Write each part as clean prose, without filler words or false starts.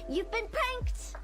You've been pranked!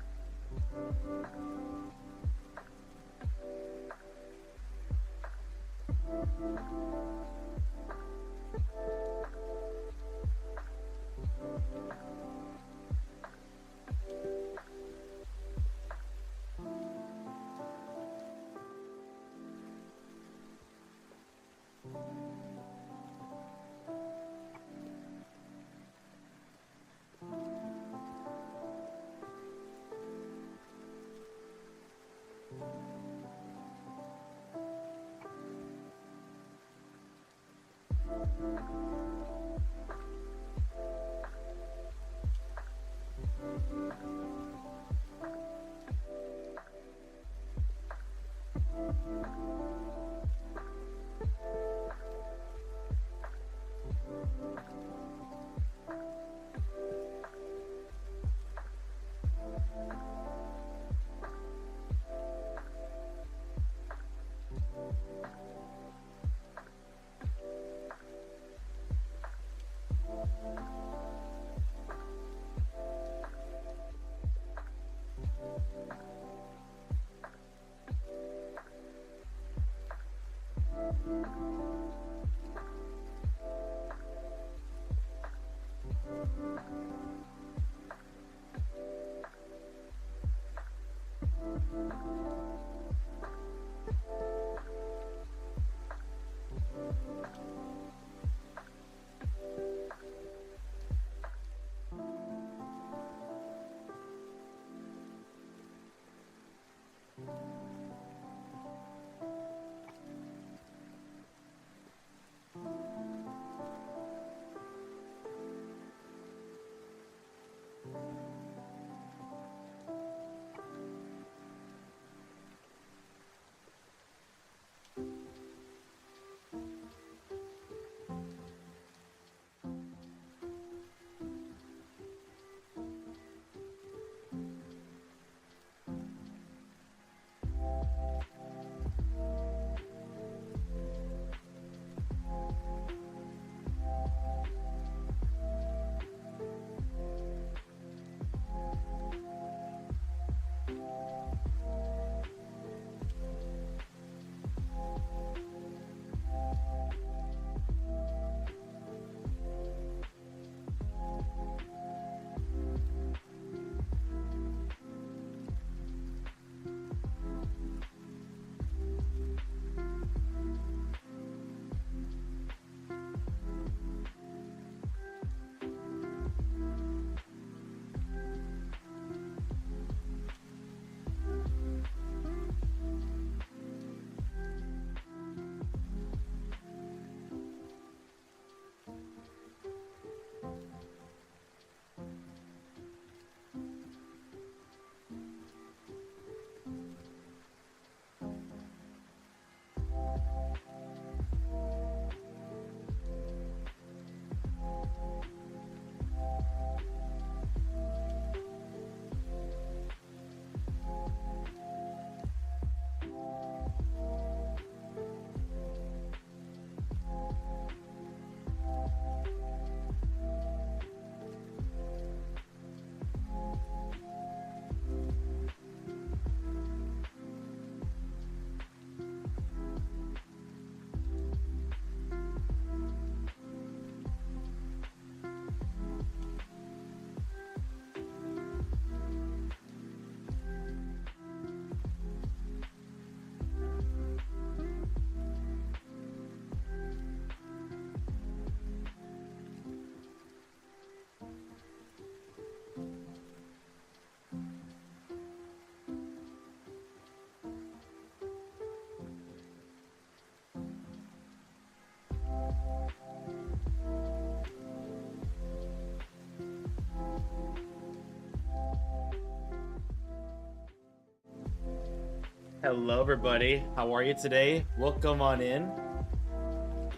Hello, everybody. How are you today? Welcome on in.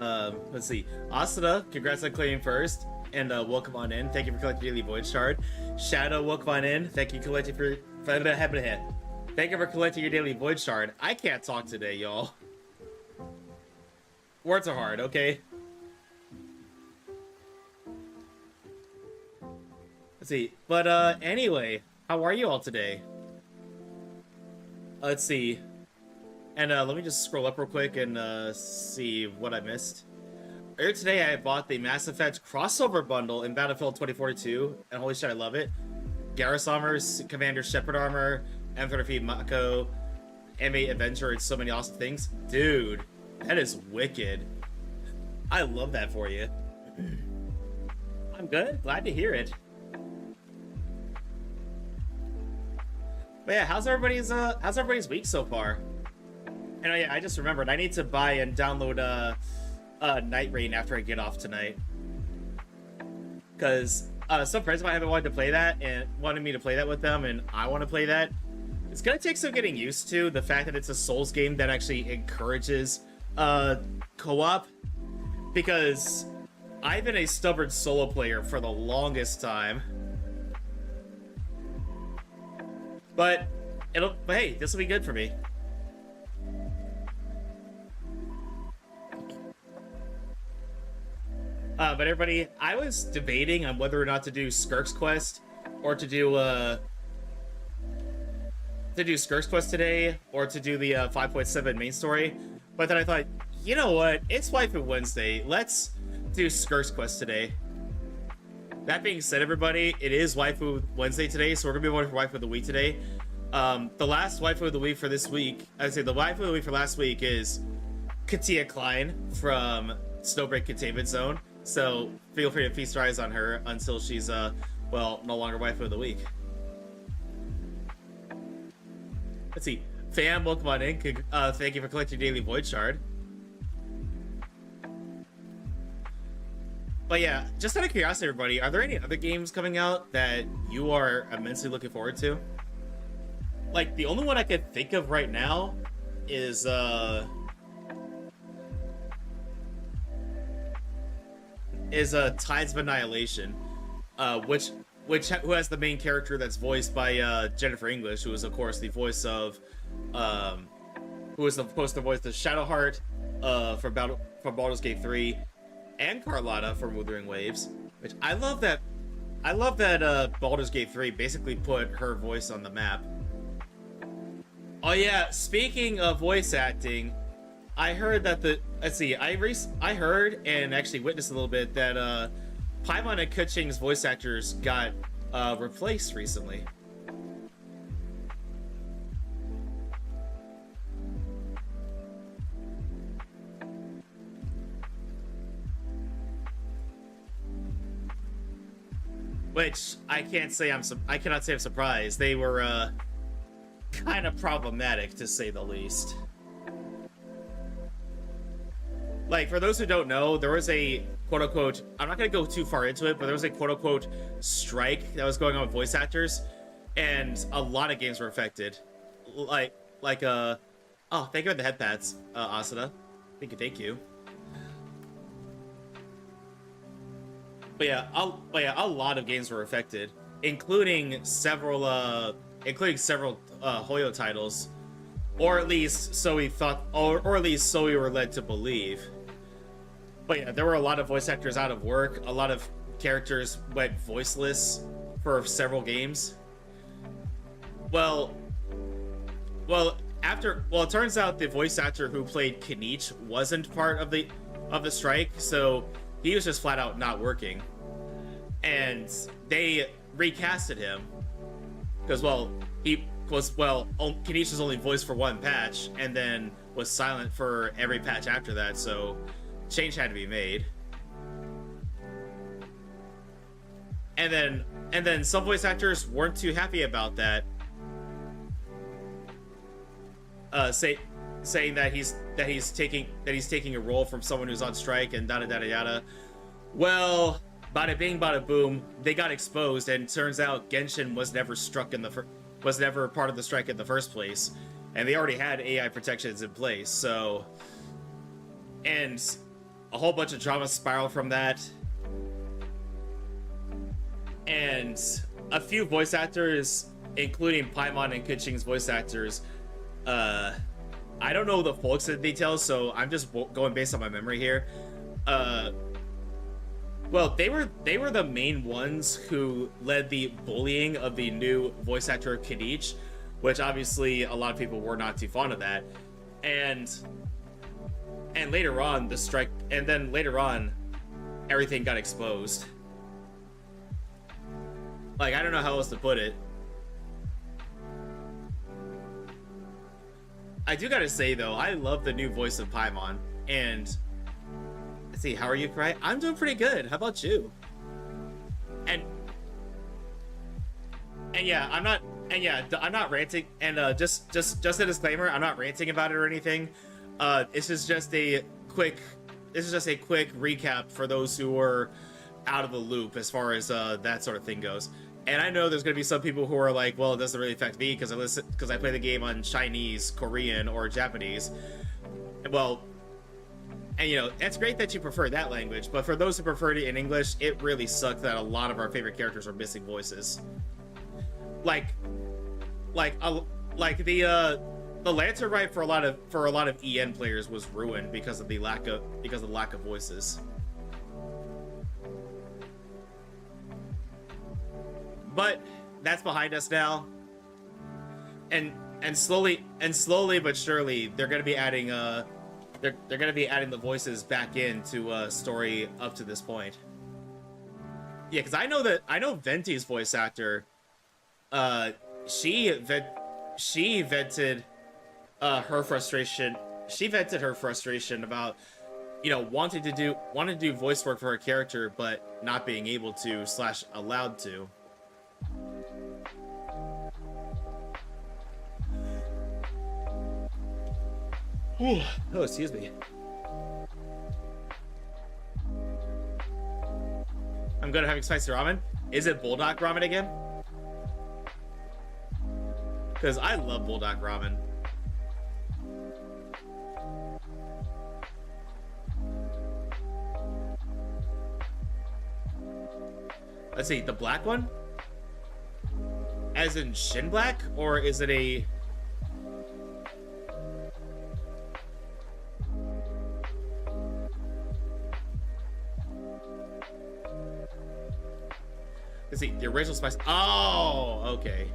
Let's see. Asuna, congrats on claiming first, and welcome on in. Thank you for collecting Daily Void Shard. Shadow, welcome on in. Thank you collecting for Thank you for collecting your Daily Void Shard. I can't talk today, y'all. Words are hard, okay? Let's see. But anyway, how are you all today? Let's see. And let me just scroll up real quick and see what I missed. Earlier today, I bought the Mass Effect crossover bundle in Battlefield 2042, and holy shit, I love it. Garrus armors, Commander Shepard armor, M33 Mako, M8 Avenger, and so many awesome things. Dude, that is wicked. I love that for you. I'm good. Glad to hear it. But yeah, how's everybody's week so far? And yeah, I just remembered I need to buy and download Night Rain after I get off tonight. Cause some friends of mine haven't wanted to play that and wanted me to play that with them, and I want to play that. It's gonna take some getting used to the fact that it's a Souls game that actually encourages co-op, because I've been a stubborn solo player for the longest time. But hey, this will be good for me. But everybody, I was debating on whether or not to do Skirk's quest or to do Skirk's quest today, or to do the 5.7 main story. But then I thought, you know what? It's Waifu Wednesday. Let's do Skirk's quest today. That being said, everybody, it is Waifu Wednesday today, so we're gonna be voting for Waifu of the Week today. The last Waifu of the Week for this week, I'd say the Waifu of the Week for last week is Katia Klein from Snowbreak Containment Zone. So feel free to feast your eyes on her until she's, well, no longer Waifu of the Week. Let's see. Fam, welcome on in. Thank you for collecting Daily Void Shard. But yeah, just out of curiosity, everybody, are there any other games coming out that you are immensely looking forward to? Like, the only one I could think of right now is, Tides of Annihilation, who has the main character that's voiced by Jennifer English, who is of course the voice of who is supposed to voice the Shadowheart from Baldur's Gate 3, and Carlotta from Wuthering Waves. Which I love that Baldur's Gate 3 basically put her voice on the map. Oh yeah, speaking of voice acting, I heard that I heard and actually witnessed a little bit that Paimon and Kuching's voice actors got replaced recently. Which I cannot say I'm surprised. They were kind of problematic, to say the least. Like, for those who don't know, there was a quote-unquote, I'm not going to go too far into it, but there was a quote-unquote strike that was going on with voice actors, and a lot of games were affected. Oh, thank you for the headpads, Asuna. Thank you. But yeah, a lot of games were affected, including several Hoyo titles, or at least so we thought, or at least so we were led to believe. But yeah, there were a lot of voice actors out of work. A lot of characters went voiceless for several games. Well, it turns out the voice actor who played Kinich wasn't part of the strike, so he was just flat out not working. And they recasted him because, Kinich was only voiced for one patch and then was silent for every patch after that, so change had to be made. And then some voice actors weren't too happy about that, saying that he's taking a role from someone who's on strike and yada yada yada. Well, bada bing, bada boom, they got exposed, and turns out Genshin was never part of the strike in the first place. and they already had AI protections in place. So, and a whole bunch of drama spiraled from that, and a few voice actors, including Paimon and Kuching's voice actors, I don't know the full extent details, so I'm just going based on my memory here. Well, they were the main ones who led the bullying of the new voice actor Kenichi, which obviously a lot of people were not too fond of that. And later on the strike, and then later on everything got exposed. Like, I don't know how else to put it. I do gotta say though, I love the new voice of Paimon, and let's see, how are you, Kurai? I'm doing pretty good. How about you? And yeah, I'm not ranting. And just a disclaimer, I'm not ranting about it or anything. This is just a quick recap for those who are out of the loop as far as that sort of thing goes. And I know there's gonna be some people who are like, well, it doesn't really affect me because I play the game on Chinese, Korean, or Japanese. Well, and you know, it's great that you prefer that language, but for those who prefer it in English, it really sucked that a lot of our favorite characters are missing voices. Like the Lantern Rite for a lot of EN players was ruined because of the lack of voices. But that's behind us now, and slowly but surely they're gonna be adding they're gonna be adding the voices back into story up to this point. Yeah, because I know Venti's voice actor. She vented her frustration. She vented her frustration about, you know, wanting to do voice work for her character, but not being able to / allowed to. Oh, excuse me. I'm good at having spicy ramen. Is it Bulldog ramen again? Because I love Bulldog ramen. Let's see, the black one? As in Shin Black? Or is it a... Let's see, the original spice. Oh, okay.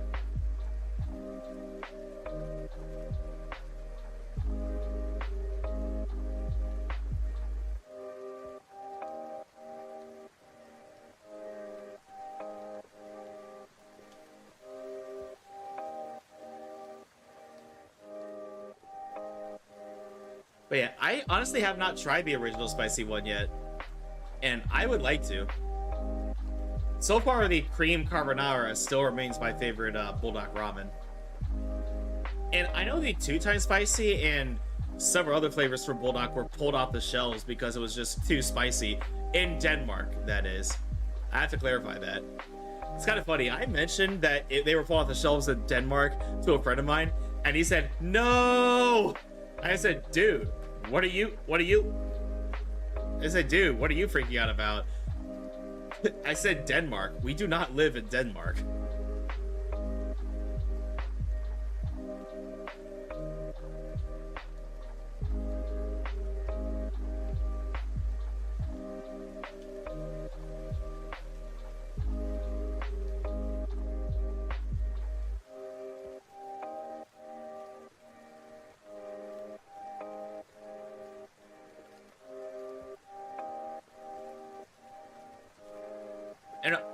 But yeah, I honestly have not tried the original spicy one yet, and I would like to. So far, the cream carbonara still remains my favorite Bulldog ramen. And I know the 2-time spicy and several other flavors from Bulldog were pulled off the shelves because it was just too spicy. In Denmark, that is. I have to clarify that. It's kind of funny. I mentioned that they were pulled off the shelves in Denmark to a friend of mine, and he said, "No!" I said, "Dude, what are you? I said, "Dude, what are you freaking out about?" I said Denmark. We do not live in Denmark.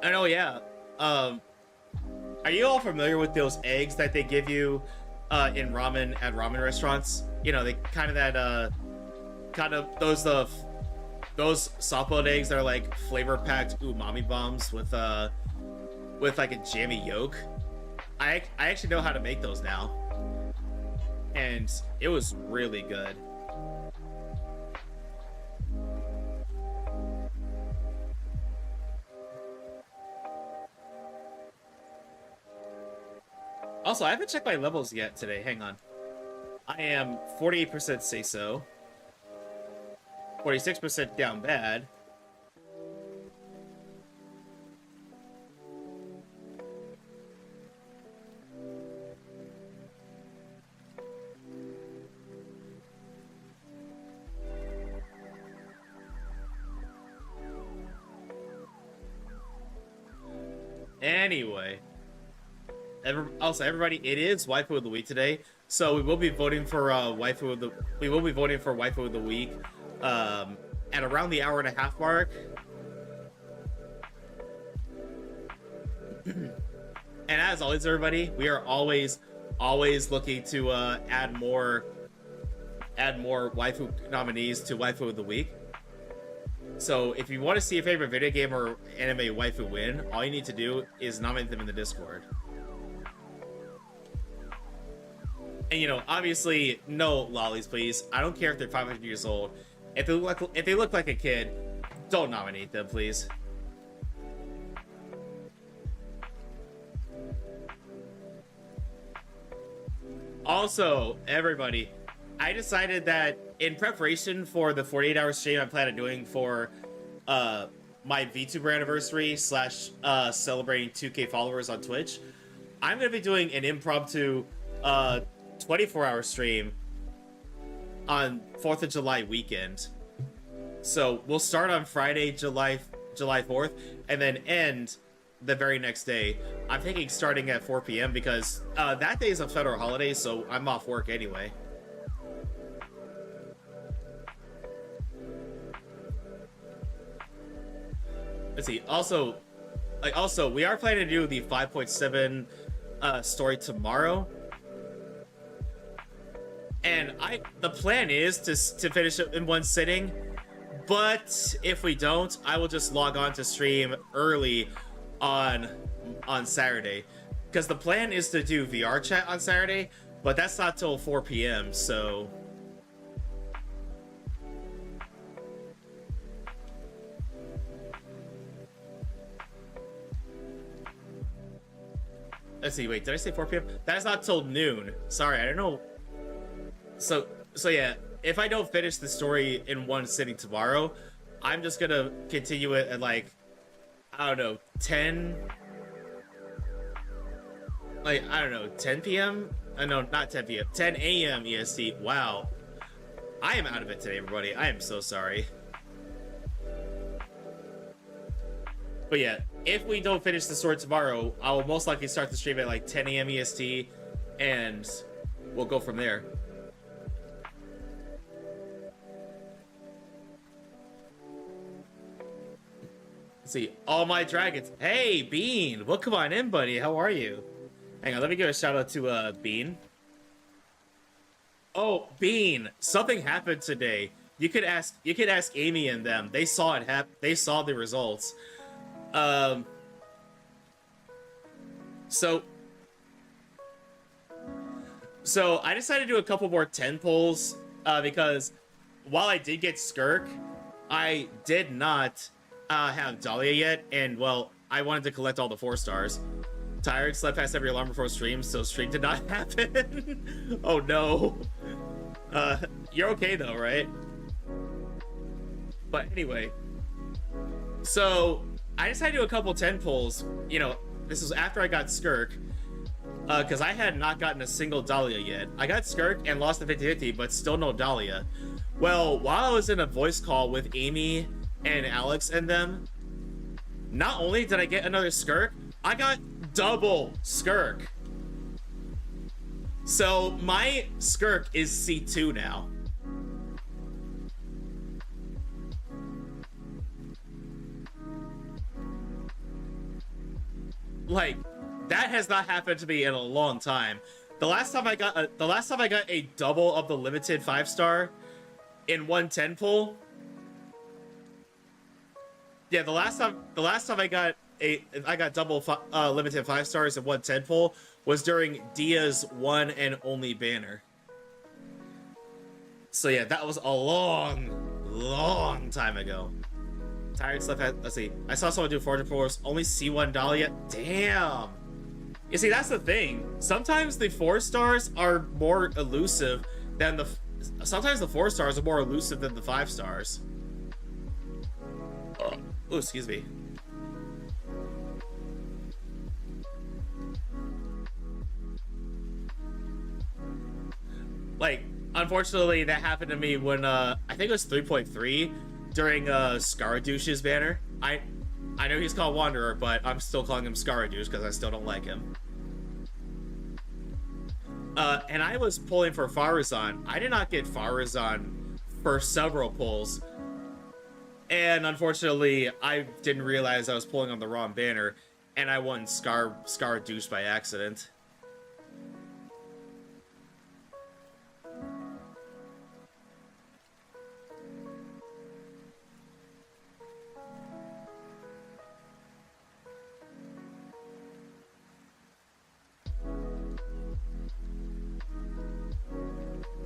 And oh yeah, are you all familiar with those eggs that they give you in ramen at ramen restaurants? You know, they kind of those soft-boiled eggs that are like flavor-packed umami bombs with like a jammy yolk. I actually know how to make those now, and it was really good. Also, I haven't checked my levels yet today. Hang on. I am 48% say so. 46% down bad. Anyway, also everybody, it is Waifu of the Week today, so we will be voting for Waifu of the Week at around the hour-and-a-half mark. And as always, everybody, we are always looking to add more waifu nominees to Waifu of the Week. So if you want to see a favorite video game or anime waifu win, all you need to do is nominate them in the Discord. And you know, obviously, no lollies, please. I don't care if they're 500 years old. If they look like a kid, don't nominate them, please. Also, everybody, I decided that in preparation for the 48-hour stream I plan on doing for my VTuber anniversary / celebrating 2K followers on Twitch, I'm going to be doing an impromptu 24-hour stream on 4th of July weekend. So we'll start on Friday, July 4th, and then end the very next day. I'm thinking starting at 4 p.m. because that day is a federal holiday, so I'm off work anyway. Let's see. Also, we are planning to do the 5.7 story tomorrow, and the plan is to finish it in one sitting. But if we don't, I will just log on to stream early on Saturday, because the plan is to do VR chat on Saturday, but that's not till 4 p.m. So. Let's see, wait, did I say 4 p.m.? That's not till noon. Sorry, I don't know. So yeah, if I don't finish the story in one sitting tomorrow, I'm just gonna continue it at like, I don't know, 10 p.m.? No, not 10 p.m. 10 a.m. EST. Wow. I am out of it today, everybody. I am so sorry. But yeah, if we don't finish the story tomorrow, I will most likely start the stream at like 10 a.m. EST, and we'll go from there. Let's see, all my dragons. Hey, Bean, welcome on in, buddy. How are you? Hang on, let me give a shout out to Bean. Oh, Bean, something happened today. You could ask Amy and them. They saw it happen. They saw the results. So I decided to do a couple more 10 polls because while I did get Skirk, I did not have Dahlia yet, and well, I wanted to collect all the 4 stars. Tired, slept past every alarm before stream, so stream did not happen. Oh no. You're okay though, right? But anyway, so I decided to do a couple 10 polls. You know, this was after I got Skirk, because I had not gotten a single Dahlia yet. I got Skirk and lost the 50-50, but still no Dahlia. Well, while I was in a voice call with Amy and Alex and them, not only did I get another Skirk, I got double Skirk. So my Skirk is C2 now. Like, that has not happened to me in a long time. The last time I got a double of the limited 5-star in 110 pull. Yeah, the last time I got double limited 5 stars in 110 pull was during Dia's one and only banner. So yeah, that was a long time ago. Tired, slept at, let's see. I saw someone do 400 pulls, only C1 Dahlia. Damn. You see, that's the thing. Sometimes the 4 stars are more elusive then sometimes the 4 stars are more elusive than the 5 stars. Oh, excuse me. Like, unfortunately, that happened to me when I think it was 3.3 during Scaradouche's banner. I know he's called Wanderer, but I'm still calling him Scaradouche because I still don't like him. And I was pulling for Farazan. I did not get Farazan for several pulls. And unfortunately, I didn't realize I was pulling on the wrong banner, and I won Scaradouche by accident.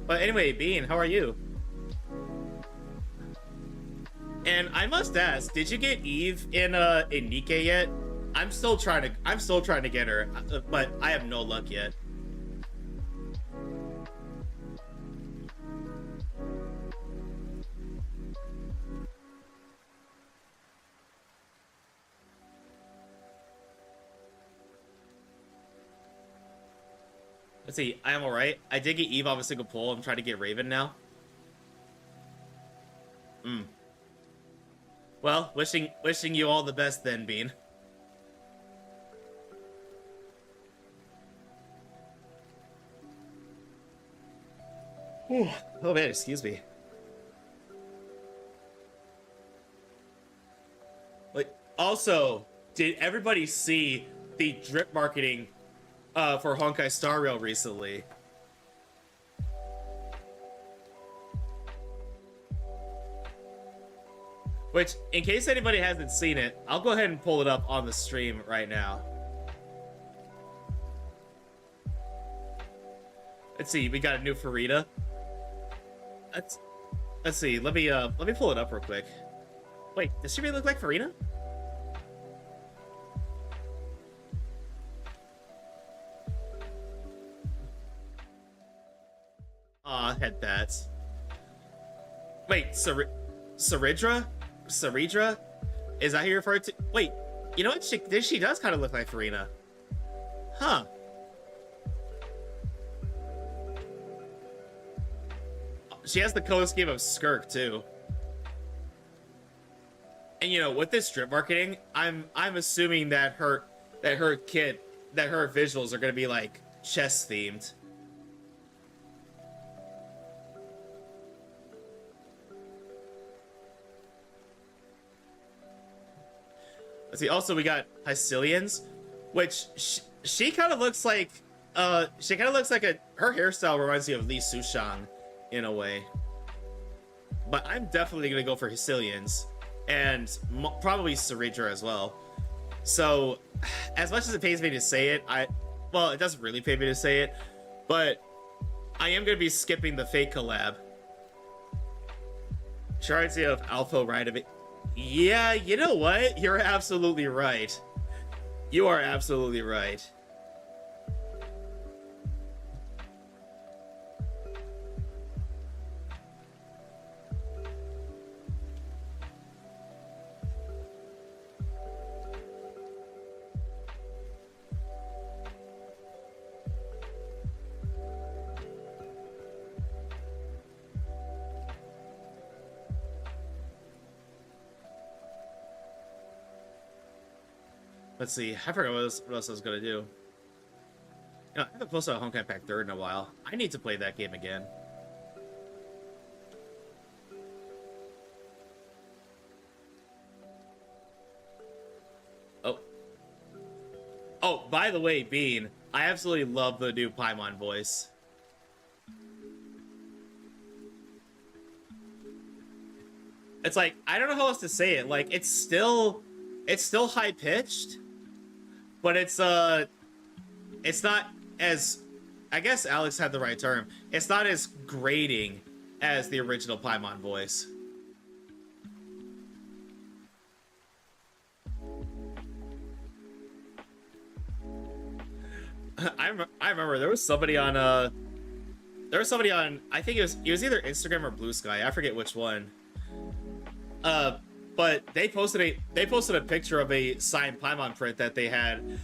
But anyway, Bean, how are you? And I must ask, did you get Eve in Nikke yet? I'm still trying to get her, but I have no luck yet. Let's see, I am alright. I did get Eve off a single pull. I'm trying to get Raven now. Well, wishing you all the best then, Bean. Oh man, excuse me. Like, also, did everybody see the drip marketing for Honkai Star Rail recently? Which, in case anybody hasn't seen it, I'll go ahead and pull it up on the stream right now. Let's see, we got a new Farida. Let's see, let me pull it up real quick. Wait, does she really look like Farina? Aw, head pats. Wait, Saridra? Saridra? Is that who you're referring to? Wait, you know what? She does kind of look like Farina. Huh. She has the color scheme of Skirk, too. And you know, with this strip marketing, I'm assuming that her visuals are gonna be like chess themed. Let's see. Also, we got Hycilians, which she kind of looks like her hairstyle reminds me of Lee Sushang in a way. But I'm definitely gonna go for Hycilians and probably Saridra as well. So, as much as it pays me to say it, well, it doesn't really pay me to say it, but I am gonna be skipping the fake collab. Shards of Alpha right of it. Yeah, you know what? You're absolutely right. You are absolutely right. Let's see. I forgot what else I was gonna do. You know, I haven't posted a Honkai Pack 3rd in a while. I need to play that game again. Oh. Oh, by the way, Bean, I absolutely love the new Paimon voice. It's like, I don't know how else to say it. Like, it's still high-pitched, but it's not as, I guess Alex had the right term, it's not as grating as the original Paimon voice. I remember there was somebody on There was somebody on, I think it was either Instagram or Blue Sky, I forget which one. But they posted a picture of a signed Paimon print that they had,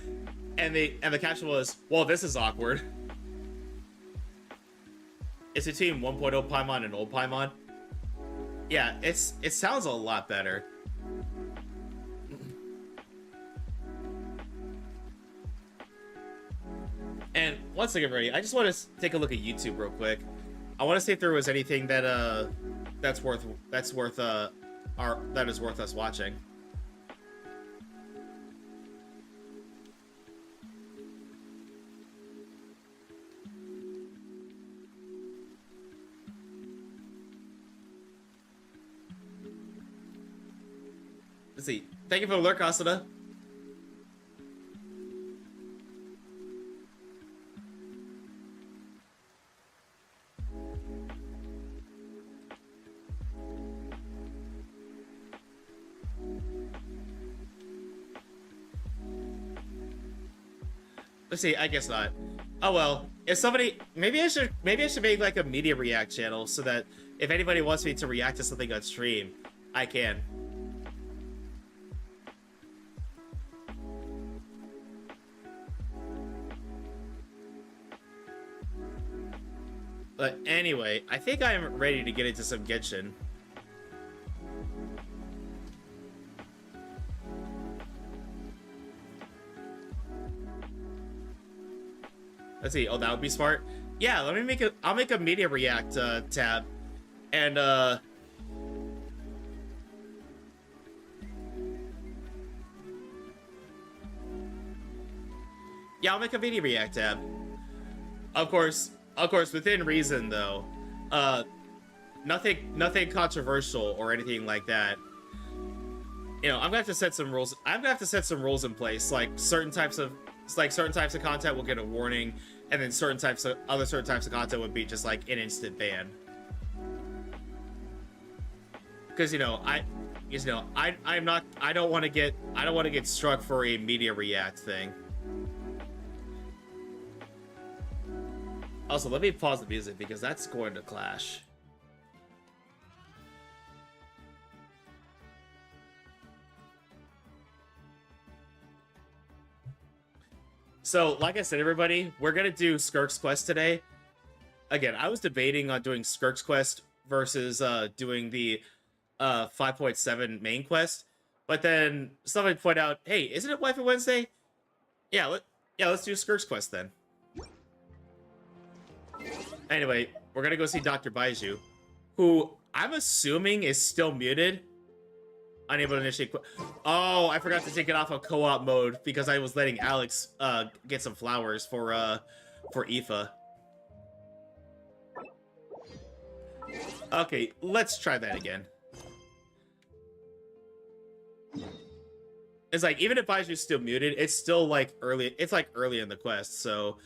and the caption was, "Well, this is awkward." It's between 1.0 Paimon and old Paimon. Yeah, it sounds a lot better. And once I get ready, I just want to take a look at YouTube real quick. I want to see if there was anything that that is worth us watching. Let's see. Thank you for the lurk, Asuna. Let's see, I guess not. Oh well, if somebody, maybe I should make like a media react channel so that if anybody wants me to react to something on stream, I can. But anyway, I think I am ready to get into some Genshin. Let's see. Oh, that would be smart. Yeah, let me make a. I'll make a media react tab, and yeah, I'll make a media react tab. Of course, within reason though. Nothing controversial or anything like that. You know, I'm gonna have to set some rules. I'm gonna have to set some rules in place, like certain types of content will get a warning, and then certain types of content would be just like an instant ban. Because I don't want to get struck for a media react thing. Also, let me pause the music because that's going to clash. So, like I said, everybody, we're gonna do Skirk's quest today. Again, I was debating on doing Skirk's quest versus doing the 5.7 main quest, but then somebody pointed out, "Hey, isn't it Waifu Wednesday? Yeah, let's do Skirk's quest then." Anyway, we're gonna go see Dr. Baiju, who I'm assuming is still muted. Unable to initiate. Oh, I forgot to take it off of co-op mode because I was letting Alex get some flowers for Aoife. Okay, let's try that again. It's like even if Baiju's still muted, it's still like early. It's like early in the quest, so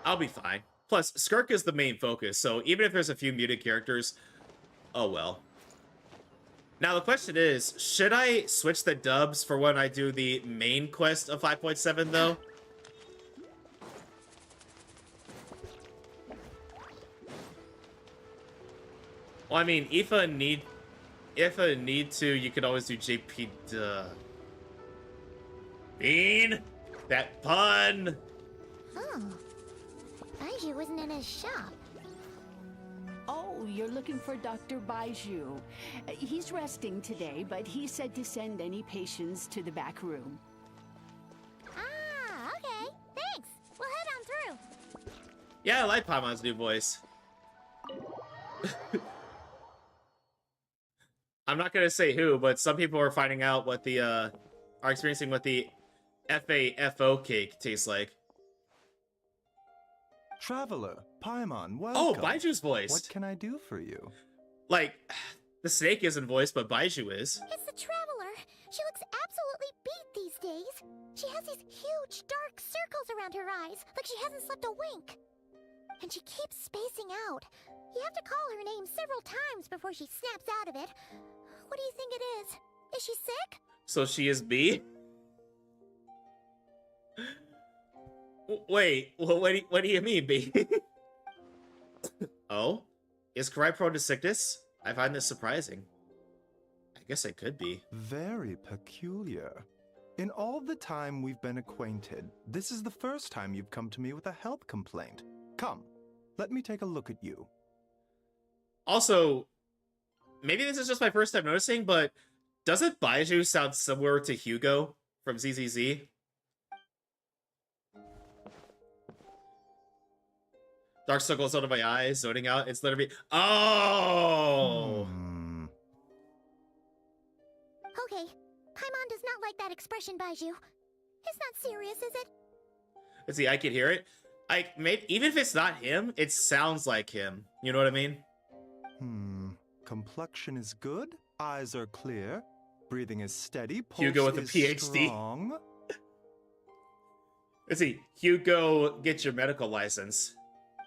I'll be fine. Plus, Skirk is the main focus, so even if there's a few muted characters, oh well. Now, the question is, should I switch the dubs for when I do the main quest of 5.7, though? Well, I mean, if I need to, you could always do JP, duh. Bean! That pun! Oh. Baiju wasn't in his shop. Oh, you're looking for Dr. Baiju. He's resting today, but he said to send any patients to the back room. Ah, okay. Thanks. We'll head on through. Yeah, I like Paimon's new voice. I'm not gonna say who, but some people are finding out what the are experiencing what the FAFO cake tastes like. Traveler, Paimon, welcome. Oh, Baiju's voice. What can I do for you? Like, the snake isn't voiced, but Baiju is. It's the Traveler. She looks absolutely beat these days. She has these huge dark circles around her eyes, like she hasn't slept a wink. And she keeps spacing out. You have to call her name several times before she snaps out of it. What do you think it is? Is she sick? So she is B? Wait, well, what do you mean, B? Oh? Is Kurai prone to sickness? I find this surprising. I guess I could be. Very peculiar. In all the time we've been acquainted, this is the first time you've come to me with a health complaint. Come, let me take a look at you. Also, maybe this is just my first time noticing, but doesn't Baiju sound similar to Hugo from ZZZ? Dark circles under my eyes, zoning out. It's literally... Oh! Okay, Paimon does not like that expression, Baiju. It's not serious, is it? Let's see, I can hear it. Even if it's not him, it sounds like him. You know what I mean? Complexion is good, eyes are clear, breathing is steady, pulse Hugo with a is PhD. strong. Let's see, Hugo, get your medical license.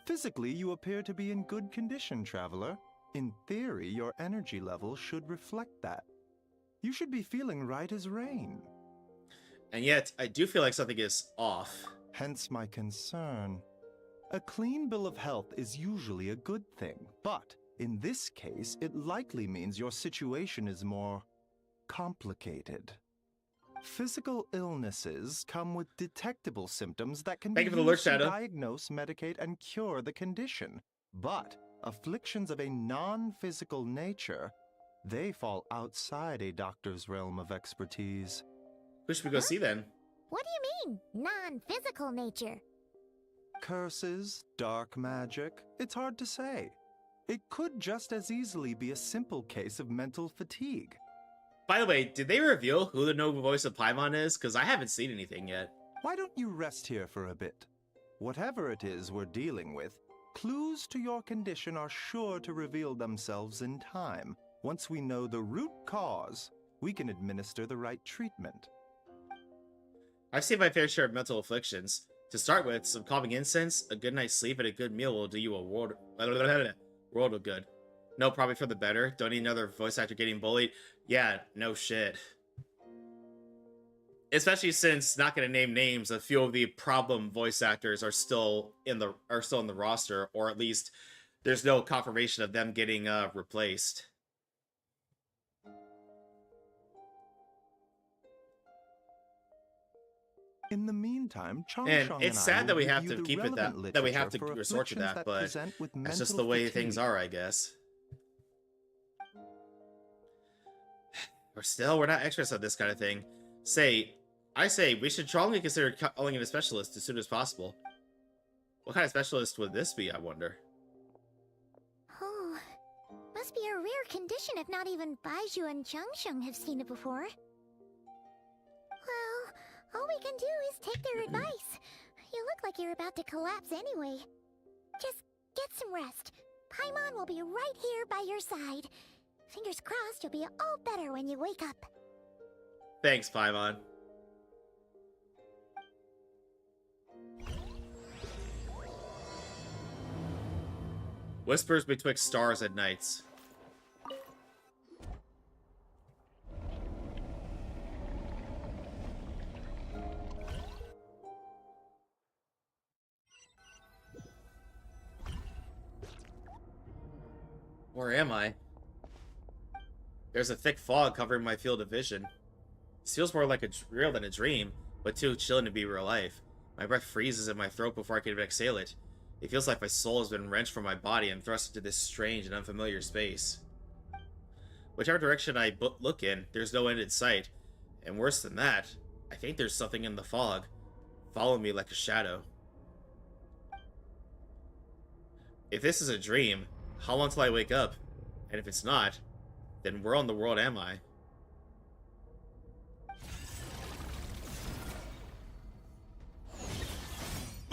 Physically, you appear to be in good condition, traveler. In theory, your energy level should reflect that. You should be feeling right as rain. And yet, I do feel like something is off. Hence my concern. A clean bill of health is usually a good thing, but in this case, it likely means your situation is more complicated. Physical illnesses come with detectable symptoms that can Thank be you for the alert, used to Shadow. diagnose, medicate, and cure the condition. But afflictions of a non-physical nature, they fall outside a doctor's realm of expertise. Who should we go see then? What do you mean, non-physical nature? Curses, dark magic, it's hard to say. It could just as easily be a simple case of mental fatigue. By the way, did they reveal who the noble voice of Paimon is? Because I haven't seen anything yet. Why don't you rest here for a bit? Whatever it is we're dealing with, clues to your condition are sure to reveal themselves in time. Once we know the root cause, we can administer the right treatment. I've seen my fair share of mental afflictions. To start with, some calming incense, a good night's sleep, and a good meal will do you a world of good. No, probably for the better. Don't need another voice actor getting bullied. Yeah, no shit. Especially since, not gonna name names, a few of the problem voice actors are still in the roster, or at least there's no confirmation of them getting replaced. In the meantime, And it's sad that we have to keep it that we have to resort to that, but that's just the way things are, I guess. We're not experts at this kind of thing. I say we should strongly consider calling in a specialist as soon as possible. What kind of specialist would this be, I wonder? Oh, must be a rare condition if not even Baiju and Changsheng have seen it before. Well, all we can do is take their advice. You look like you're about to collapse anyway. Just get some rest. Paimon will be right here by your side. Fingers crossed you'll be all better when you wake up. Thanks, Paimon. Whispers betwixt stars at nights. Where am I? There's a thick fog covering my field of vision. This feels more like real than a dream, but too chilling to be real life. My breath freezes in my throat before I can even exhale it. It feels like my soul has been wrenched from my body and thrust into this strange and unfamiliar space. Whichever direction I look in, there's no end in sight. And worse than that, I think there's something in the fog, following me like a shadow. If this is a dream, how long till I wake up? And if it's not, then where on the world am I?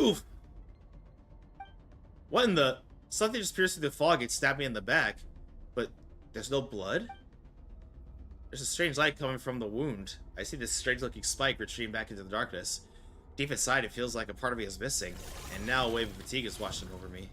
Oof! What in the... Something just pierced through the fog and stabbed me in the back. But there's no blood? There's a strange light coming from the wound. I see this strange-looking spike retreating back into the darkness. Deep inside, it feels like a part of me is missing. And now a wave of fatigue is washing over me.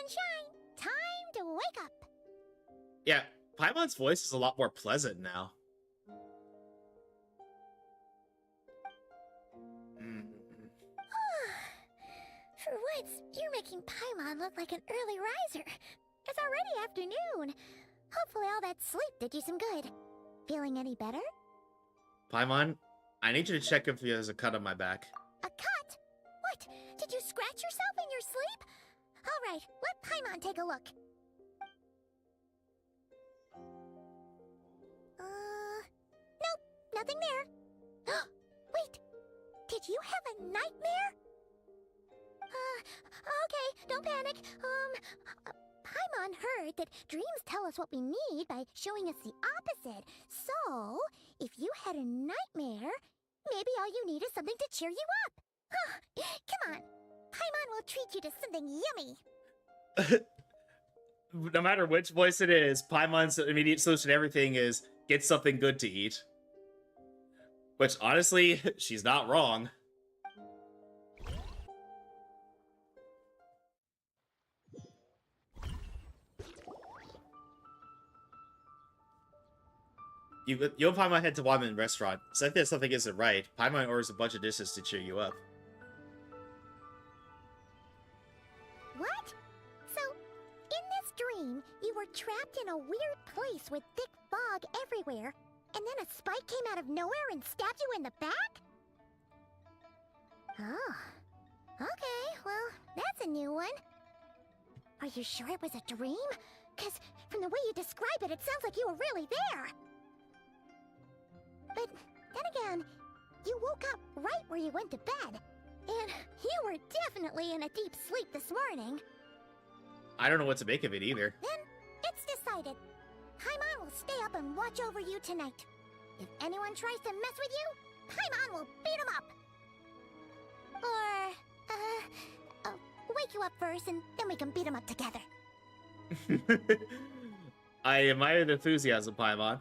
and shine. Time to wake up. Yeah, Paimon's voice is a lot more pleasant now. For once, you're making Paimon look like an early riser. It's already afternoon. Hopefully all that sleep did you some good. Feeling any better? Paimon, I need you to check if there's a cut on my back. A cut? What? Did you scratch yourself in your sleep? All right, let Paimon take a look. Nope, nothing there. Wait, did you have a nightmare? Okay, don't panic. Paimon heard that dreams tell us what we need by showing us the opposite. So, if you had a nightmare, maybe all you need is something to cheer you up. Come on, Paimon will treat you to something yummy. No matter which voice it is, Paimon's immediate solution to everything is get something good to eat. Which, honestly, she's not wrong. You and Paimon head to Wanman restaurant. So if there's something isn't right, Paimon orders a bunch of dishes to cheer you up. What? So, in this dream, you were trapped in a weird place with thick fog everywhere, and then a spike came out of nowhere and stabbed you in the back? Oh. Okay, well, that's a new one. Are you sure it was a dream? 'Cause from the way you describe it, it sounds like you were really there. But then again, you woke up right where you went to bed. And you were definitely in a deep sleep this morning. I don't know what to make of it either. Then, it's decided. Paimon will stay up and watch over you tonight. If anyone tries to mess with you, Paimon will beat him up. Or, wake you up first and then we can beat him up together. I admire the enthusiasm, Paimon.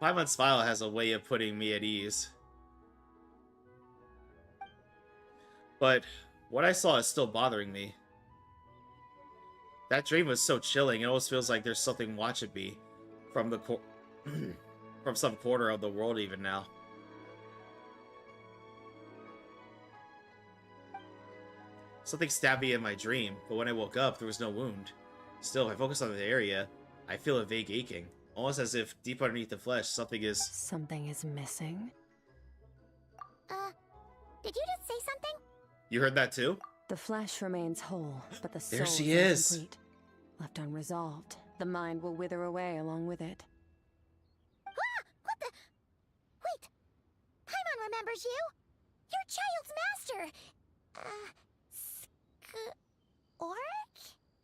Paimon's smile has a way of putting me at ease. But what I saw is still bothering me. That dream was so chilling, it almost feels like there's something watching me from the from some corner of the world even now. Something stabbed me in my dream, but when I woke up, there was no wound. Still, if I focus on the area, I feel a vague aching. Almost as if deep underneath the flesh, something is missing? Did you just say something? You heard that too? The flesh remains whole, but the soul There she is is. incomplete. Left unresolved, the mind will wither away along with it. Ah! What the? Wait! Paimon remembers you! Your child's master!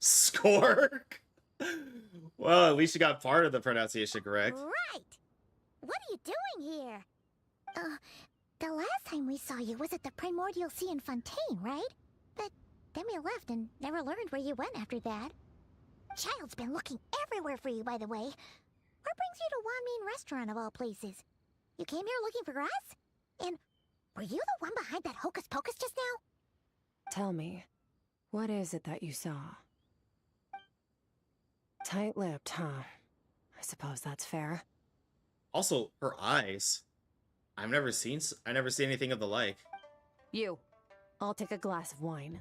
Skork? Well, at least you got part of the pronunciation correct. Right! What are you doing here? The last time we saw you was at the Primordial Sea in Fontaine, right? But then we left and never learned where you went after that. Child's been looking everywhere for you, by the way. What brings you to Wanmean Restaurant of all places? You came here looking for us? And were you the one behind that hocus pocus just now? Tell me, what is it that you saw? Tight-lipped, huh? I suppose that's fair. Also, her eyes. I never seen anything of the like. You. I'll take a glass of wine.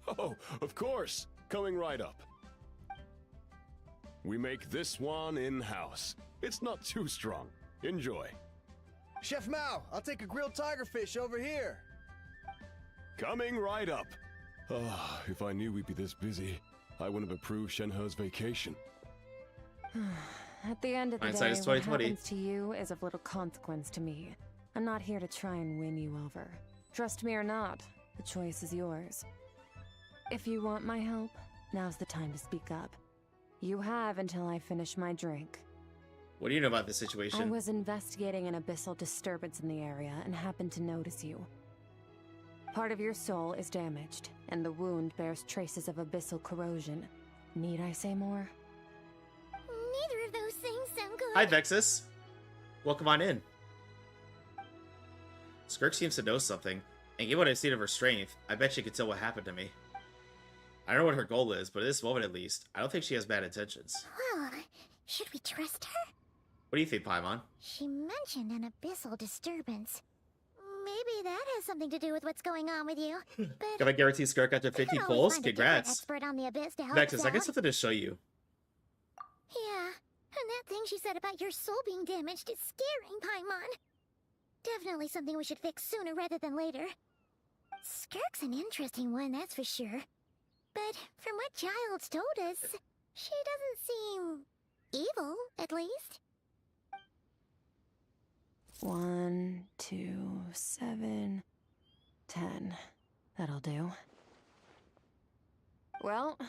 Oh, of course. Coming right up. We make this one in-house. It's not too strong. Enjoy. Chef Mao, I'll take a grilled tigerfish over here. Coming right up. Ah, if I knew we'd be this busy, I wouldn't have approved Shenhe's vacation. At the end of the Hindsight day, is what 20/20. happens to you is of little consequence to me. I'm not here to try and win you over. Trust me or not, the choice is yours. If you want my help, now's the time to speak up. You have until I finish my drink. What do you know about this I situation? was investigating an abyssal disturbance in the area and happened to notice you. Part of your soul is damaged, and the wound bears traces of abyssal corrosion. Need I say more? Neither of those things sound good. Hi, Vexus. Welcome on in. Skirk seems to know something, and given what I've seen of her strength, I bet she could tell what happened to me. I don't know what her goal is, but at this moment at least, I don't think she has bad intentions. Well, should we trust her? What do you think, Paimon? She mentioned an abyssal disturbance. Maybe that has something to do with what's going on with you. But Can I guarantee Skirk got to we 50 can always pulls? find a different Congrats. expert on the abyss to help Vexus, us I got out. something to show you. Yeah, and that thing she said about your soul being damaged is scaring, Paimon. Definitely something we should fix sooner rather than later. Skirk's an interesting one, that's for sure. But from what Child's told us, she doesn't seem evil, at least. 1, 2, 7, 10. That'll do. Well,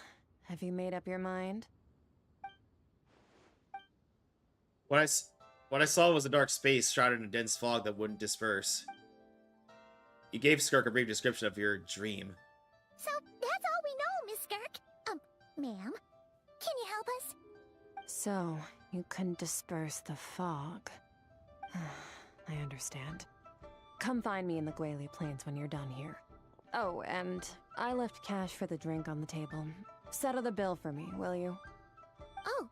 have you made up your mind? What I saw was a dark space shrouded in a dense fog that wouldn't disperse. You gave Skirk a brief description of your dream. So that's all we know, Miss Skirk. Ma'am, can you help us? So, you couldn't disperse the fog. I understand. Come find me in the Gwali Plains when you're done here. Oh, and I left cash for the drink on the table. Settle the bill for me, will you? Oh,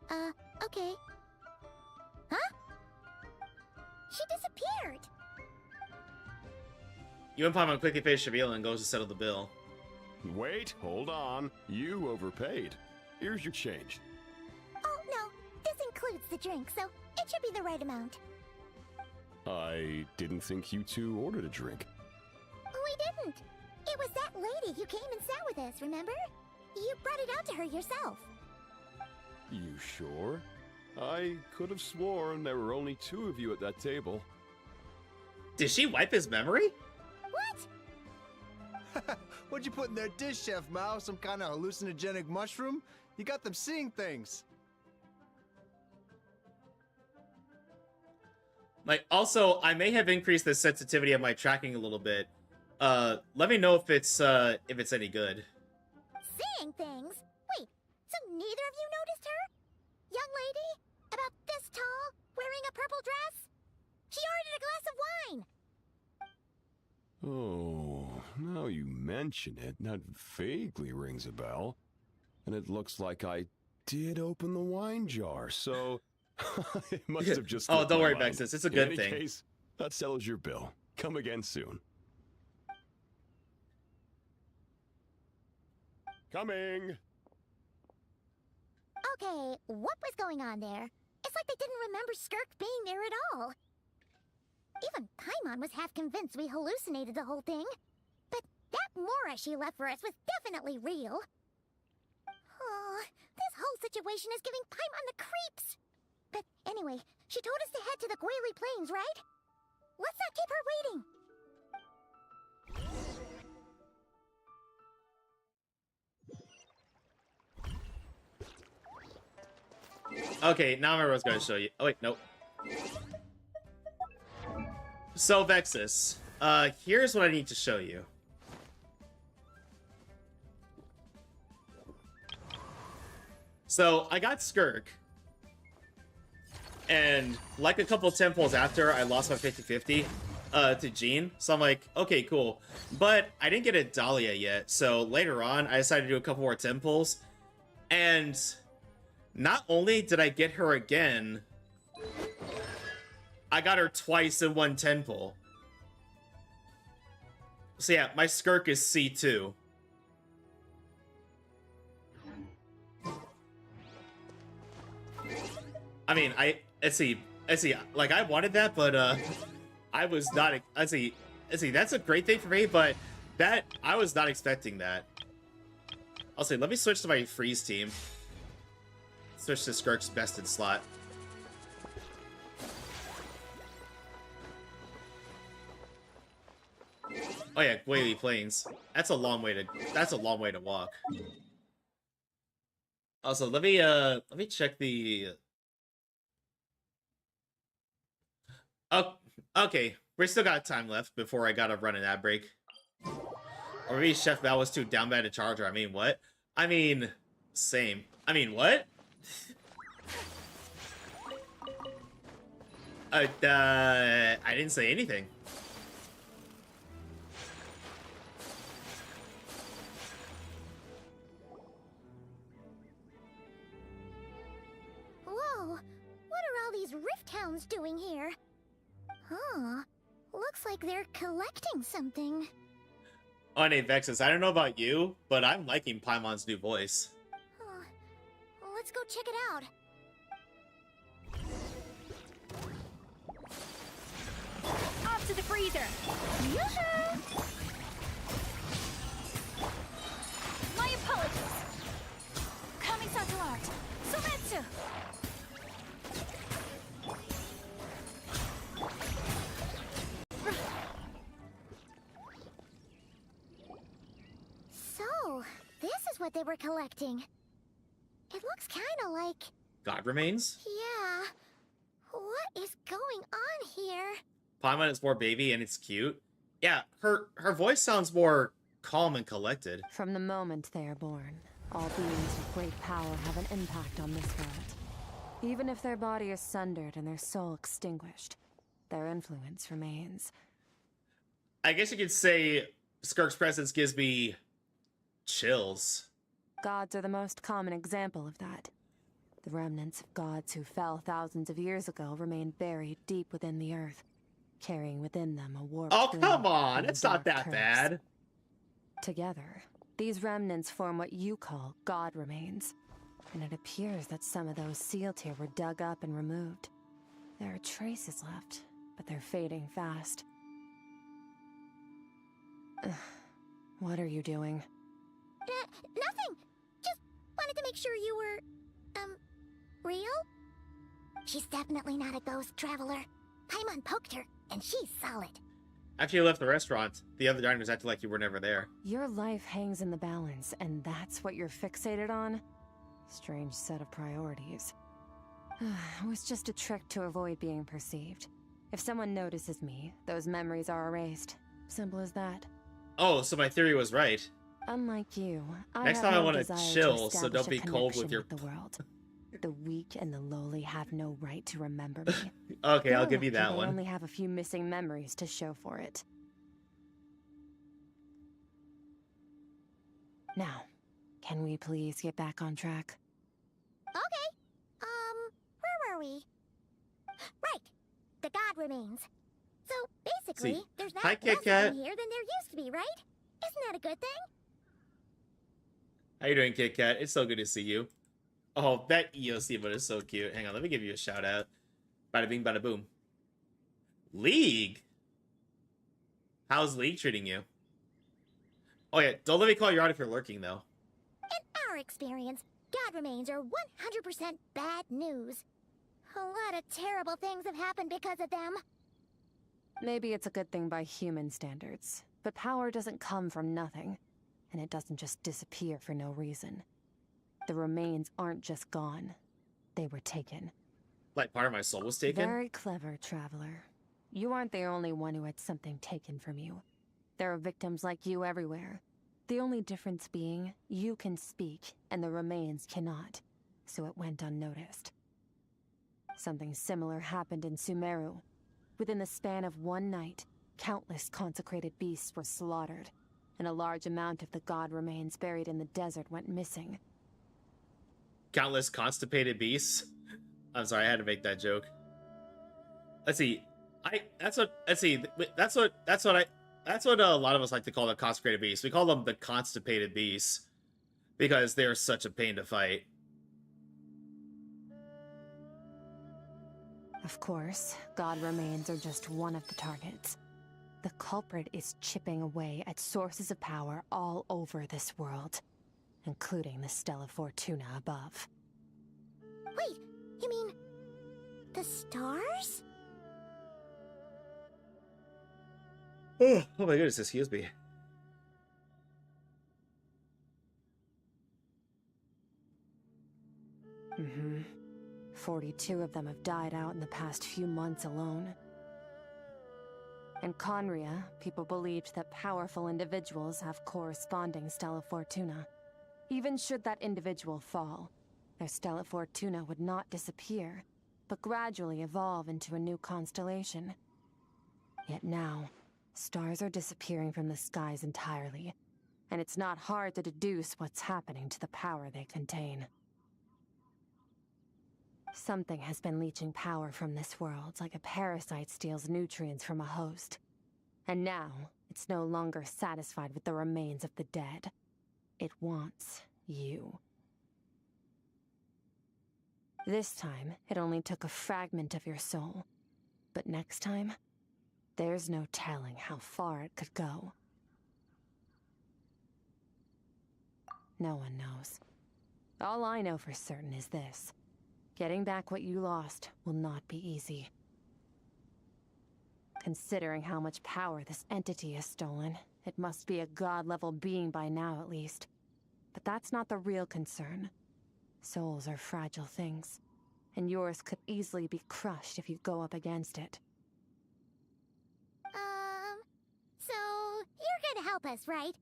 okay. Huh? She disappeared. You and Paimon quickly finish your meal and goes to settle the bill. Wait, hold on. You overpaid. Here's your change. Oh, no. This includes the drink, so it should be the right amount. I didn't think you two ordered a drink. We didn't. It was that lady who came and sat with us, remember? You brought it out to her yourself. You sure? I could have sworn there were only 2 of you at that table. Did she wipe his memory? What? What'd you put in their dish, Chef Mao? Some kind of hallucinogenic mushroom? You got them seeing things. Like, also, I may have increased the sensitivity of my tracking a little bit. Let me know if it's any good. Seeing things? Wait, so neither of you noticed her? Young lady? About this tall, wearing a purple dress? She ordered a glass of wine. Oh, now you mention it, that vaguely rings a bell. And it looks like I did open the wine jar, so it must have just Oh, slipped don't my worry, mind. Vexus. It's a In good any thing. case, that settles your bill. Come again soon. Coming! Okay, what was going on there? It's like they didn't remember Skirk being there at all. Even Paimon was half convinced we hallucinated the whole thing. But that Mora she left for us was definitely real. Oh, this whole situation is giving Paimon the creeps. But anyway, she told us to head to the Gwali Plains, right? Let's not keep her waiting. Okay, now I remember what I was going to show you. Oh, wait, nope. So, Vexus, here's what I need to show you. So, I got Skirk. And, like a couple temples after, I lost my 50-50 to Jean. So I'm like, okay, cool. But I didn't get a Dahlia yet. So, later on, I decided to do a couple more temples. And not only did I get her again, I got her twice in one temple. So yeah, my Skirk is C2. I mean, let's see, like, I wanted that, but, I was not, let's see, that's a great thing for me, but I was not expecting that. I'll say, let me switch to my freeze team. Switch to Skirk's bested slot. Oh yeah, Gwali Plains. That's a long way to walk. Also, let me check the Oh, okay. We still got time left before I gotta run an ad break. Or maybe Chef Val was too down bad to charge her. I mean, what? I mean, same. I mean, what? I didn't say anything. clowns doing here? Huh. Looks like they're collecting something. Oh, and Vexus, I don't know about you, but I'm liking Paimon's new voice. Let's go check it out. Off to the freezer! Yoo-hoo! My apologies! Coming subtle art! Sometsu! So, this is what they were collecting. It looks kinda like... God remains? Yeah. What is going on here? Paimon is more baby and it's cute. Yeah, her voice sounds more calm and collected. From the moment they are born, all beings with great power have an impact on this world. Even if their body is sundered and their soul extinguished, their influence remains. I guess you could say Skirk's presence gives me chills. Gods are the most common example of that. The remnants of gods who fell thousands of years ago remain buried deep within the earth, carrying within them a warped Oh, dream come on! and a It's not dark that curse. bad. Together, these remnants form what you call God remains. And it appears that some of those sealed here were dug up and removed. There are traces left, but they're fading fast. What are you doing? Nothing! Just wanted to make sure you were... real? She's definitely not a ghost traveler. Paimon poked her, and she's solid. After you left the restaurant, the other diners acted like you were never there. Your life hangs in the balance, and that's what you're fixated on? Strange set of priorities. It was just a trick to avoid being perceived. If someone notices me, those memories are erased. Simple as that. Oh, so my theory was right. Unlike you, Next have time I no wanna desire to chill, so establish don't be a cold with connection your- the world. The weak and the lowly have no right to remember me. Okay, I'll You're give you lucky that they one. only have a few missing memories to show for it. Now, can we please get back on track? Okay. Where were we? Right. The God remains. So, basically, See. there's Hi, not Kit less Kat. in here than there used to be, right? Isn't that a good thing? How you doing, Kit Kat? It's so good to see you. Oh, that EOC emote is so cute. Hang on, let me give you a shout out. Bada bing, bada boom. League? How's League treating you? Oh yeah, don't let me call you out if you're lurking, though. In our experience, God remains are 100% bad news. A lot of terrible things have happened because of them. Maybe it's a good thing by human standards, but power doesn't come from nothing, and it doesn't just disappear for no reason. The remains aren't just gone. They were taken. Like part of my soul was taken? Very clever, traveler. You aren't the only one who had something taken from you. There are victims like you everywhere. The only difference being, you can speak, and the remains cannot, so it went unnoticed. Something similar happened in Sumeru. Within the span of one night, countless consecrated beasts were slaughtered, and a large amount of the god remains buried in the desert went missing. Countless constipated beasts? I'm sorry, I had to make that joke. Let's see. That's what a lot of us like to call the consecrated beasts. We call them the constipated beasts because they're such a pain to fight. Of course, god remains are just one of the targets. The culprit is chipping away at sources of power all over this world, including the Stella Fortuna above. Wait, you mean... the stars? Oh my goodness, excuse me. Mm-hmm. 42 of them have died out in the past few months alone. In Conria, people believed that powerful individuals have corresponding Stella Fortuna. Even should that individual fall, their Stella Fortuna would not disappear, but gradually evolve into a new constellation. Yet now, stars are disappearing from the skies entirely, and it's not hard to deduce what's happening to the power they contain. Something has been leeching power from this world like a parasite steals nutrients from a host. And now, it's no longer satisfied with the remains of the dead. It wants you. This time, it only took a fragment of your soul. But next time, there's no telling how far it could go. No one knows. All I know for certain is this. Getting back what you lost will not be easy. Considering how much power this entity has stolen, it must be a god-level being by now at least. But that's not the real concern. Souls are fragile things, and yours could easily be crushed if you go up against it. So you're gonna help us, right?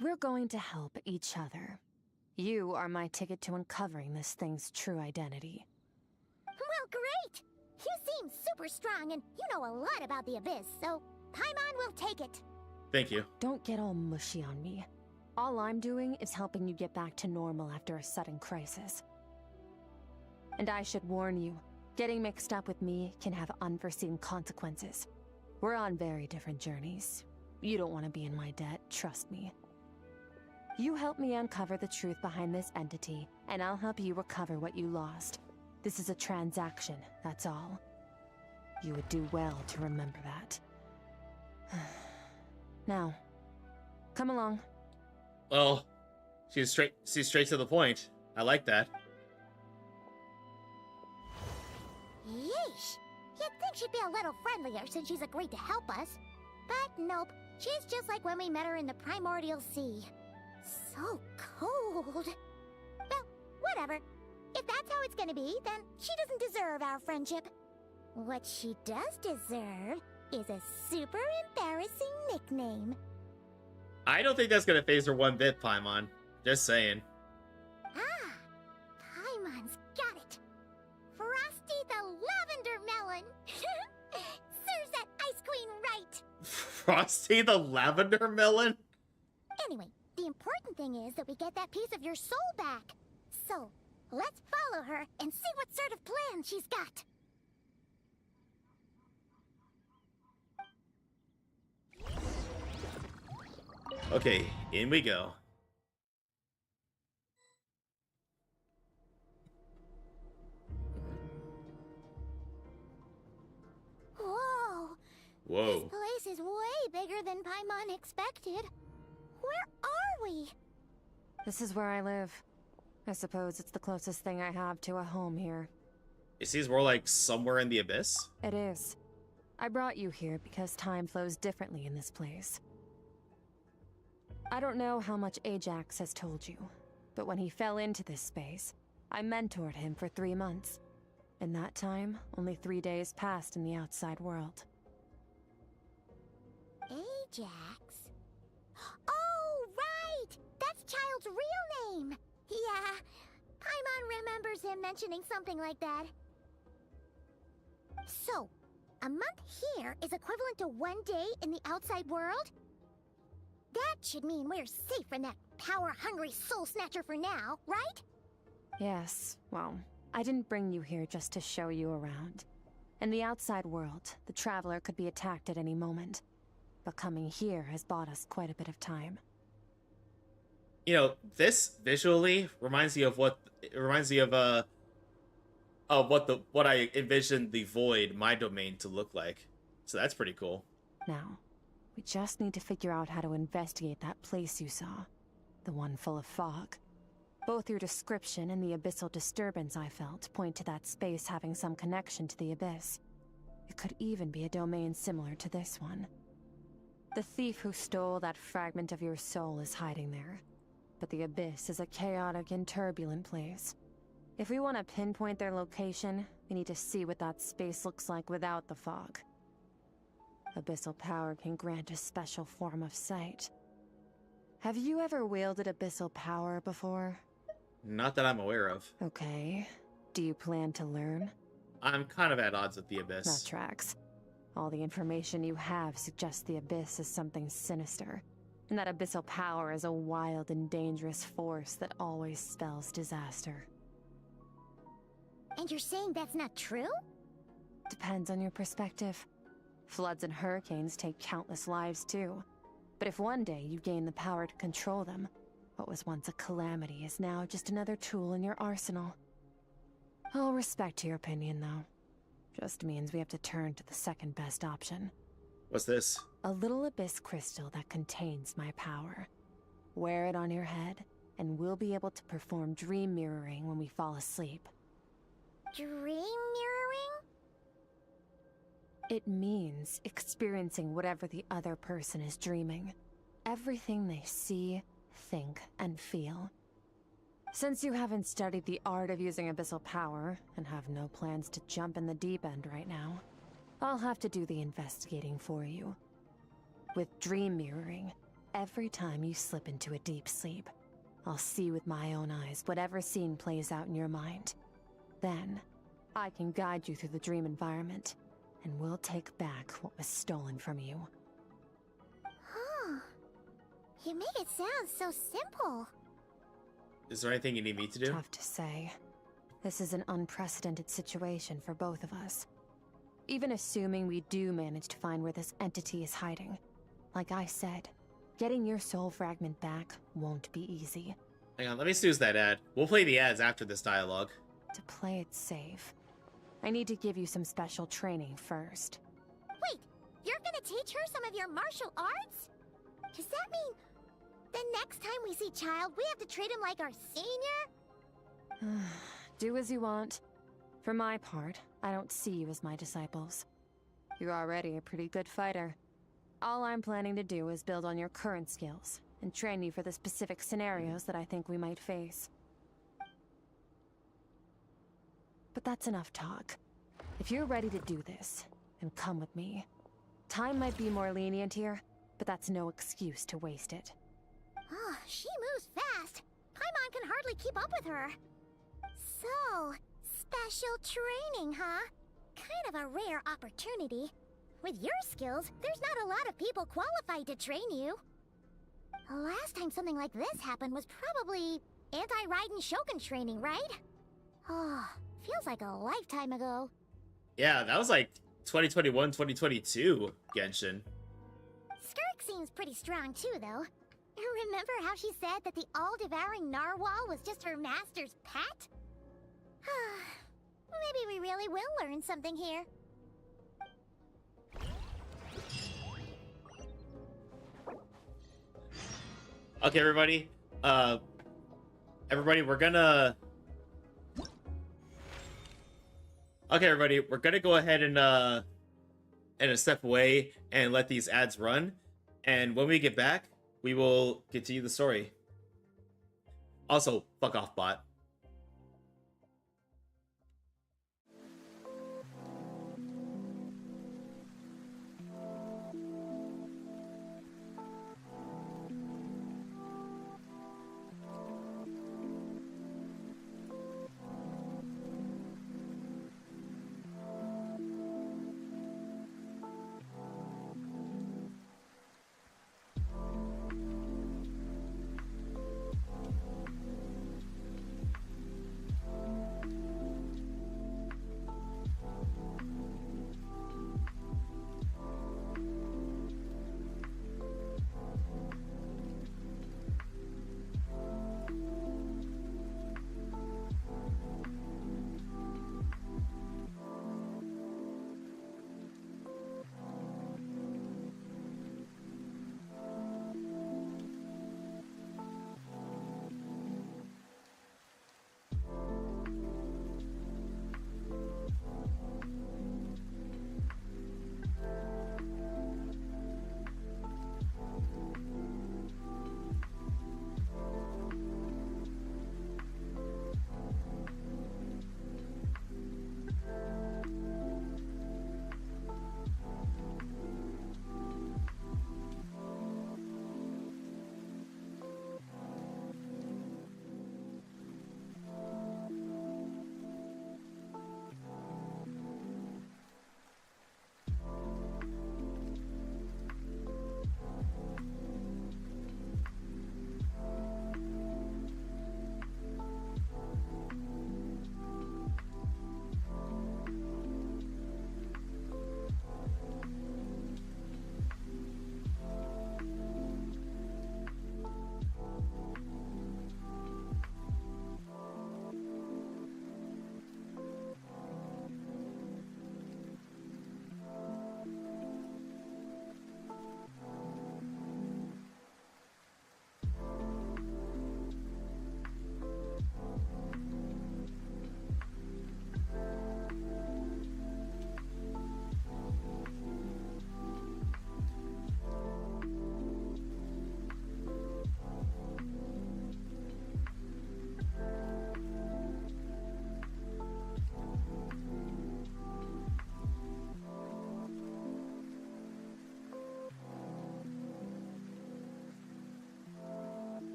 We're going to help each other. You are my ticket to uncovering this thing's true identity. Well, great! You seem super strong, and you know a lot about the Abyss, so Paimon will take it. Thank you. Don't get all mushy on me. All I'm doing is helping you get back to normal after a sudden crisis. And I should warn you, getting mixed up with me can have unforeseen consequences. We're on very different journeys. You don't want to be in my debt, trust me. You help me uncover the truth behind this entity, and I'll help you recover what you lost. This is a transaction, that's all. You would do well to remember that. Now, come along. Well, she's straight to the point. I like that. Yeesh! You'd think she'd be a little friendlier since she's agreed to help us. But nope, she's just like when we met her in the Primordial Sea. So cold. Well, whatever. If that's how it's gonna be, then she doesn't deserve our friendship. What she does deserve is a super embarrassing nickname. I don't think that's gonna phase her one bit, Paimon. Just saying. Ah, Paimon's got it. Frosty the Lavender Melon. Serves that Ice Queen right. Frosty the Lavender Melon? Anyway, the important thing is that we get that piece of your soul back. So, let's follow her and see what sort of plan she's got. Okay, in we go. Whoa! Whoa. This place is way bigger than Paimon expected. Where are we? This is where I live. I suppose it's the closest thing I have to a home here. It seems more like somewhere in the abyss. It is. I brought you here because time flows differently in this place. I don't know how much Ajax has told you, but when he fell into this space, I mentored him for 3 months. In that time, only 3 days passed in the outside world. Ajax? Oh, right! That's Child's real name! Yeah, Paimon remembers him mentioning something like that. So, a month here is equivalent to 1 day in the outside world? That should mean we're safe from that power-hungry soul snatcher for now, right? Yes, well, I didn't bring you here just to show you around. In the outside world, the Traveler could be attacked at any moment. But coming here has bought us quite a bit of time. You know, this visually reminds me of what I envisioned the Void, my domain, to look like. So that's pretty cool. Now, we just need to figure out how to investigate that place you saw. The one full of fog. Both your description and the abyssal disturbance I felt point to that space having some connection to the Abyss. It could even be a domain similar to this one. The thief who stole that fragment of your soul is hiding there. But the Abyss is a chaotic and turbulent place. If we want to pinpoint their location, we need to see what that space looks like without the fog. Abyssal power can grant a special form of sight. Have you ever wielded abyssal power before? Not that I'm aware of. Okay. Do you plan to learn? I'm kind of at odds with the Abyss. That tracks. All the information you have suggests the Abyss is something sinister, and that abyssal power is a wild and dangerous force that always spells disaster. And you're saying that's not true? Depends on your perspective. Floods and hurricanes take countless lives too. But if one day you gain the power to control them, what was once a calamity is now just another tool in your arsenal. I'll respect your opinion, though. Just means we have to turn to the second best option. What's this? A little abyss crystal that contains my power. Wear it on your head, and we'll be able to perform dream mirroring when we fall asleep. Dream mirroring? It means experiencing whatever the other person is dreaming. Everything they see, think, and feel. Since you haven't studied the art of using abyssal power, and have no plans to jump in the deep end right now, I'll have to do the investigating for you. With dream mirroring, every time you slip into a deep sleep, I'll see with my own eyes whatever scene plays out in your mind. Then, I can guide you through the dream environment, and we'll take back what was stolen from you. Huh. You make it sound so simple. Is there anything you need me to do? Tough to say. This is an unprecedented situation for both of us. Even assuming we do manage to find where this entity is hiding. Like I said, getting your soul fragment back won't be easy. Hang on, let me snooze that ad. We'll play the ads after this dialogue. To play it safe, I need to give you some special training first. Wait, you're gonna teach her some of your martial arts? Does that mean the next time we see Child, we have to treat him like our senior? Do as you want. For my part, I don't see you as my disciples. You're already a pretty good fighter. All I'm planning to do is build on your current skills, and train you for the specific scenarios that I think we might face. But that's enough talk. If you're ready to do this, then come with me. Time might be more lenient here, but that's no excuse to waste it. Oh, she moves fast. Paimon can hardly keep up with her. So, special training, huh? Kind of a rare opportunity. With your skills, there's not a lot of people qualified to train you. The last time something like this happened was probably anti-Raiden Shogun training, right? Oh, feels like a lifetime ago. Yeah, that was like 2021, 2022 Genshin. Skirk seems pretty strong too, though. Remember how she said that the all-devouring narwhal was just her master's pet? Maybe we really will learn something here. Okay, everybody. We're gonna... Okay, everybody, we're gonna go ahead and step away and let these ads run. And when we get back, we will continue the story. Also, fuck off, bot.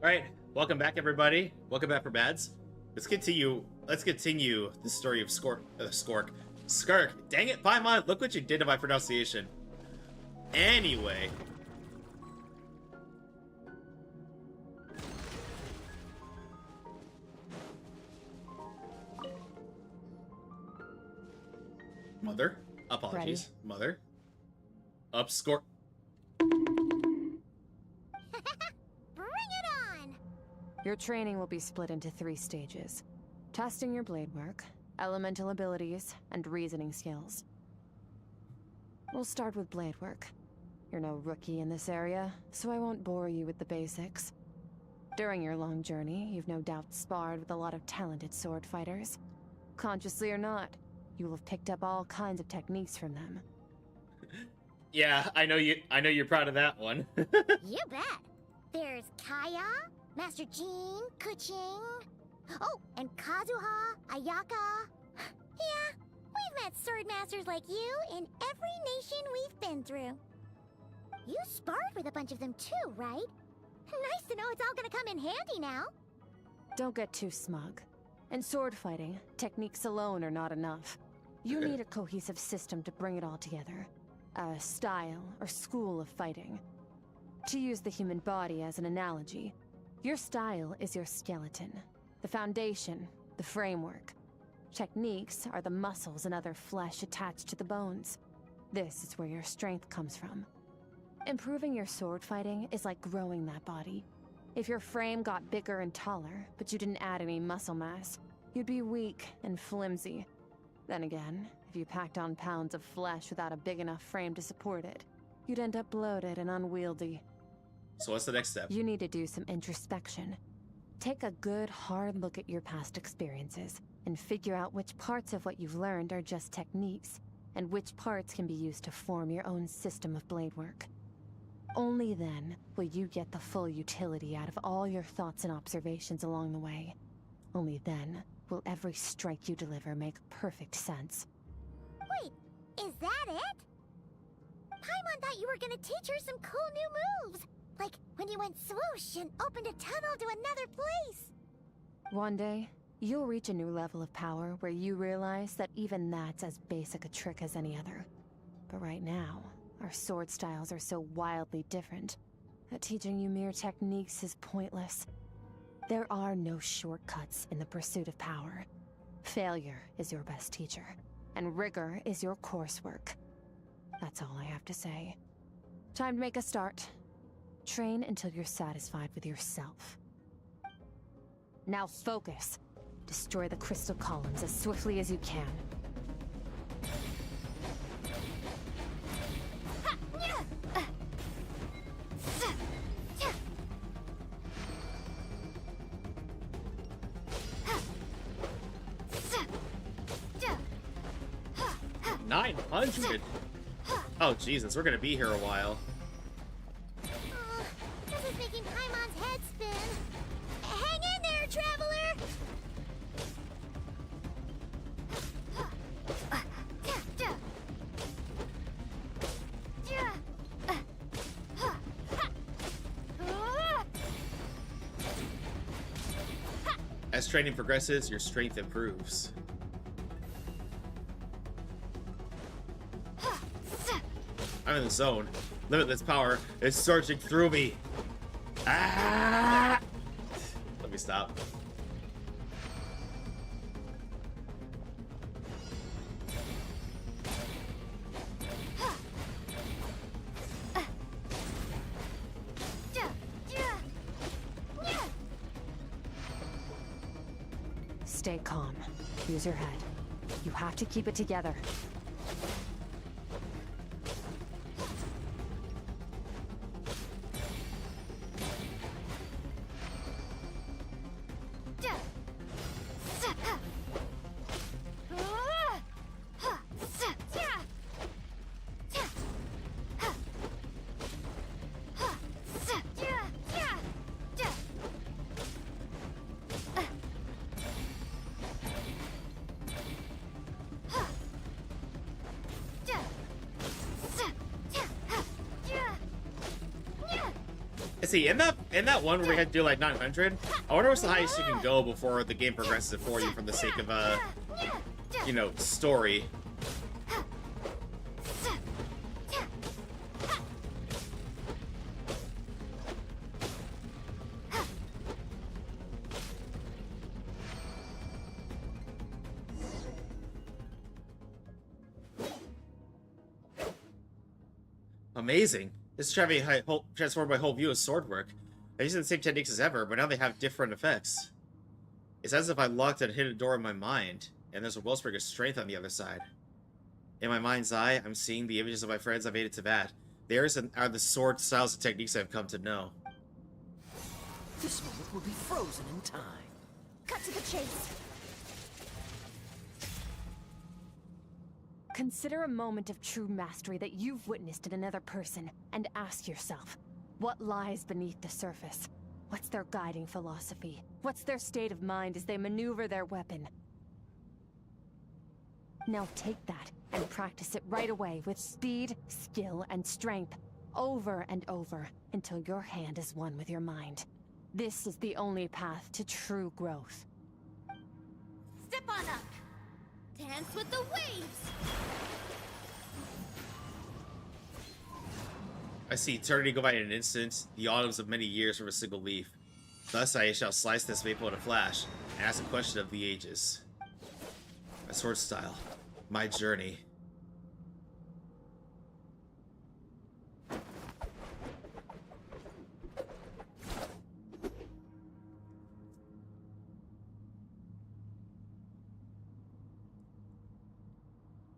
right, welcome back, everybody. Welcome back for Bads. Let's continue the story of Skirk. Dang it, Paimon, look what you did to my pronunciation. Anyway. Mother. Apologies. Ready? Mother. Up, Skirk. Bring it on! Your training will be split into 3 stages. Testing your blade work, elemental abilities, and reasoning skills. We'll start with blade work. You're no rookie in this area, so I won't bore you with the basics. During your long journey, you've no doubt sparred with a lot of talented sword fighters. Consciously or not, you will have picked up all kinds of techniques from them. Yeah, I know you're proud of that one. You bet. There's Kaya, Master Jean, Kuching. Oh, and Kazuha, Ayaka. Yeah, we've met sword masters like you in every nation we've been through. You sparred with a bunch of them too, right? Nice to know it's all gonna come in handy now. Don't get too smug. In sword fighting, techniques alone are not enough. You need a cohesive system to bring it all together. A style or school of fighting. To use the human body as an analogy, your style is your skeleton, the foundation, the framework. Techniques are the muscles and other flesh attached to the bones. This is where your strength comes from. Improving your sword fighting is like growing that body. If your frame got bigger and taller, but you didn't add any muscle mass, you'd be weak and flimsy. Then again, if you packed on pounds of flesh without a big enough frame to support it, you'd end up bloated and unwieldy. So what's the next step? You need to do some introspection. Take a good, hard look at your past experiences and figure out which parts of what you've learned are just techniques, and which parts can be used to form your own system of blade work. Only then will you get the full utility out of all your thoughts and observations along the way. Only then will every strike you deliver make perfect sense. Wait, is that it? Paimon thought you were gonna teach her some cool new moves. Like when you went swoosh and opened a tunnel to another place. One day, you'll reach a new level of power where you realize that even that's as basic a trick as any other. But right now, our sword styles are so wildly different that teaching you mere techniques is pointless. There are no shortcuts in the pursuit of power. Failure is your best teacher, and rigor is your coursework. That's all I have to say. Time to make a start. Train until you're satisfied with yourself. Now focus. Destroy the crystal columns as swiftly as you can. $900? Oh, Jesus, we're gonna be here a while. This is making Paimon's head spin. Hang in there, traveler! As training progresses, your strength improves. I'm in the zone. Limitless power is surging through me. Ah! Let me stop. Stay calm. Use your head. You have to keep it together. See, in that one where we had to do like 900, I wonder what's the highest you can go before the game progresses it for you for the sake of you know, story. Amazing. This is transformed my whole view of sword work. I'm using the same techniques as ever, but now they have different effects. It's as if I locked a hidden door in my mind, and there's a wellspring of strength on the other side. In my mind's eye, I'm seeing the images of my friends I've aided to bat. Theirs are the sword styles and techniques I've come to know. This moment will be frozen in time. Cut to the chase. Consider a moment of true mastery that you've witnessed in another person, and ask yourself, what lies beneath the surface? What's their guiding philosophy? What's their state of mind as they maneuver their weapon? Now take that and practice it right away with speed, skill, and strength, over and over, until your hand is one with your mind. This is the only path to true growth. Step on up. Dance with the waves. I see eternity go by in an instant, the autumns of many years from a single leaf. Thus I shall slice this maple in a flash, and ask a question of the ages. My sword style. My journey.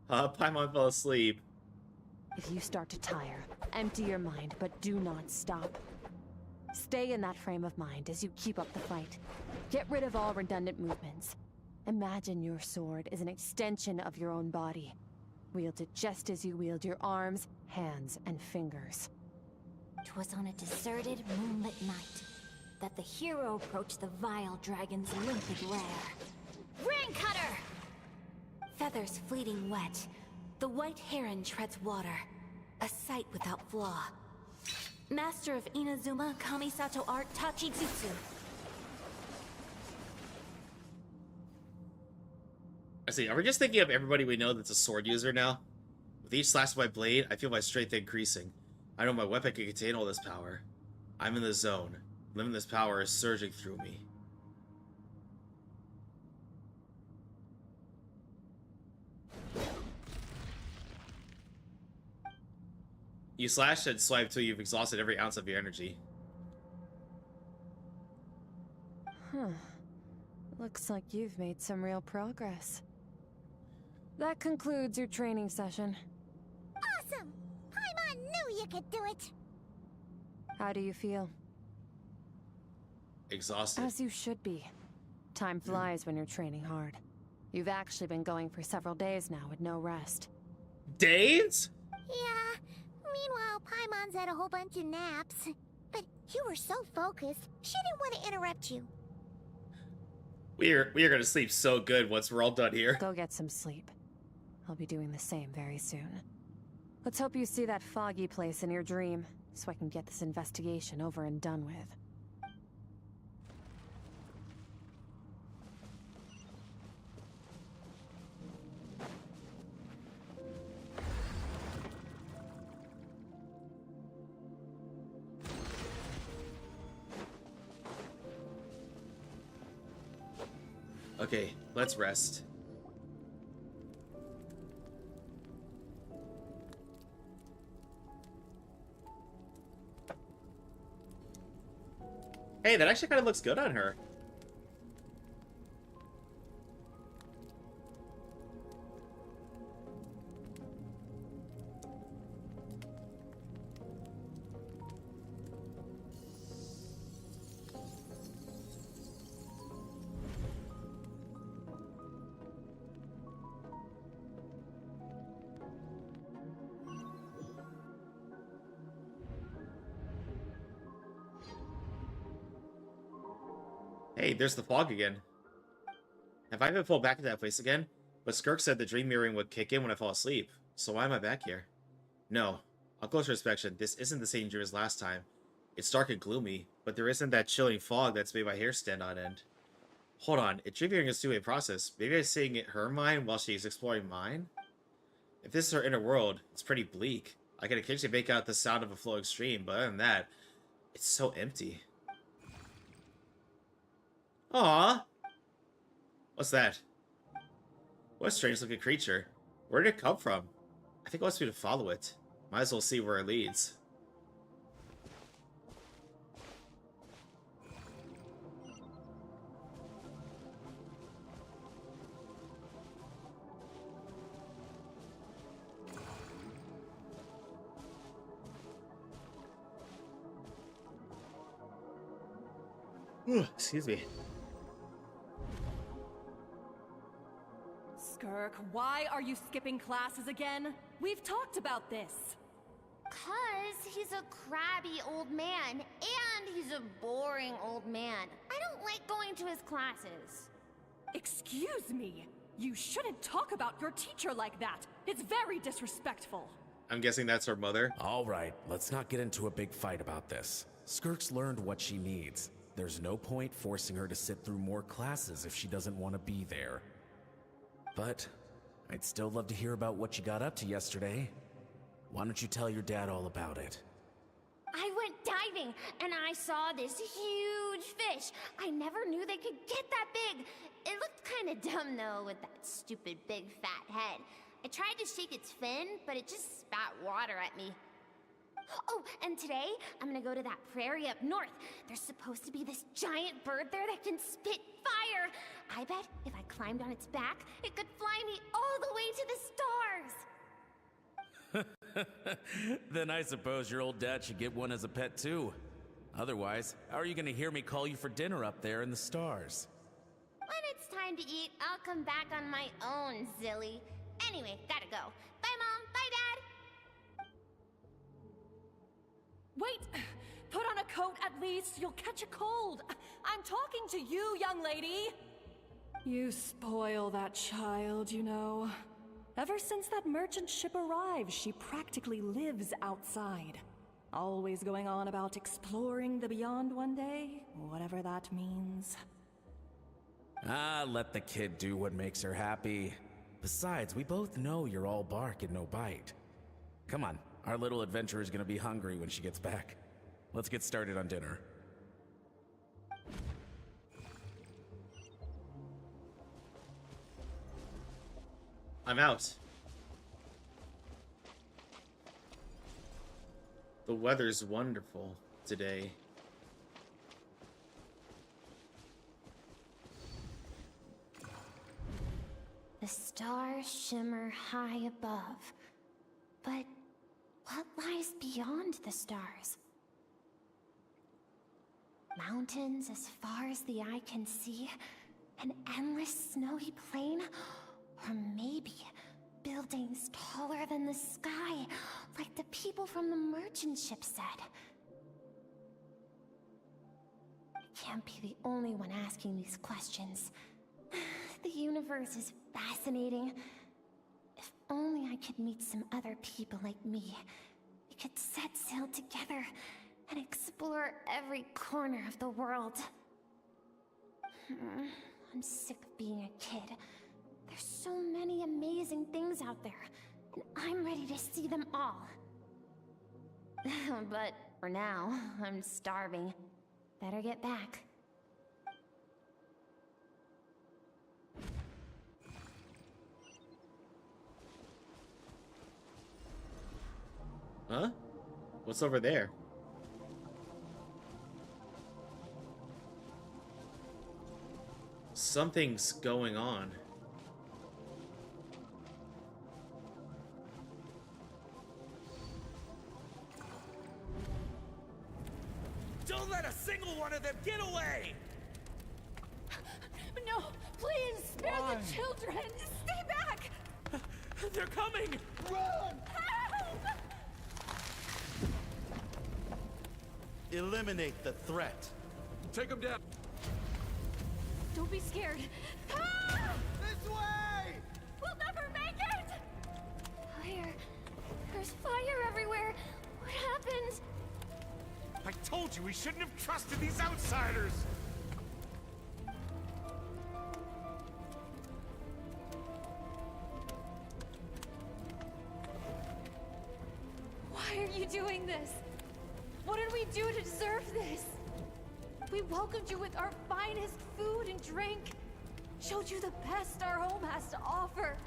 Paimon fell asleep. If you start to tire, empty your mind, but do not stop. Stay in that frame of mind as you keep up the fight. Get rid of all redundant movements. Imagine your sword is an extension of your own body. Wield it just as you wield your arms, hands, and fingers. 'Twas on a deserted, moonlit night that the hero approached the vile dragon's limpid lair. Rain Cutter! Feathers fleeting wet, the white heron treads water, a sight without flaw. Master of Inazuma Kamisato art Tachijutsu. I see, are we just thinking of everybody we know that's a sword user now? With each slash of my blade, I feel my strength increasing. I know my weapon can contain all this power. I'm in the zone. Limitless power is surging through me. You slash and swipe till you've exhausted every ounce of your energy. Huh. Looks like you've made some real progress. That concludes your training session. Awesome! Paimon knew you could do it! How do you feel? Exhausted. As you should be. Time flies when you're training hard. You've actually been going for several days now with no rest. Days? Yeah. Meanwhile, Paimon's had a whole bunch of naps. But you were so focused, she didn't want to interrupt you. We are gonna sleep so good once we're all done here. Go get some sleep. I'll be doing the same very soon. Let's hope you see that foggy place in your dream, so I can get this investigation over and done with. Okay, let's rest. Hey, that actually kind of looks good on her. Hey, there's the fog again. Have I been pulled back into that place again? But Skirk said the dream mirroring would kick in when I fall asleep, so why am I back here? No. On closer inspection, this isn't the same dream as last time. It's dark and gloomy, but there isn't that chilling fog that's made my hair stand on end. Hold on, if dreaming is a two-way process, maybe I'm seeing her mind while she's exploring mine? If this is her inner world, it's pretty bleak. I can occasionally make out the sound of a flowing stream, but other than that, it's so empty. Aww! What's that? What a strange-looking creature. Where did it come from? I think it wants me to follow it. Might as well see where it leads. Ooh, excuse me. Skirk, why are you skipping classes again? We've talked about this. 'Cause he's a crabby old man, and he's a boring old man. I don't like going to his classes. Excuse me. You shouldn't talk about your teacher like that. It's very disrespectful. I'm guessing that's her mother. All right, let's not get into a big fight about this. Skirk's learned what she needs. There's no point forcing her to sit through more classes if she doesn't want to be there. But I'd still love to hear about what you got up to yesterday. Why don't you tell your dad all about it? I went diving, and I saw this huge fish. I never knew they could get that big. It looked kind of dumb, though, with that stupid big fat head. I tried to shake its fin, but it just spat water at me. Oh, and today, I'm gonna go to that prairie up north. There's supposed to be this giant bird there that can spit fire. I bet if I climbed on its back, it could fly me all the way to the stars. Then I suppose your old dad should get one as a pet too. Otherwise, how are you gonna hear me call you for dinner up there in the stars? When it's time to eat, I'll come back on my own, Zilly. Anyway, gotta go. Bye, Mom. Bye, Dad. Wait! Put on a coat at least. You'll catch a cold. I'm talking to you, young lady. You spoil that child, you know. Ever since that merchant ship arrived, she practically lives outside. Always going on about exploring the beyond one day, whatever that means. Ah, let the kid do what makes her happy. Besides, we both know you're all bark and no bite. Come on, our little adventurer's gonna be hungry when she gets back. Let's get started on dinner. I'm out. The weather's wonderful today. The stars shimmer high above. But what lies beyond the stars? Mountains as far as the eye can see? An endless snowy plain? Or maybe buildings taller than the sky, like the people from the merchant ship said. I can't be the only one asking these questions. The universe is fascinating. If only I could meet some other people like me. We could set sail together and explore every corner of the world. I'm sick of being a kid. There's so many amazing things out there, and I'm ready to see them all. But for now, I'm starving. Better get back. Huh? What's over there? Something's going on. Don't let a single one of them get away! No, please, spare the children! Stay back! They're coming! Run! Help! Eliminate the threat. Take them down. Don't be scared. This way! We'll never make it! Fire. There's fire everywhere. What happened? I told told you we shouldn't have trusted these outsiders! Why are you doing this? What did we do to deserve this? We welcomed you with our finest food and drink, showed you the best our home has to offer,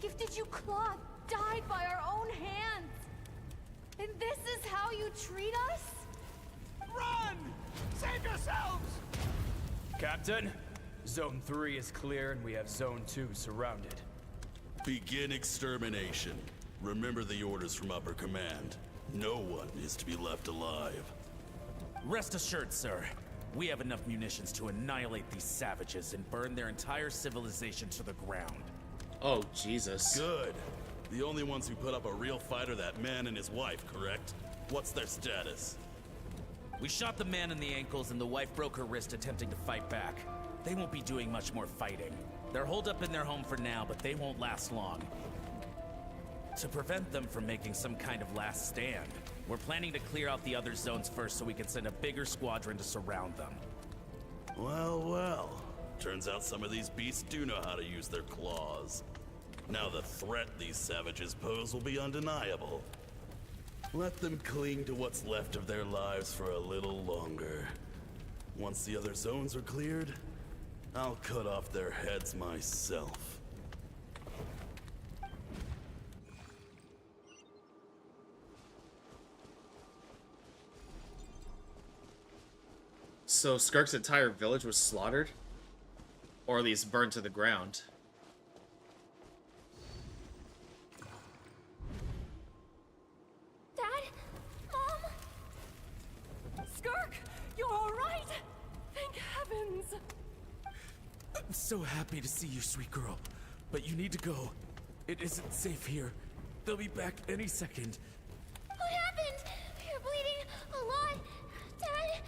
gifted you cloth dyed by our own hands. And this is how you treat us? Run! Save yourselves! Captain, Zone 3 is clear and we have Zone 2 surrounded. Begin extermination. Remember the orders from upper command. No one is to be left alive. Rest assured, sir. We have enough munitions to annihilate these savages and burn their entire civilization to the ground. Oh, Jesus. Good. The only ones who put up a real fight are that man and his wife, correct? What's their status? We shot the man in the ankles and the wife broke her wrist attempting to fight back. They won't be doing much more fighting. They're holed up in their home for now, but they won't last long. To prevent them from making some kind of last stand, we're planning to clear out the other zones first so we can send a bigger squadron to surround them. Well, well. Turns out some of these beasts do know how to use their claws. Now the threat these savages pose will be undeniable. Let them cling to what's left of their lives for a little longer. Once the other zones are cleared, I'll cut off their heads myself. So Skirk's entire village was slaughtered? Or at least burned to the ground. Dad? Mom? Skirk, you're all right? Thank heavens. I'm so happy to see you, sweet girl. But you need to go. It isn't safe here. They'll be back any second. What happened? You're bleeding a lot. Dad?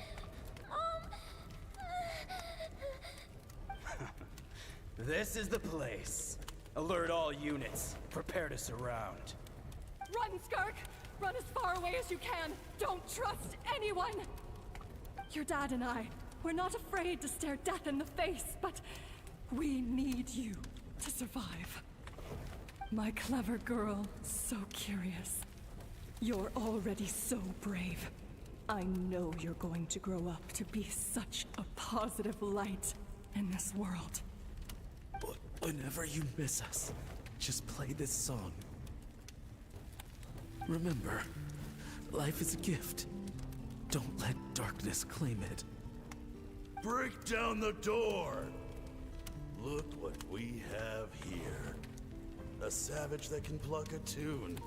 This is the place. Alert all units. Prepare to surround. Run, Skirk! Run as far away as you can! Don't trust anyone! Your dad and I, we're not afraid to stare death in the face, but we need you to survive. My clever girl, so curious. You're already so brave. I know you're going to grow up to be such a positive light in this world. Whenever you miss us, just play this song. Remember, life is a gift. Don't let darkness claim it. Break down the door! Look what we have here. A savage that can pluck a tune.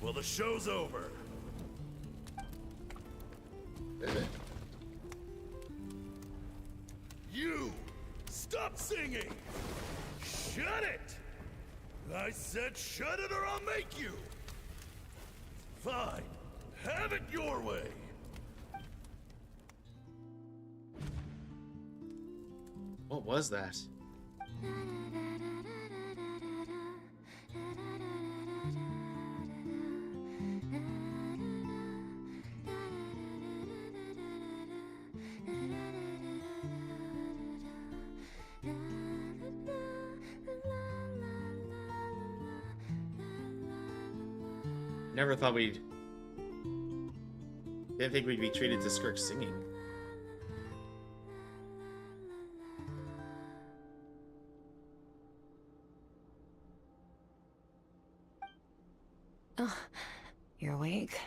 Well, the show's over. You! Stop singing! Shut it! I said shut it or I'll make you! Fine. Have it your way! What was that? Never thought we'd... Didn't think we'd be treated to Skirk singing. Oh, you're awake?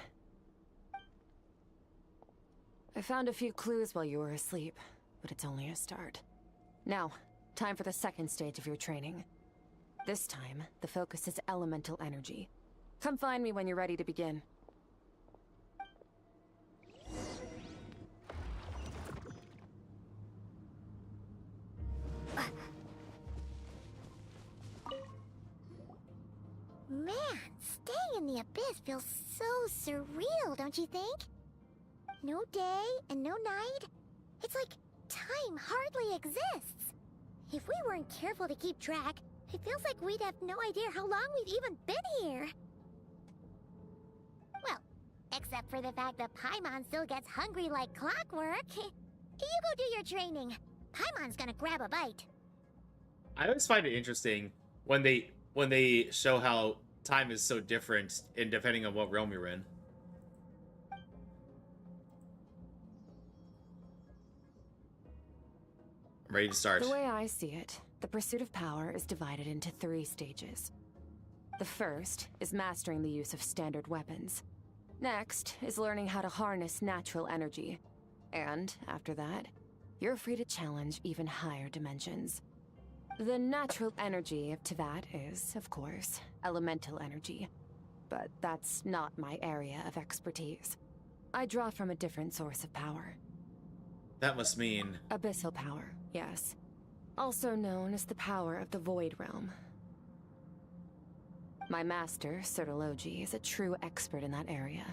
I found a few clues while you were asleep, but it's only a start. Now, time for the second stage of your training. This time, the focus is elemental energy. Come find me when you're ready to begin. Man, staying in the abyss feels so surreal, don't you think? No day and no night. It's like time hardly exists. If we weren't careful to keep track, it feels like we'd have no idea how long we've even been here. Well, Except for the fact that Paimon still gets hungry like clockwork. You go do your training. Paimon's gonna grab a bite. I always find it interesting when they show how time is so different in depending on what realm you're in. I'm ready to start. The way I see it, the pursuit of power is divided into 3 stages. The first is mastering the use of standard weapons. Next is learning how to harness natural energy. And after that, you're free to challenge even higher dimensions. The natural energy of Teyvat is, of course, elemental energy. But that's not my area of expertise. I draw from a different source of power. That must mean... Abyssal power, yes. Also known as the power of the Void Realm. My master, Sertologi, is a true expert in that area.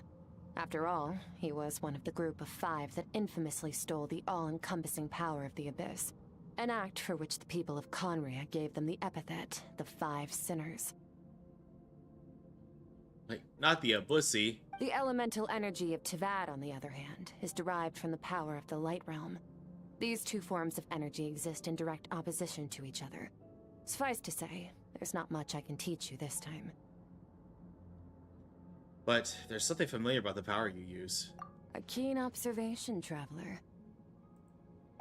After all, he was one of the group of 5 that infamously stole the all-encompassing power of the Abyss. An act for which the people of Conria gave them the epithet, the 5 Sinners. Like, not the Abyssy. The elemental energy of Teyvat, on the other hand, is derived from the power of the Light Realm. These 2 forms of energy exist in direct opposition to each other. Suffice to say, there's not much I can teach you this time. But there's something familiar about the power you use. A keen observation, traveler.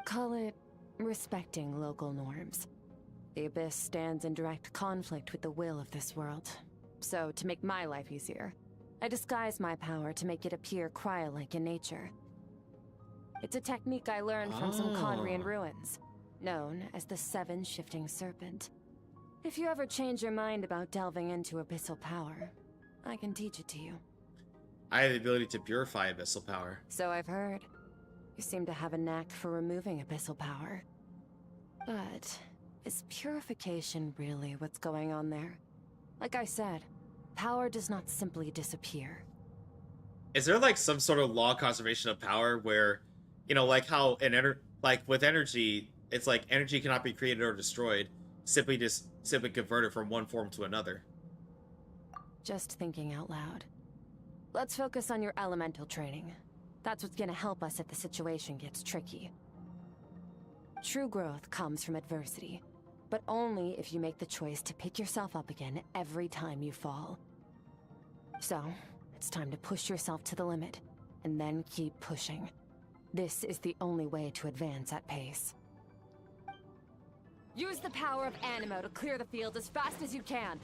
Call it respecting local norms. The Abyss stands in direct conflict with the will of this world. So, to make my life easier, I disguise my power to make it appear cryo-like in nature. It's a technique I learned from some Conrian ruins, known as the 7 Shifting Serpent. If you ever change your mind about delving into abyssal power, I can teach it to you. I have the ability to purify abyssal power. So I've heard. You seem to have a knack for removing abyssal power. But is purification really what's going on there? Like I said, power does not simply disappear. Is there like some sort of law of conservation of power where, you know, like how like with energy, it's like energy cannot be created or destroyed, simply converted from one form to another? Just thinking out loud. Let's focus on your elemental training. That's what's gonna help us if the situation gets tricky. True growth comes from adversity, but only if you make the choice to pick yourself up again every time you fall. So, it's time to push yourself to the limit, and then keep pushing. This is the only way to advance at pace. Use the power of Animo to clear the field as fast as you can.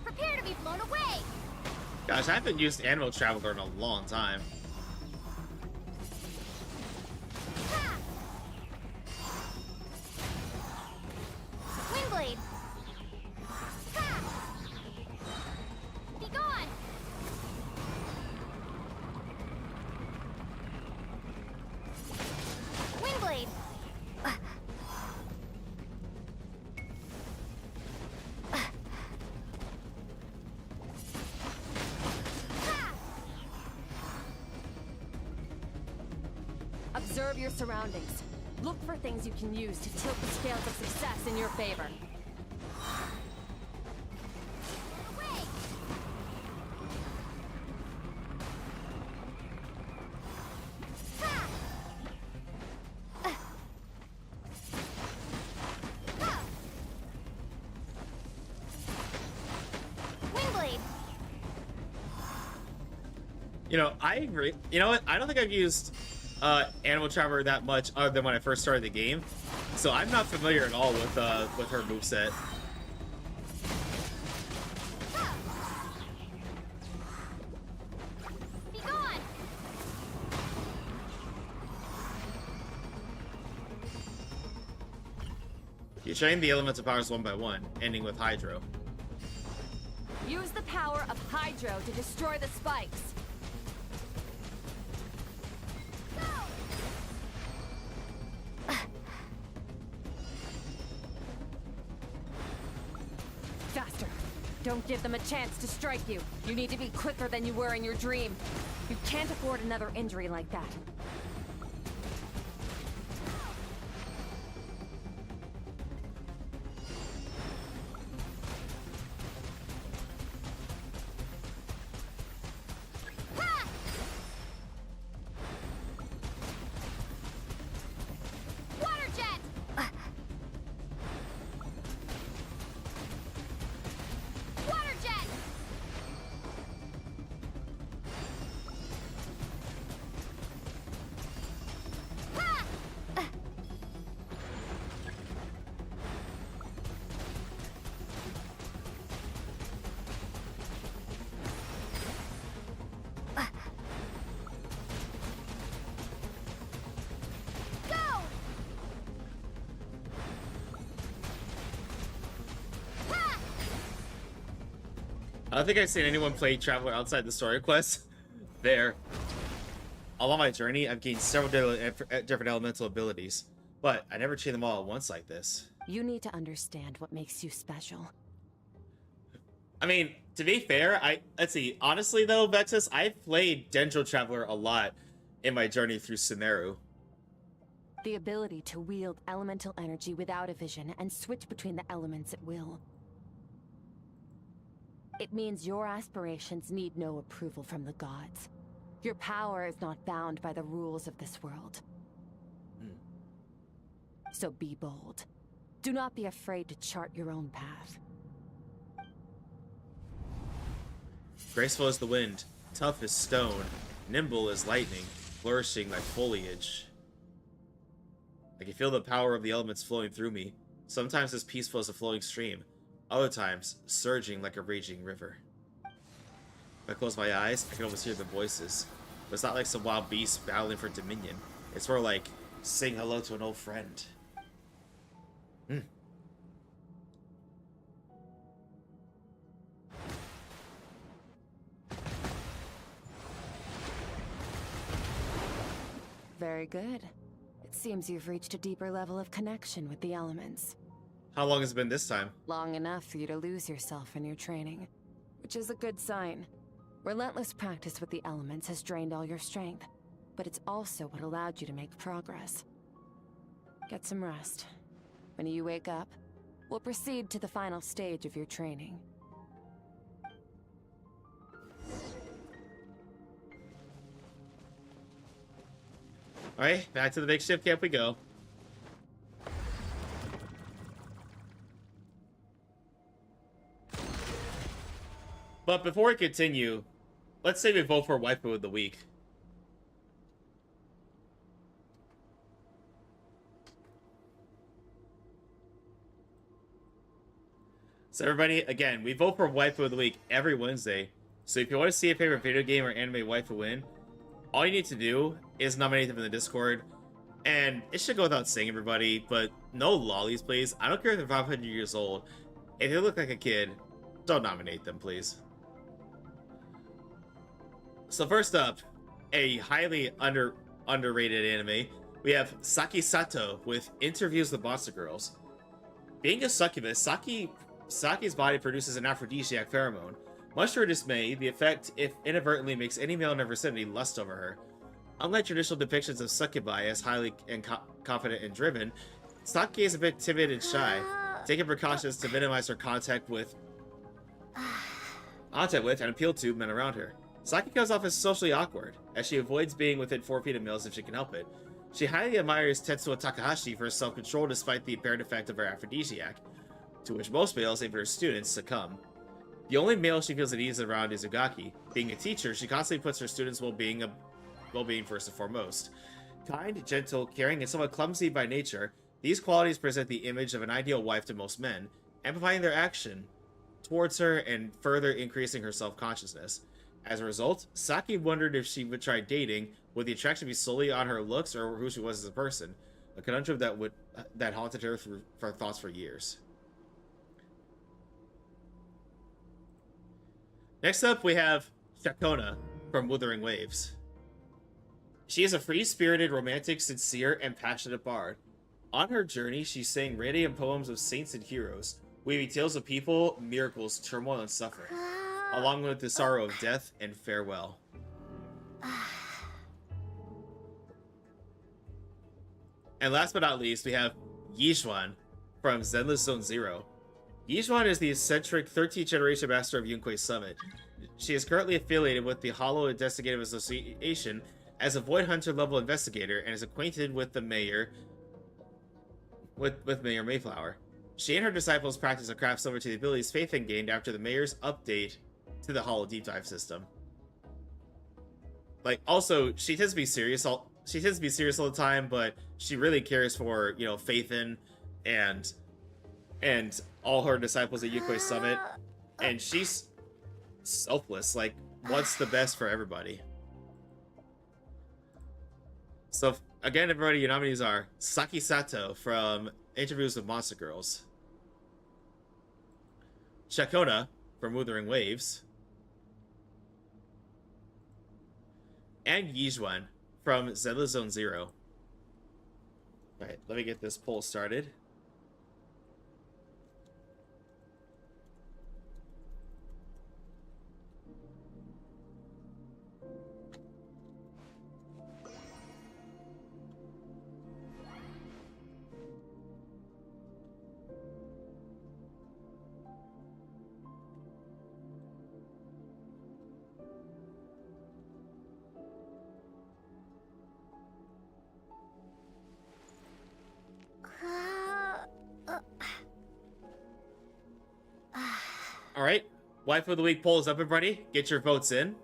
Prepare to be blown away! Gosh, I haven't used Animal Traveler in a long time. Windblade! Be gone! Windblade! Observe your surroundings. Look for things you can use to tilt the scales of success in your favor. Windblade! You know, I agree. You know what? I don't think I've used Animal Traveler that much other than when I first started the game. So I'm not familiar at all with her moveset. Be gone! You train the elemental powers one by one, ending with Hydro. Use the power of Hydro to destroy the spikes. Faster. Don't give them a chance to strike you. You need to be quicker than you were in your dream. You can't afford another injury like that. I don't think I've seen anyone play Traveler outside the story quest. There. Along my journey, I've gained several different elemental abilities, but I never chain them all at once like this. You need to understand what makes you special. I mean, to be fair, let's see. Honestly, though, Vexus, I've played Dendro Traveler a lot in my journey through Sumeru. The ability to wield elemental energy without a vision and switch between the elements at will. It means your aspirations need no approval from the gods. Your power is not bound by the rules of this world. So be bold. Do not be afraid to chart your own path. Graceful as the wind, tough as stone, nimble as lightning, flourishing like foliage. I can feel the power of the elements flowing through me, sometimes as peaceful as a flowing stream, other times surging like a raging river. If I close my eyes, I can almost hear the voices. But it's not like some wild beast battling for dominion. It's more like saying hello to an old friend. Very good. It seems you've reached a deeper level of connection with the elements. How long has it been this time? Long enough for you to lose yourself in your training, which is a good sign. Relentless practice with the elements has drained all your strength, but it's also what allowed you to make progress. Get some rest. When you wake up, we'll proceed to the final stage of your training. Alright, back to the makeshift camp we go. But before we continue, let's say we vote for Waifu of the Week. So everybody, again, we vote for Waifu of the Week every Wednesday. So if you want to see a favorite video game or anime waifu win, all you need to do is nominate them in the Discord. And it should go without saying, everybody, but no lollies, please. I don't care if they're 500 years old. If they look like a kid, don't nominate them, please. So first up, a highly underrated anime. We have Saki Sato with Interviews with Monster Girls. Being a succubus, Saki's body produces an aphrodisiac pheromone. Much to her dismay, the effect, if inadvertently, makes any male in her vicinity lust over her. Unlike traditional depictions of succubi as highly confident and driven, Saki is a bit timid and shy, taking precautions to minimize her contact with and appeal to men around her. Saki comes off as socially awkward, as she avoids being within 4 feet of males if she can help it. She highly admires Tetsuo Takahashi for his self-control despite the apparent effect of her aphrodisiac, to which most males, even her students, succumb. The only male she feels at ease around is Ugaki. Being a teacher, she constantly puts her students' well-being first and foremost. Kind, gentle, caring, and somewhat clumsy by nature, these qualities present the image of an ideal wife to most men, amplifying their action towards her and further increasing her self-consciousness. As a result, Saki wondered if she would try dating, would the attraction be solely on her looks or who she was as a person, a conundrum that haunted her for thoughts for years. Next up, we have Shakona from Wuthering Waves. She is a free-spirited, romantic, sincere, and passionate bard. On her journey, she sang radiant poems of saints and heroes, weaving tales of people, miracles, turmoil, and suffering, along with the sorrow of death and farewell. And last but not least, we have Yizhuan from Zenless Zone Zero. Yizhuan is the eccentric 13th generation master of Yunquei Summit. She is currently affiliated with the Hollow Investigative Association as a Void Hunter level investigator and is acquainted with the mayor, with Mayor Mayflower. She and her disciples practice a craft similar to the abilities Faithin gained after the mayor's update to the Hollow Deep Dive system. Like, also, she tends to be serious all the time, but she really cares for, you know, Faithin and all her disciples at Yunquei Summit, and she's selfless, like, wants the best for everybody. So, again, everybody, your nominees are Saki Sato from Interviews with Monster Girls, Chakona from Wuthering Waves, and Yizhuan from Zenless Zone Zero. Alright, let me get this poll started. Alright, Wife of the Week poll is up, everybody. Get your votes in.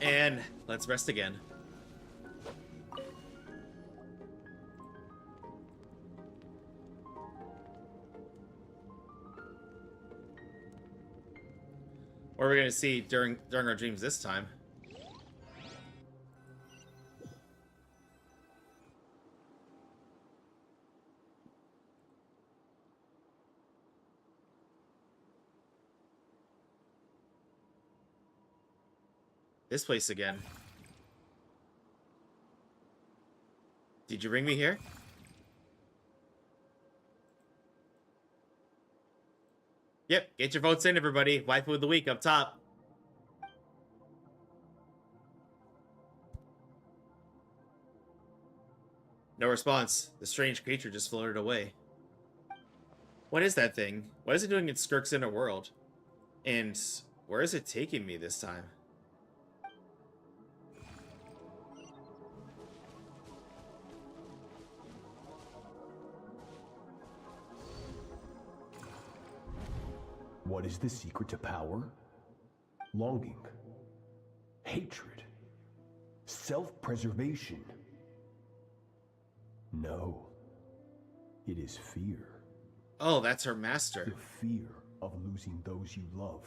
And let's rest again. What are we gonna see during our dreams this time? This place again. Did you bring me here? Yep, get your votes in, everybody. Waifu of the Week up top. No response. The strange creature just floated away. What is that thing? What is it doing in Skirk's inner world? And where is it taking me this time? What is the secret to power? Longing, hatred, self-preservation. No, it is fear. Oh, that's her master. The fear of losing those you love.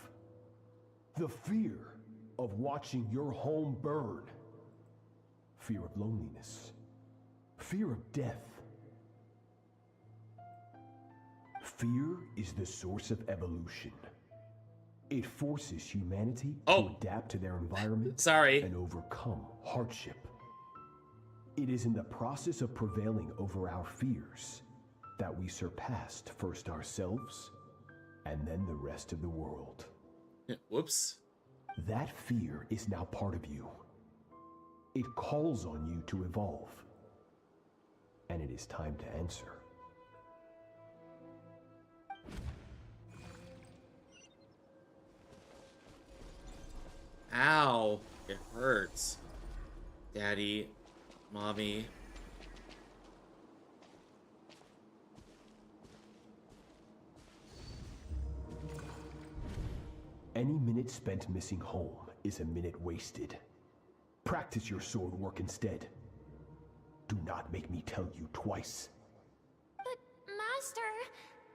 The fear of watching your home burn. Fear of loneliness. Fear of death. Fear is the source of evolution. It forces humanity to adapt to their environment and overcome hardship. It is in the process of prevailing over our fears that we surpassed first ourselves and then the rest of the world. Whoops. That fear is now part of you. It calls on you to evolve. And it is time to answer. Ow. It hurts. Daddy. Mommy. Any minute spent missing home is a minute wasted. Practice your sword work instead. Do not make me tell you twice. But, Master,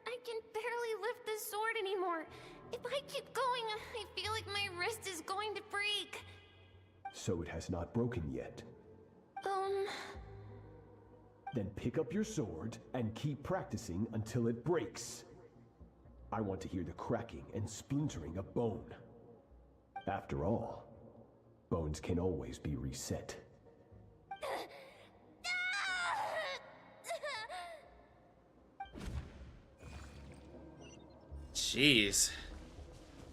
I can barely lift the sword anymore. If I keep going, I feel like my wrist is going to break. So it has not broken yet. Then pick up your sword and keep practicing until it breaks. I want to hear the cracking and splintering of bone. After all, bones can always be reset. Jeez.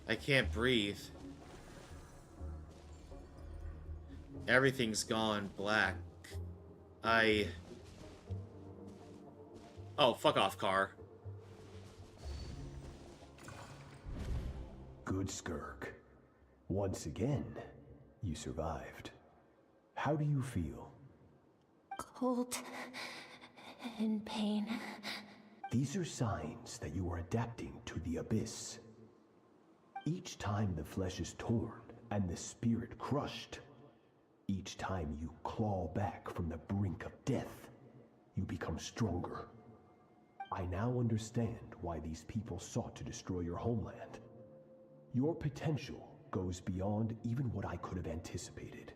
I can't breathe. Everything's gone black. Oh, fuck off, car. Good, Skirk. Once again, you survived. How do you feel? Cold and pain. These are signs that you are adapting to the abyss. Each time the flesh is torn and the spirit crushed, each time you claw back from the brink of death, you become stronger. I now understand why these people sought to destroy your homeland. Your potential goes beyond even what I could have anticipated.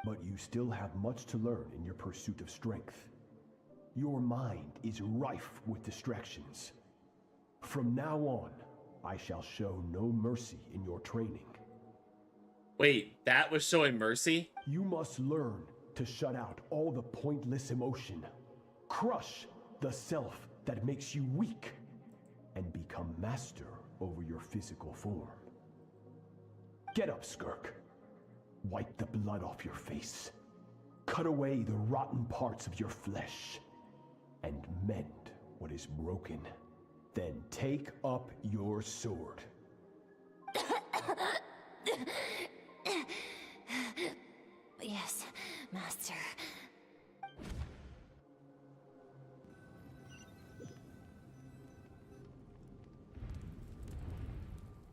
But you still have much to learn in your pursuit of strength. Your mind is rife with distractions. From now on, I shall show no mercy in your training. Wait, that was showing mercy? You must learn to shut out all the pointless emotion. Crush the self that makes you weak, and become master over your physical form. Get up, Skirk. Wipe the blood off your face. Cut away the rotten parts of your flesh. And mend what is broken. Then take up your sword. Yes, Master.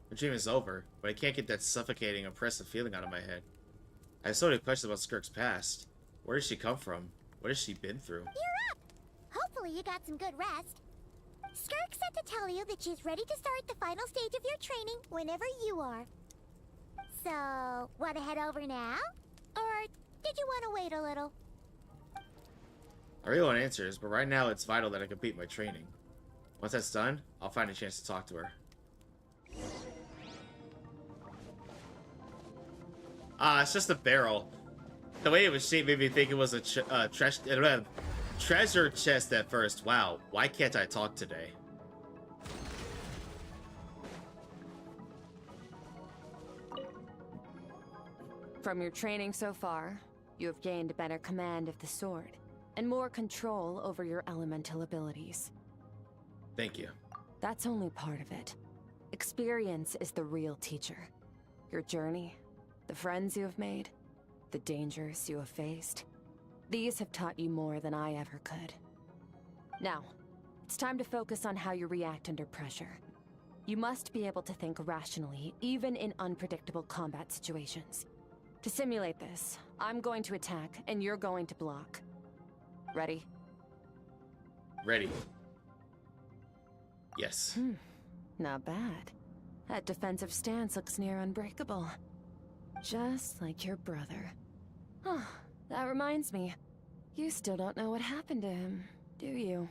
The dream is over, but I can't get that suffocating, oppressive feeling out of my head. I have so many questions about Skirk's past. Where did she come from? What has she been through? You're up! Hopefully you got some good rest. Skirk said to tell you that she's ready to start the final stage of your training whenever you are. So, want to head over now? Or did you want to wait a little? I really want answers, but right now it's vital that I complete my training. Once that's done, I'll find a chance to talk to her. It's just a barrel. The way it was shaped made me think it was a treasure chest at first. Wow, why can't I talk today? From your training so far, you have gained a better command of the sword, and more control over your elemental abilities. Thank you. That's only part of it. Experience is the real teacher. Your journey, the friends you have made, the dangers you have faced. These have taught you more than I ever could. Now, it's time to focus on how you react under pressure. You must be able to think rationally, even in unpredictable combat situations. To simulate this, I'm going to attack, and you're going to block. Ready? Ready. Yes. Not bad. That defensive stance looks near unbreakable. Just like your brother. Oh, that reminds me. You still don't know what happened to him, do you?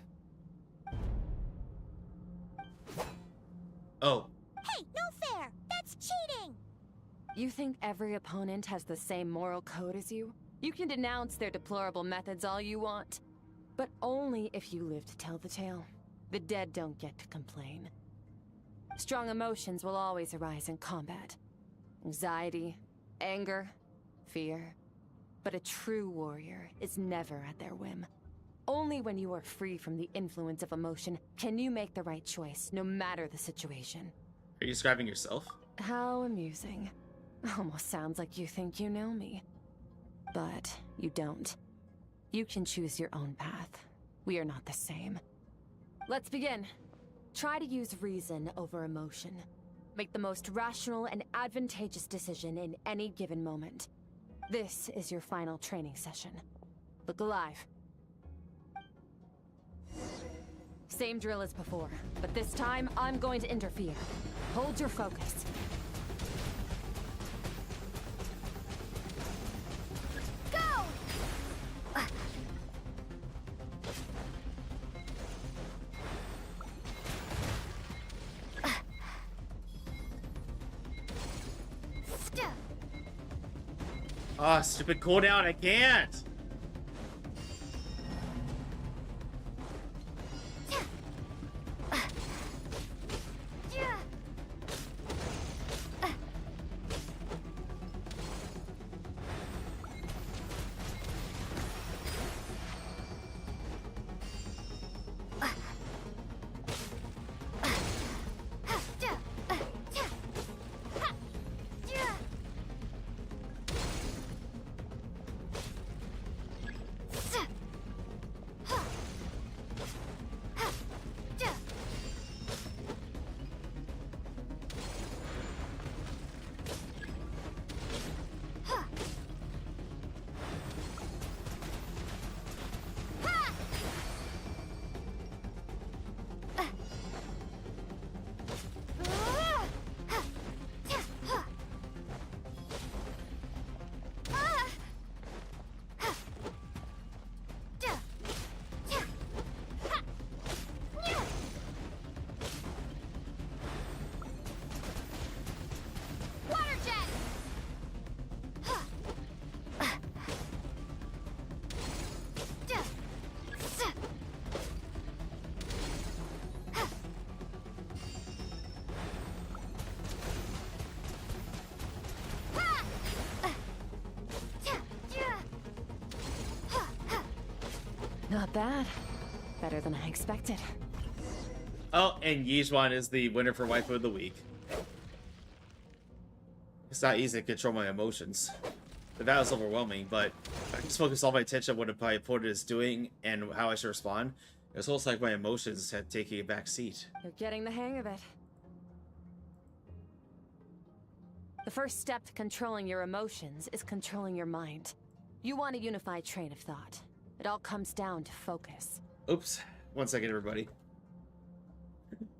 Oh. Hey, no fair! That's cheating! You think every opponent has the same moral code as you? You can denounce their deplorable methods all you want. But only if you live to tell the tale. The dead don't get to complain. Strong emotions will always arise in combat. Anxiety, anger, fear. But a true warrior is never at their whim. Only when you are free from the influence of emotion can you make the right choice, no matter the situation. Are you describing yourself? How amusing. Almost sounds like you think you know me. But you don't. You can choose your own path. We are not the same. Let's begin. Try to use reason over emotion. Make the most rational and advantageous decision in any given moment. This is your final training session. Look alive. Same drill as before, but this time I'm going to interfere. Hold your focus. Go! Ah, stupid cooldown, I can't! Not bad. Better than I expected. Oh, and Yizhuan is the winner for Waifu of the Week. It's not easy to control my emotions. The battle's overwhelming, but I just focus all my attention on what my opponent is doing and how I should respond. It's almost like my emotions have taken a back seat. You're getting the hang of it. The first step to controlling your emotions is controlling your mind. You want a unified train of thought. It all comes down to focus. Oops. 1 second, everybody.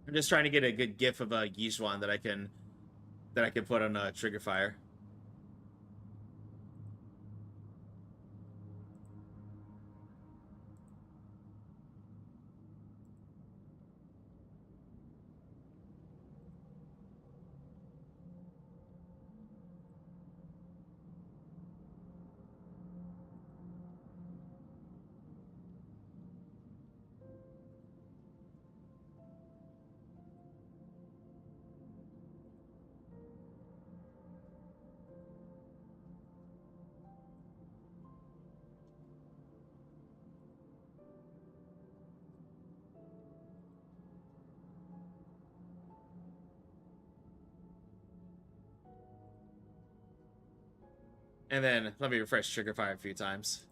I'm just trying to get a good gif of Yizhuan that I can put on Trigger Fire. And then let me refresh Trigger Fire a few times.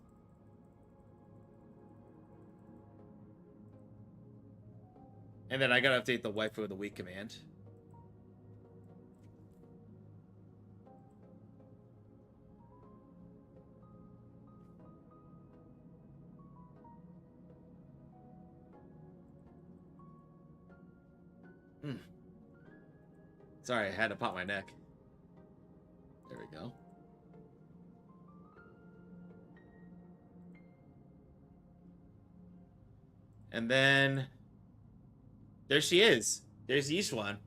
And then I gotta update the Waifu of the Week command. Sorry, I had to pop my neck. There we go. And then there she is. There's Yizhuan.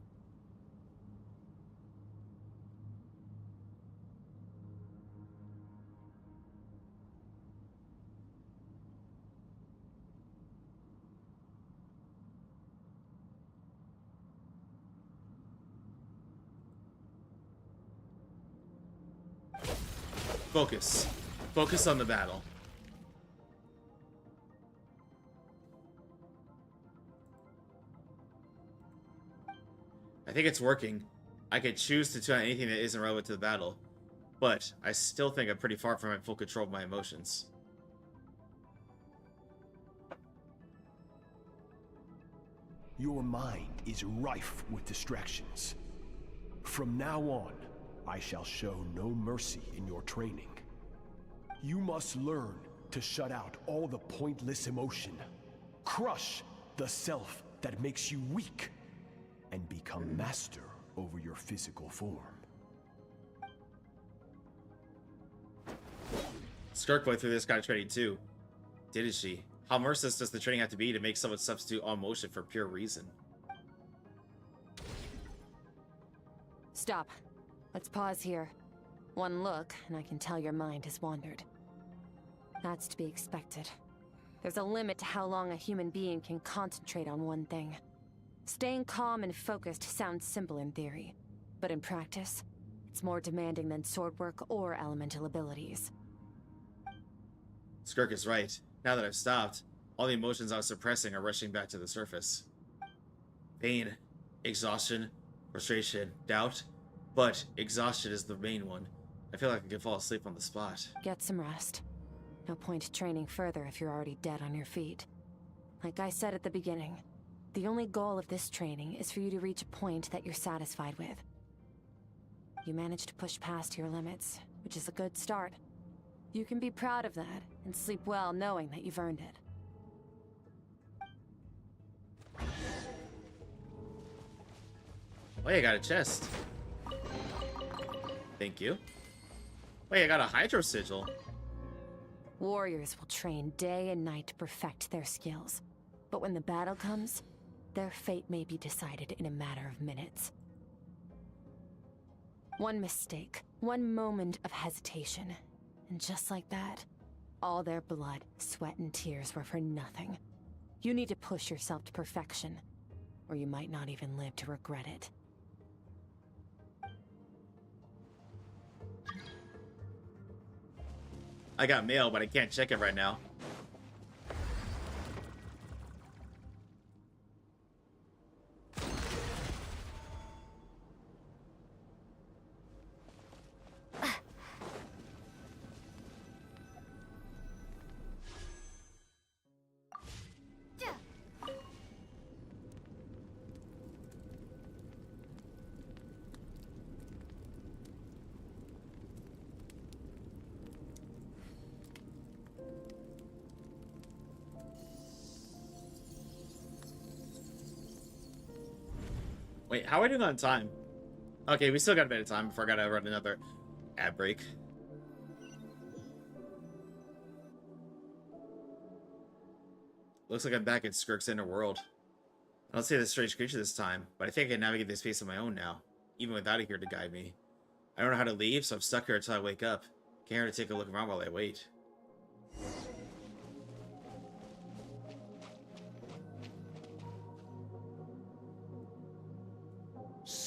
Focus. Focus on the battle. I think it's working. I could choose to tune out anything that isn't relevant to the battle, but I still think I'm pretty far from having full control of my emotions. Your mind is rife with distractions. From now on, I shall show no mercy in your training. You must learn to shut out all the pointless emotion. Crush the self that makes you weak, and become master over your physical form. Skirk went through this kind of training too, didn't she? How merciless does the training have to be to make someone substitute all emotion for pure reason? Stop. Let's pause here. One look, and I can tell your mind has wandered. That's to be expected. There's a limit to how long a human being can concentrate on one thing. Staying calm and focused sounds simple in theory, but in practice, it's more demanding than sword work or elemental abilities. Skirk is right. Now that I've stopped, all the emotions I was suppressing are rushing back to the surface. Pain, exhaustion, frustration, doubt, but exhaustion is the main one. I feel like I could fall asleep on the spot. Get some rest. No point training further if you're already dead on your feet. Like I said at the beginning, the only goal of this training is for you to reach a point that you're satisfied with. You managed to push past your limits, which is a good start. You can be proud of that, and sleep well knowing that you've earned it. Wait, I got a chest. Thank you. Wait, I got a Hydro Sigil. Warriors will train day and night to perfect their skills. But when the battle comes, their fate may be decided in a matter of minutes. One mistake, one moment of hesitation, and just like that, all their blood, sweat, and tears were for nothing. You need to push yourself to perfection, or you might not even live to regret it. I got mail, but I can't check it right now. Wait, how are we doing on time? Okay, we still got a bit of time before I gotta run another ad break. Looks like I'm back in Skirk's inner world. I don't see this strange creature this time, but I think I can navigate this space on my own now, even without it here to guide me. I don't know how to leave, so I'm stuck here until I wake up. Can't hurt to take a look around while I wait.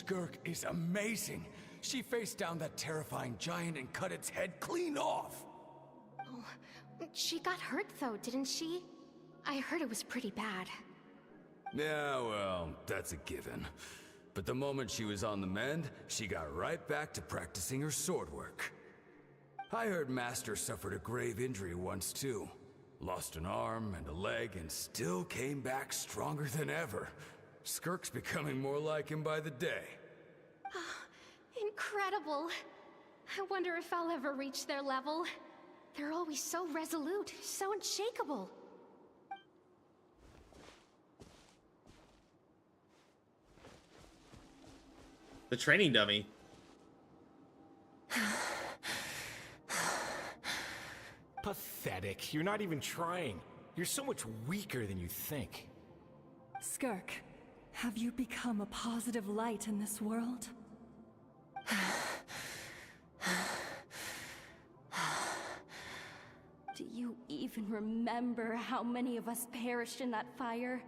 Skirk is amazing. She faced down that terrifying giant and cut its head clean off. Oh, she got hurt though, didn't she? I heard it was pretty bad. Yeah, well, that's a given. But the moment she was on the mend, she got right back to practicing her sword work. I heard Master suffered a grave injury once too. Lost an arm and a leg and still came back stronger than ever. Skirk's becoming more like him by the day. Incredible. I wonder if I'll ever reach their level. They're always so resolute, so unshakable. The training dummy. Pathetic. You're not even trying. You're so much weaker than you think. Skirk, have you become a positive light in this world? Do you even remember how many of us perished in that fire?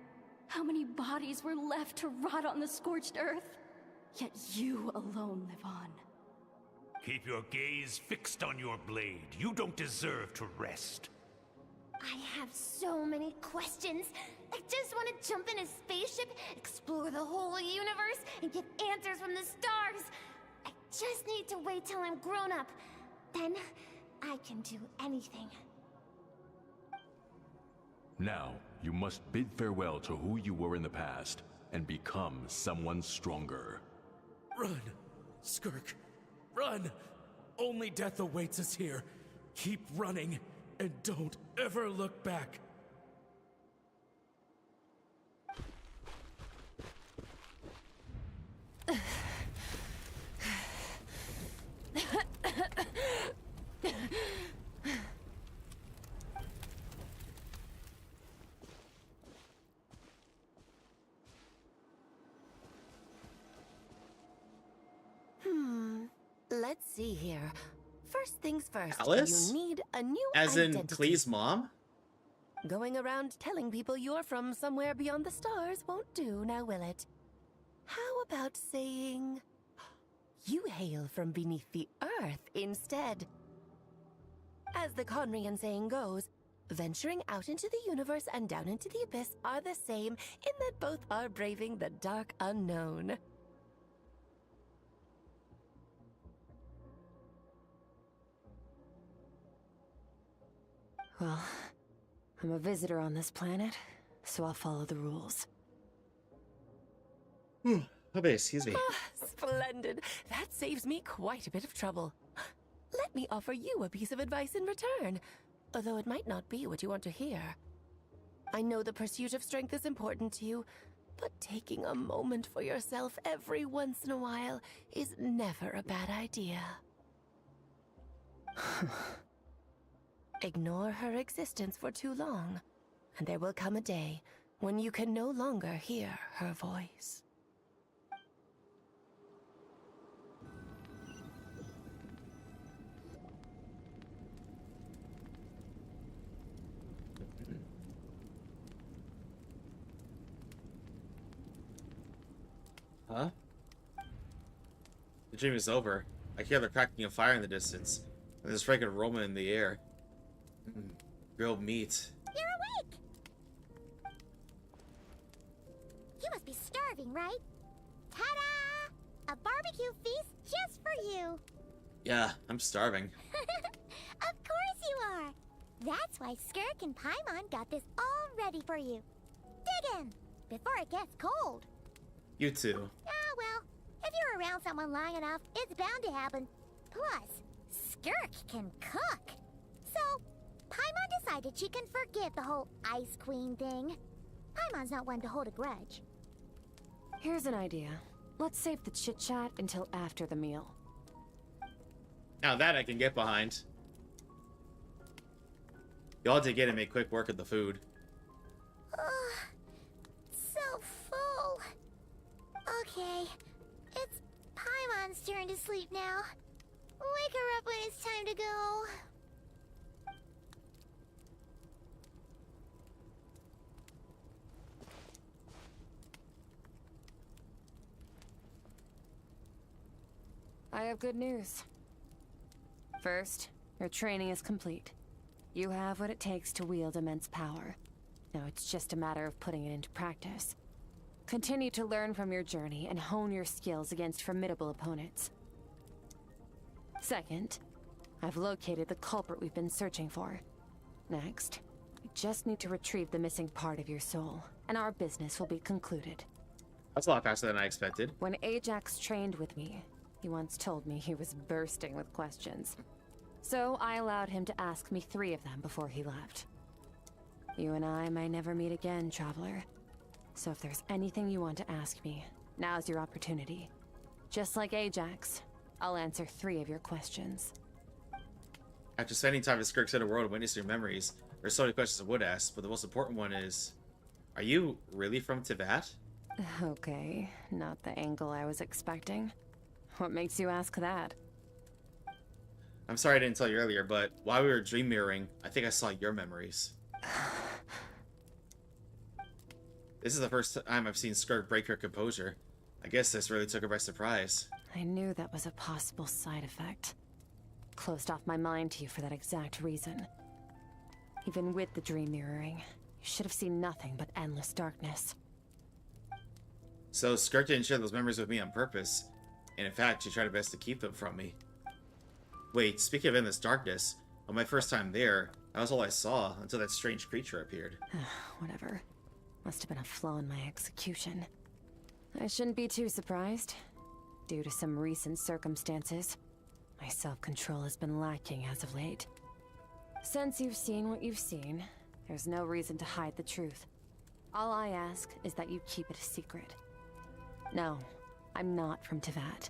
How many bodies were left to rot on the scorched earth? Yet you alone live on. Keep your gaze fixed on your blade. You don't deserve to rest. I have so many questions. I just want to jump in a spaceship, explore the whole universe, and get answers from the stars. I just need to wait till I'm grown up. Then, I can do anything. Now, you must bid farewell to who you were in the past, and become someone stronger. Run, Skirk, run! Only death awaits us here. Keep running, and don't ever look back. Let's see here. First things first, Alice? you need a new As in identity. Clee's mom? Going around telling people you're from somewhere beyond the stars won't do, now will it? How about saying you hail from beneath the earth instead? As the Conrian saying goes, venturing out into the universe and down into the abyss are the same in that both are braving the dark unknown. Well, I'm a visitor on this planet, so I'll follow the rules. Okay, excuse me. Splendid. That saves me quite a bit of trouble. Let me offer you a piece of advice in return, although it might not be what you want to hear. I know the pursuit of strength is important to you, but taking a moment for yourself every once in a while is never a bad idea. Ignore her existence for too long, and there will come a day when you can no longer hear her voice. Huh? The dream is over. I hear the cracking of fire in the distance, and there's fragrant aroma in the air. Grilled meat. You're awake! You must be starving, right? Ta-da! A barbecue feast just for you! Yeah, I'm starving. Of course you are! That's why Skirk and Paimon got this all ready for you. Dig in, before it gets cold. You too. Ah, well, if you're around someone long enough, it's bound to happen. Plus, Skirk can cook. So, Paimon decided she can forgive the whole Ice Queen thing. Paimon's not one to hold a grudge. Here's an idea. Let's save the chit-chat until after the meal. Now that I can get behind. Y'all did get to make quick work of the food. So full. Okay, it's Paimon's turn to sleep now. Wake her up when it's time to go. I have good news. First, your training is complete. You have what it takes to wield immense power. Now it's just a matter of putting it into practice. Continue to learn from your journey and hone your skills against formidable opponents. Second, I've located the culprit we've been searching for. Next, we just need to retrieve the missing part of your soul, and our business will be concluded. That's a lot faster than I expected. When Ajax trained with me, he once told me he was bursting with questions. So I allowed him to ask me 3 of them before he left. You and I may never meet again, Traveler. So if there's anything you want to ask me, now's your opportunity. Just like Ajax, I'll answer 3 of your questions. After spending time with Skirk's Inner World and witnessing your memories, there's so many questions I would ask, but the most important one is, are you really from Teyvat? Okay, not the angle I was expecting. What makes you ask that? I'm sorry I didn't tell you earlier, but while we were dream mirroring, I think I saw your memories. This is the first time I've seen Skirk break her composure. I guess this really took her by surprise. I knew that was a possible side effect. Closed off my mind to you for that exact reason. Even with the dream mirroring, you should have seen nothing but endless darkness. So Skirk didn't share those memories with me on purpose, and in fact, she tried her best to keep them from me. Wait, speaking of endless darkness, on my first time there, that was all I saw until that strange creature appeared. Whatever. Must have been a flaw in my execution. I shouldn't be too surprised. Due to some recent circumstances, my self-control has been lacking as of late. Since you've seen what you've seen, there's no reason to hide the truth. All I ask is that you keep it a secret. No, I'm not from Teyvat.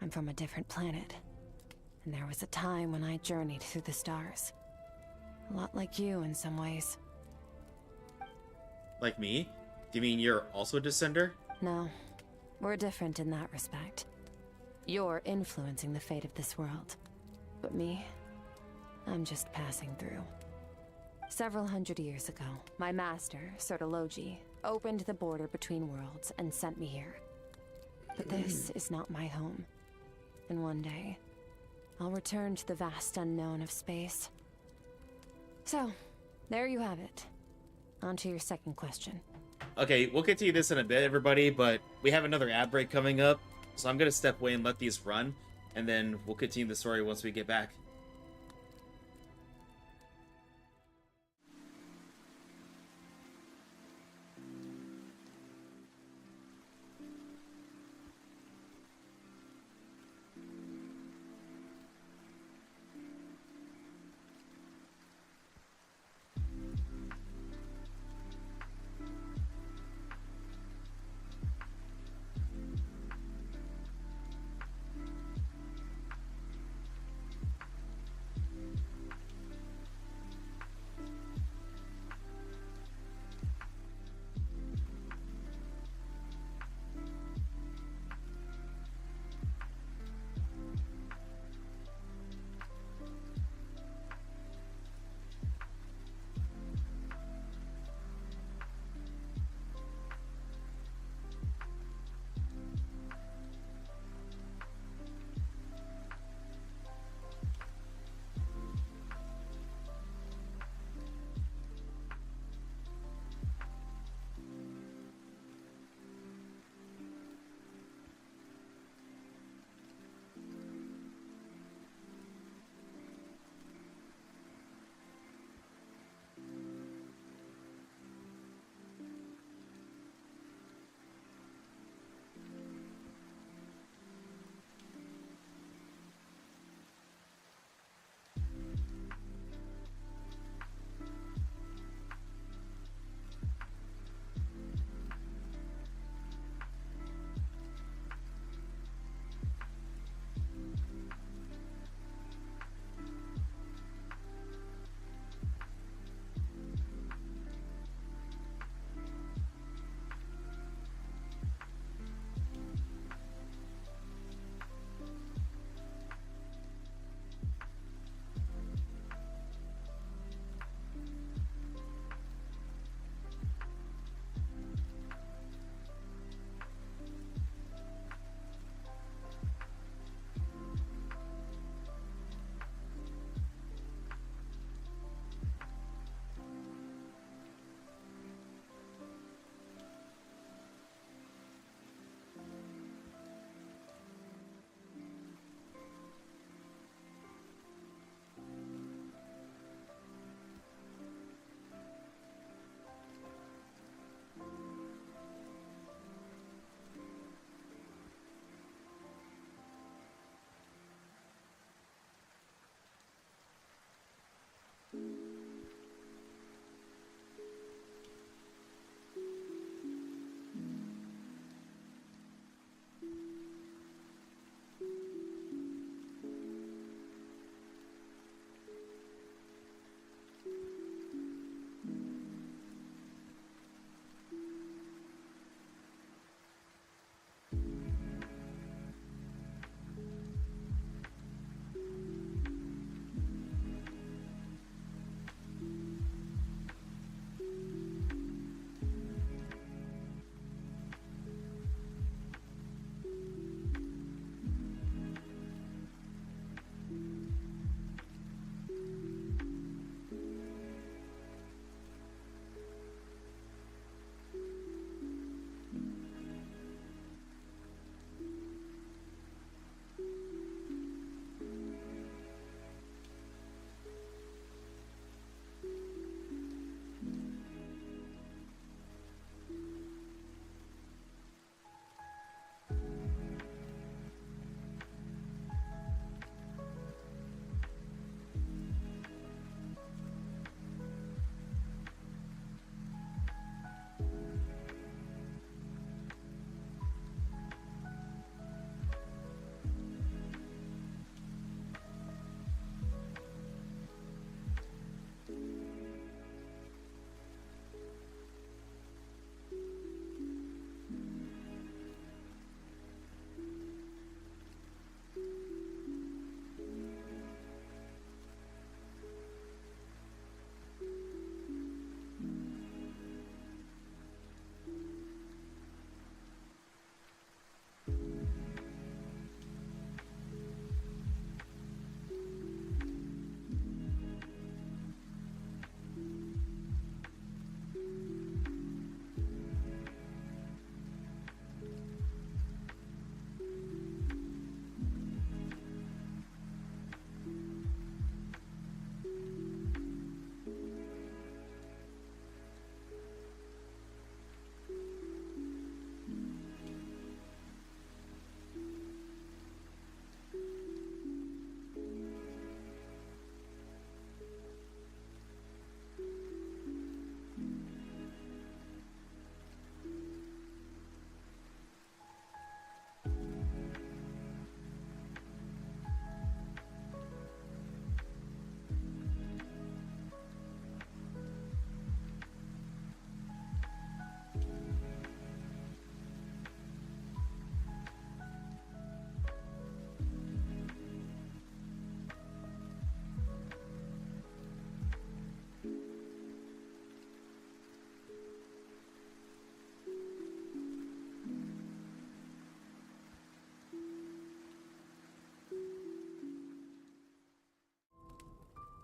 I'm from a different planet. And there was a time when I journeyed through the stars. A lot like you in some ways. Like me? Do you mean you're also a descender? No, we're different in that respect. You're influencing the fate of this world. But me, I'm just passing through. Several hundred years ago, my master, Sertologi, opened the border between worlds and sent me here. But this is not my home. And one day, I'll return to the vast unknown of space. So, there you have it. On to your second question. Okay, we'll continue this in a bit, everybody, but we have another ad break coming up, so I'm going to step away and let these run, and then we'll continue the story once we get back.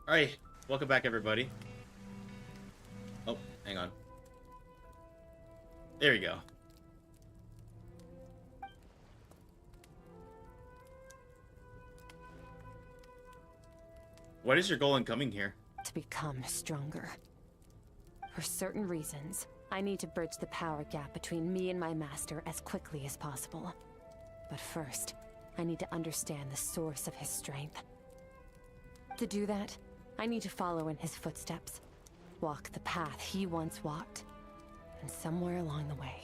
Alright, welcome back, everybody. Oh, hang on. There we go. What is your goal in coming here? To become stronger. For certain reasons, I need to bridge the power gap between me and my master as quickly as possible. But first, I need to understand the source of his strength. To do that, I need to follow in his footsteps, walk the path he once walked, and somewhere along the way,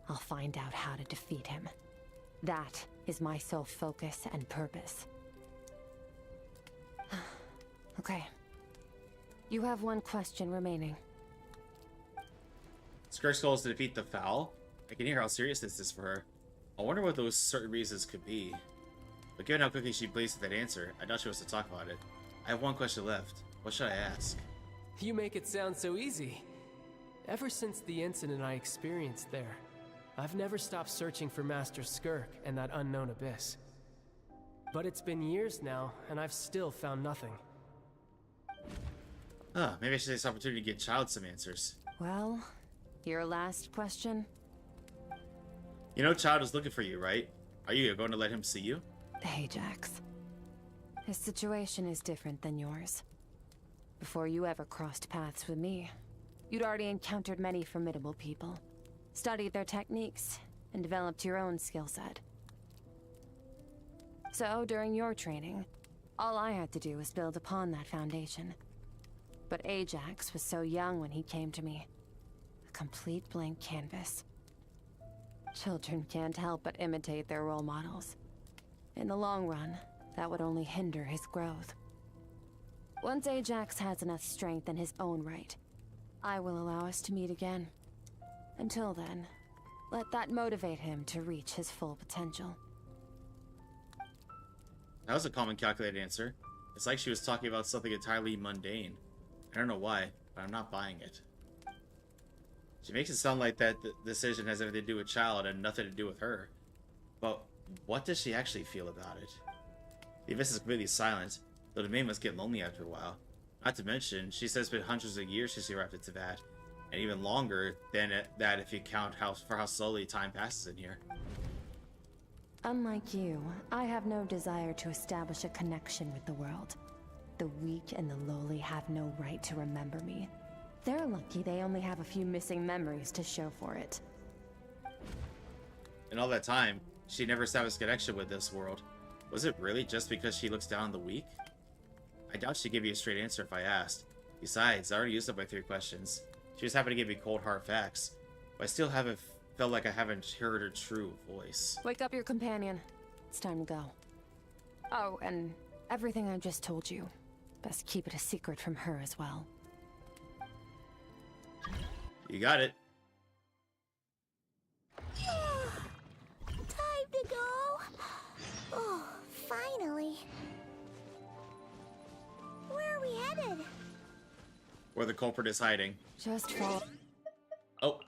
I'll find out how to defeat him. That is my sole focus and purpose. Okay. You have one question remaining. Skirk's goal is to defeat the Foul? I can hear how serious this is for her. I wonder what those certain reasons could be. But given how quickly she blazed with that answer, I doubt she wants to talk about it. I have one question left. What should I ask? You make it sound so easy. Ever since the incident I experienced there, I've never stopped searching for Master Skirk and that unknown abyss. But it's been years now, and I've still found nothing. Maybe I should take this opportunity to get Child some answers. Well, your last question? You know Child is looking for you, right? Are you going to let him see you? Ajax. His situation is different than yours. Before you ever crossed paths with me, you'd already encountered many formidable people, studied their techniques, and developed your own skill set. So, during your training, all I had to do was build upon that foundation. But Ajax was so young when he came to me. A complete blank canvas. Children can't help but imitate their role models. In the long run, that would only hinder his growth. Once Ajax has enough strength in his own right, I will allow us to meet again. Until then, let that motivate him to reach his full potential. That was a calm and calculated answer. It's like she was talking about something entirely mundane. I don't know why, but I'm not buying it. She makes it sound like that decision has everything to do with Child and nothing to do with her. But what does she actually feel about it? The abyss is completely silent, though the maid must get lonely after a while. Not to mention, she says it's been hundreds of years since she arrived at Tibet, and even longer than that if you count how slowly time passes in here. Unlike you, I have no desire to establish a connection with the world. The weak and the lowly have no right to remember me. They're lucky they only have a few missing memories to show for it. In all that time, she never established a connection with this world. Was it really just because she looks down on the weak? I doubt she'd give you a straight answer if I asked. Besides, I already used up my 3 questions. She was happy to give me cold hard facts, but I still haven't felt like I haven't heard her true voice. Wake up your companion. It's time to go. Oh, and everything I just told you, best keep it a secret from her as well. You got it. Time to go. Oh, finally. Where are we headed? Where the culprit is hiding. Just follow. Oh.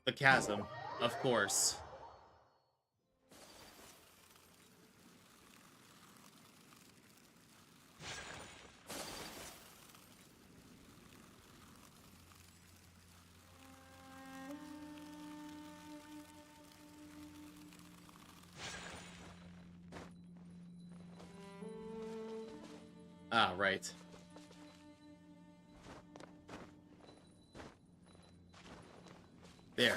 The chasm, of course. Ah, right. There.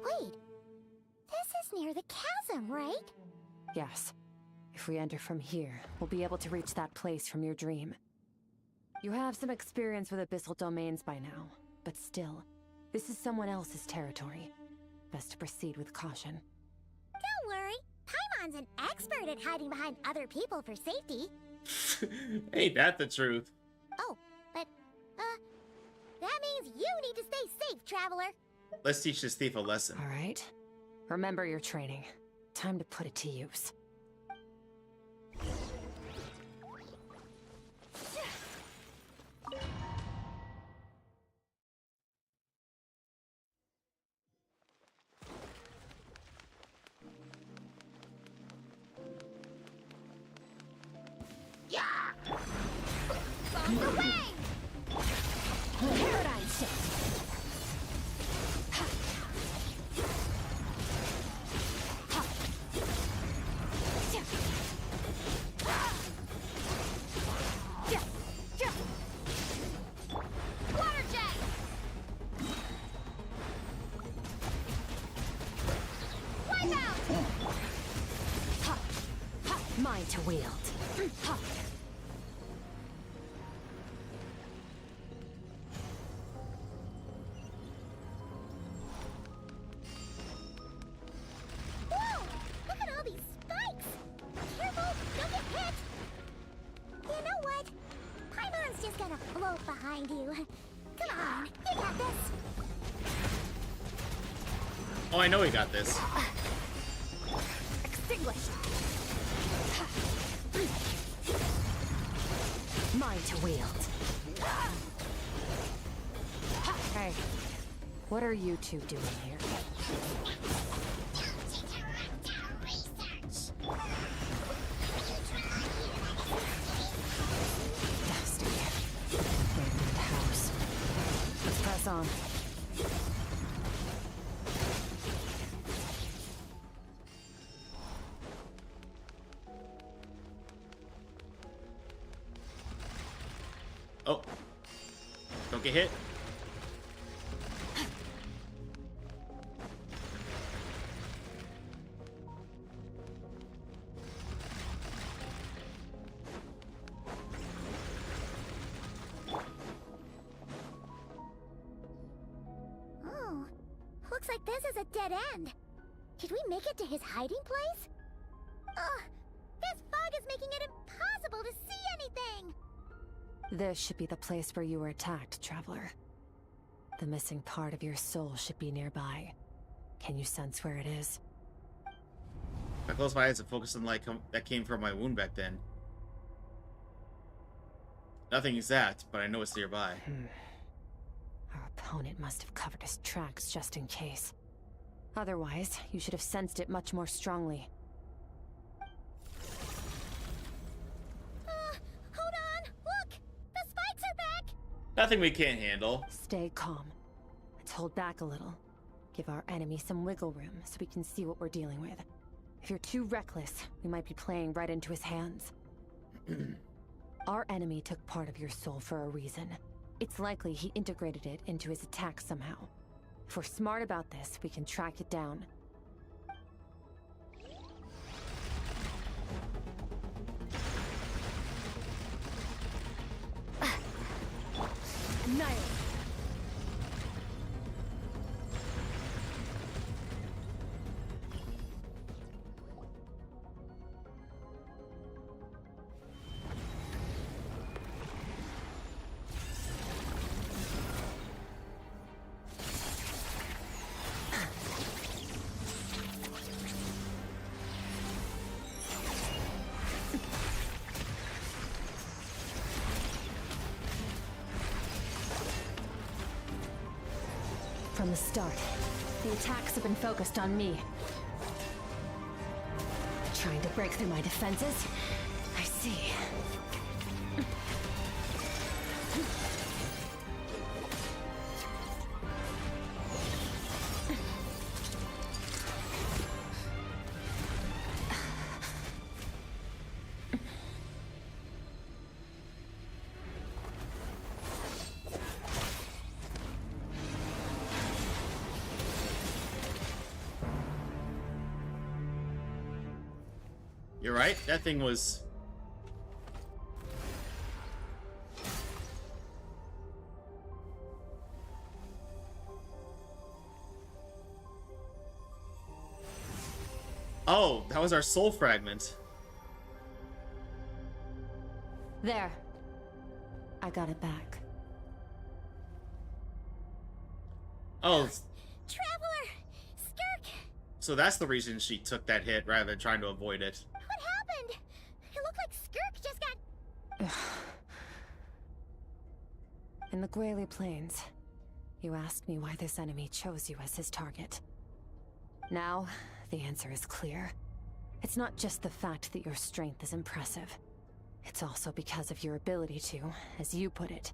Wait. This is near the chasm, right? Yes. If we enter from here, we'll be able to reach that place from your dream. You have some experience with abyssal domains by now, but still, this is someone else's territory. Best to proceed with caution. Don't worry. Paimon's an expert at hiding behind other people for safety. Ain't that the truth? Oh, but, that means you need to stay safe, traveler. Let's teach this thief a lesson. All right. Remember your training. Time to put it to use. Mine to wield. Whoa! Look at all these spikes! Careful! Don't get hit! You know what? Paimon's just gonna float behind you. Come on, you got this! Oh, I know he got this. Extinguished. Mine to wield. Hey, what are you two doing here? Dusty. Abandoned house. Let's press on. Oh. Don't get hit. Oh, looks like this is a dead end. Did we make it to his hiding place? Ugh, this fog is making it impossible to see anything! This should be the place where you were attacked, Traveler. The missing part of your soul should be nearby. Can you sense where it is? If I close my eyes and focus on the light that came from my wound back then. Nothing exact, but I know it's nearby. Our opponent must have covered his tracks just in case. Otherwise, you should have sensed it much more strongly. Hold on! Look! The spikes are back! Nothing we can't handle. Stay calm. Let's hold back a little. Give our enemy some wiggle room so we can see what we're dealing with. If you're too reckless, we might be playing right into his hands. Our enemy took part of your soul for a reason. It's likely he integrated it into his attack somehow. If we're smart about this, we can track it down. Annihilate. From the start, the attacks have been focused on me. Trying to break through my defenses? I see. You're right, that thing was... Oh, that was our soul fragment. There. I got it back. Oh. Traveler! Skirk! So that's the reason she took that hit rather than trying to avoid it. What happened? It looked like Skirk just got... In the Gwali Plains, you asked me why this enemy chose you as his target. Now, the answer is clear. It's not just the fact that your strength is impressive. It's also because of your ability to, as you put it,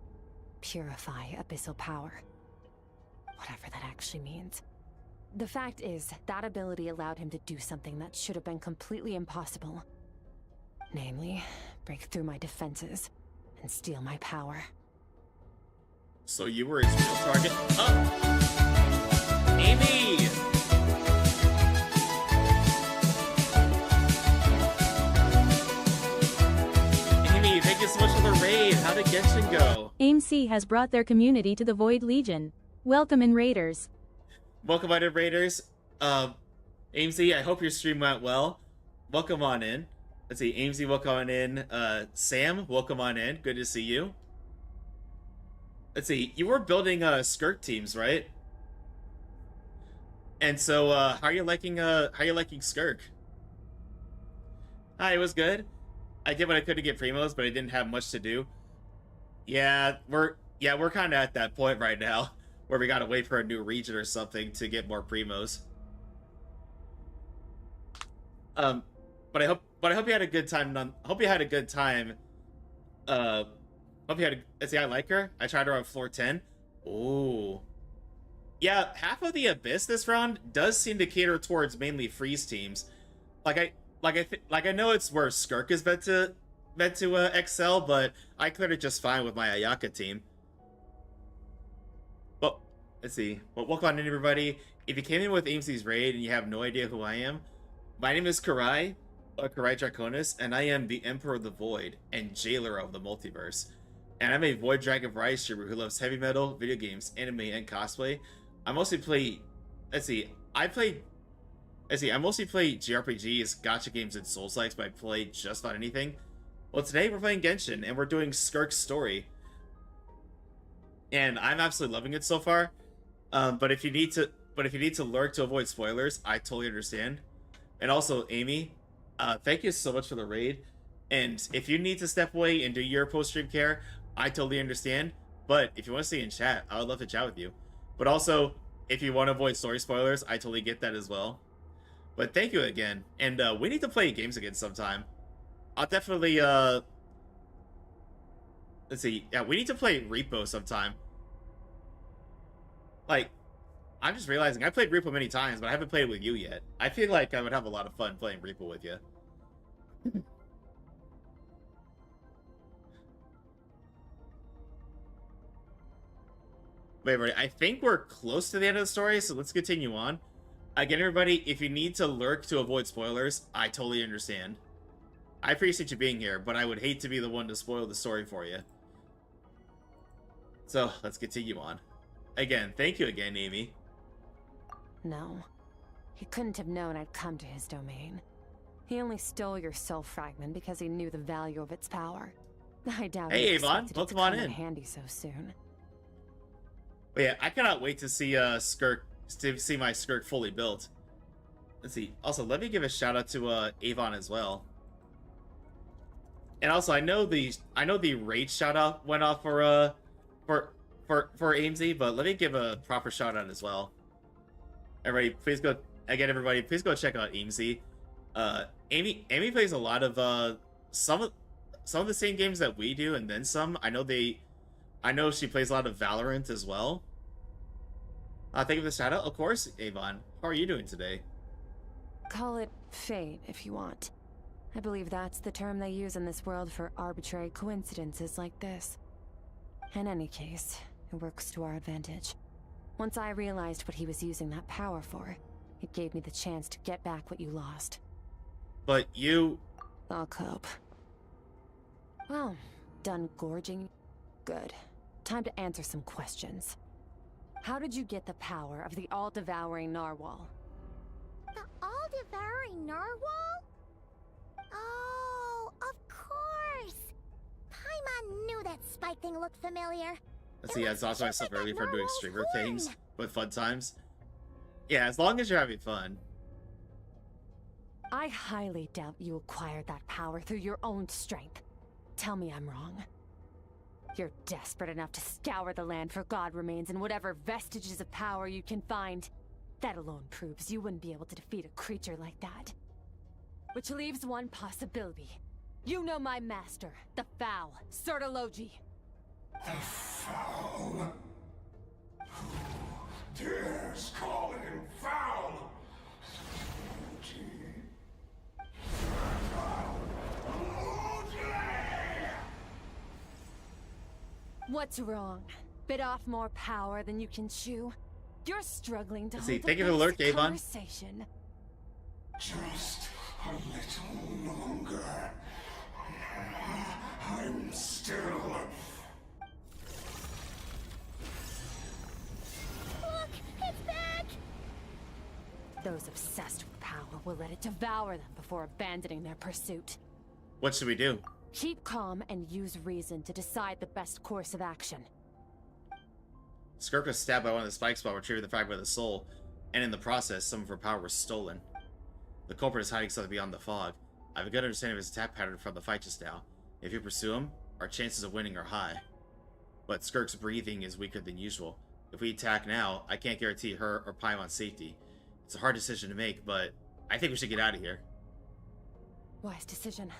purify abyssal power. Whatever that actually means. The fact is, that ability allowed him to do something that should have been completely impossible. Namely, break through my defenses and steal my power. So you were his real target? Oh! Amy! Amy, thank you so much for the raid. How did Genshin go? AIMC has brought their community to the Void Legion. Welcome in, Raiders. Welcome on in, Raiders. AIMC, I hope your stream went well. Welcome on in. Let's see, AIMC, welcome on in. Sam, welcome on in. Good to see you. Let's see, you were building Skirk teams, right? And so how are you liking Skirk? Hi, it was good. I did what I could to get primos, but I didn't have much to do. Yeah, we're kind of at that point right now where we gotta wait for a new region or something to get more primos. But I hope you had a good time. Hope you had a good time. Hope you had a, let's see, I like her. I tried her on floor 10. Ooh. Yeah, half of the Abyss this round does seem to cater towards mainly freeze teams. I know it's where Skirk is meant to excel, but I cleared it just fine with my Ayaka team. But let's see. Well, welcome on in, everybody. If you came in with AIMC's raid and you have no idea who I am, my name is Kurai, Kurai Draconis, and I am the Emperor of the Void and Jailer of the Multiverse. And I'm a Void Dragon variety streamer who loves heavy metal, video games, anime, and cosplay. I mostly play, I mostly play JRPGs, gacha games, and Souls-likes, but I play just about anything. Well, today we're playing Genshin, and we're doing Skirk's story. And I'm absolutely loving it so far. But if you need to lurk to avoid spoilers, I totally understand. And also, Amy, thank you so much for the raid. And if you need to step away and do your post-stream care, I totally understand. But if you want to stay in chat, I would love to chat with you. But also, if you want to avoid story spoilers, I totally get that as well. But thank you again. And we need to play games again sometime. I'll definitely, let's see. Yeah, we need to play Repo sometime. Like, I'm just realizing I played Repo many times, but I haven't played it with you yet. I feel like I would have a lot of fun playing Repo with you. Wait, everybody, I think we're close to the end of the story, so let's continue on. Again, everybody, if you need to lurk to avoid spoilers, I totally understand. I appreciate you being here, but I would hate to be the one to spoil the story for you. So, let's continue on. Again, thank you again, Amy. No. He couldn't have known I'd come to his domain. He only stole your soul fragment because he knew the value of its power. I doubt he expected it to come in handy so soon. But yeah, I cannot wait to see see my Skirk fully built. Let's see. Also, let me give a shout out to Avon as well. And also, I know the raid shout out went off for AIMZ, but let me give a proper shout out as well. Everybody, please go again. Everybody, please go check out AIMZ. Amy plays a lot of some of the same games that we do, and then some. I know she plays a lot of Valorant as well. Thank you for the shout out. Of course, Avon. How are you doing today? Call it fate if you want. I believe that's the term they use in this world for arbitrary coincidences like this. In any case, it works to our advantage. Once I realized what he was using that power for, it gave me the chance to get back what you lost. But you... I'll cope. Well, done gorging? Good. Time to answer some questions. How did you get the power of the all-devouring narwhal? The all-devouring narwhal? Oh, of course! Paimon knew that spike thing looked familiar. Let's see, I saw myself earlier for doing streamer things with fun times. Yeah, as long as you're having fun. I highly doubt you acquired that power through your own strength. Tell me I'm wrong. You're desperate enough to scour the land for god remains and whatever vestiges of power you can find. That alone proves you wouldn't be able to defeat a creature like that. Which leaves one possibility. You know my master, the Foul, Sertologi. The Foul? Who dares call him Foul? What's wrong? Bit off more power than you can chew? You're struggling to hold thank you a for the alert, basic Avon. conversation. Just a little longer. I'm still... Look! It's back! Those obsessed with power will let it devour them before abandoning their pursuit. What should we do? Keep calm and use reason to decide the best course of action. Skirk was stabbed by one of the spikes while retrieving the fragment of the soul, and in the process, some of her power was stolen. The culprit is hiding something beyond the fog. I have a good understanding of his attack pattern from the fight just now. If you pursue him, our chances of winning are high. But Skirk's breathing is weaker than usual. If we attack now, I can't guarantee her or Paimon's safety. It's a hard decision to make, but I think we should get out of here. Wise decision.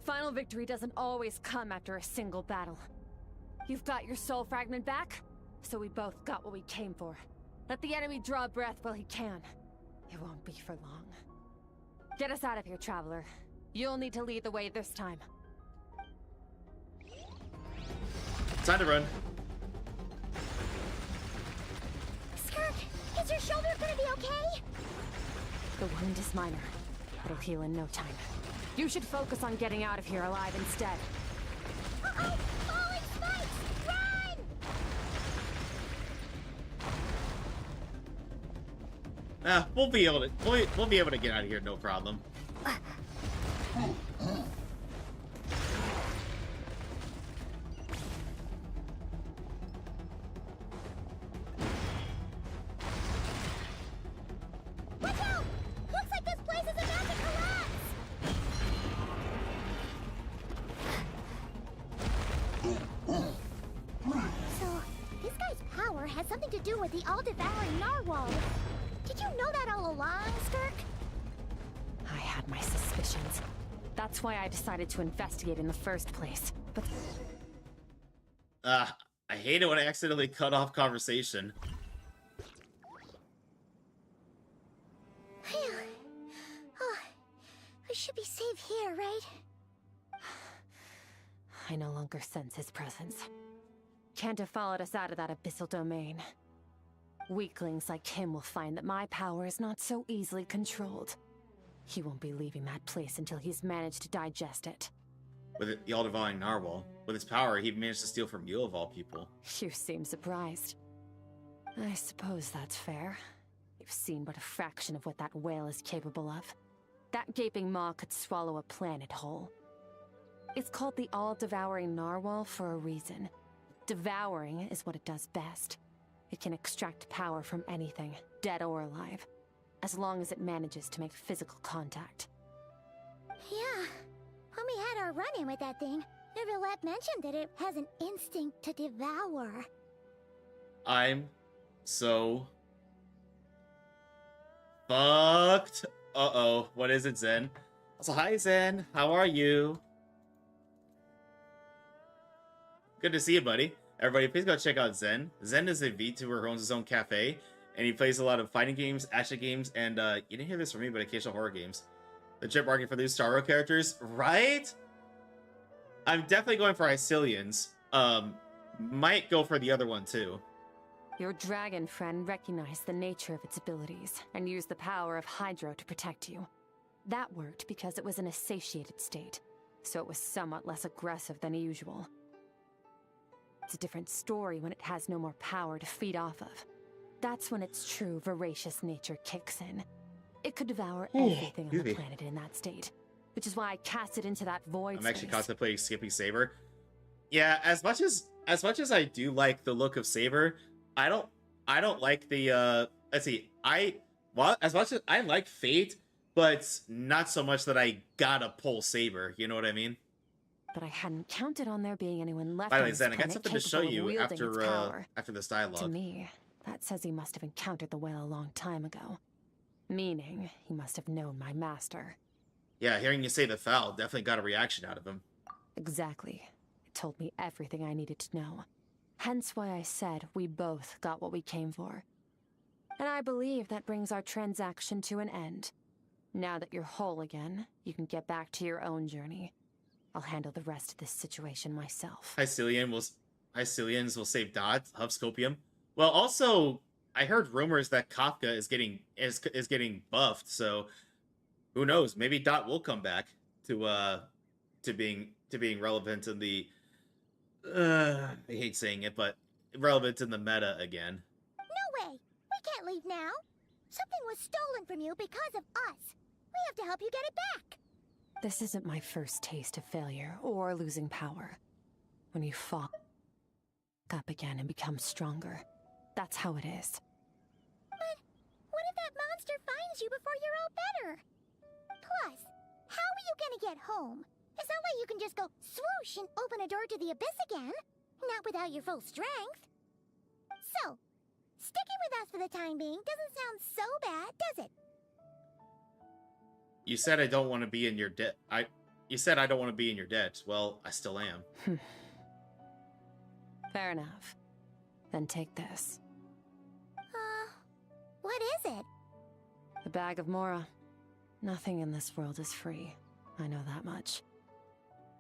Final victory doesn't always come after a single battle. You've got your soul fragment back, so we both got what we came for. Let the enemy draw breath while he can. It won't be for long. Get us out of here, Traveler. You'll need to lead the way this time. Time to run. Skirk, is your shoulder gonna be okay? The wound is minor. It'll heal in no time. You should focus on getting out of here alive instead. Uh-oh! Falling spikes! Run! We'll be able to get out of here, no problem. Watch out! Looks like this place is about to collapse! So, this guy's power has something to do with the all-devouring narwhal. Did you know that all along, Skirk? I had my suspicions. That's why I decided to investigate in the first place. But I hate it when I accidentally cut off conversation. Phew. Oh, we should be safe here, right? I no longer sense his presence. Can't have followed us out of that abyssal domain. Weaklings like him will find that my power is not so easily controlled. He won't be leaving that place until he's managed to digest it. With the all-devouring narwhal, with its power, he managed to steal from you of all people. You seem surprised. I suppose that's fair. You've seen but a fraction of what that whale is capable of. That gaping maw could swallow a planet whole. It's called the all-devouring narwhal for a reason. Devouring is what it does best. It can extract power from anything, dead or alive, as long as it manages to make physical contact. Yeah. When we had our run-in with that thing, Berryleche mentioned that it has an instinct to devour. I'm so fucked. Uh-oh. What is it, Zen? So, hi, Zen. How are you? Good to see you, buddy. Everybody, please go check out Zen. Zen is a VTuber who owns his own cafe, and he plays a lot of fighting games, action games, and, you didn't hear this from me, but occasional horror games. Legit market for these Star Wars characters, right? I'm definitely going for Icilians. Might go for the other one, too. Your dragon friend recognized the nature of its abilities and used the power of Hydro to protect you. That worked because it was in a satiated state, so it was somewhat less aggressive than usual. It's a different story when it has no more power to feed off of. That's when its true voracious nature kicks in. It could devour everything on the planet in that state, which is why I cast it into that void I'm actually space. contemplating skipping Saber. Yeah, as much as I do like the look of Saber, I don't like the as much as I like Fate, but not so much that I gotta pull saber. You know what I mean? But I hadn't counted on there being anyone left By the on way, this Zen, I got planet something to show capable of you wielding its power. after this dialogue. To me, that says he must have encountered the whale a long time ago. Meaning, he must have known my master. Yeah, hearing you say the foul definitely got a reaction out of him. Exactly. It told me everything I needed to know. Hence why I said we both got what we came for. And I believe that brings our transaction to an end. Now that you're whole again, you can get back to your own journey. I'll handle the rest of this situation myself. Hycelians will save Dot, Hubscopium. Well, also, I heard rumors that Kafka is getting buffed, so who knows? Maybe Dot will come back to being relevant in the I hate saying it, but relevant in the meta again. No way! We can't leave now! Something was stolen from you because of us! We have to help you get it back! This isn't my first taste of failure or losing power. When you fall up again and become stronger, that's how it is. But what if that monster finds you before you're all better? Plus, how are you gonna get home? It's not like you can just go swoosh and open a door to the abyss again. Not without your full strength. So, sticking with us for the time being doesn't sound so bad, does it? You said I don't want to be in your debt. You said I don't want to be in your debt. Well, I still am. Fair enough. Then take this. What is it? A bag of Mora. Nothing in this world is free. I know that much.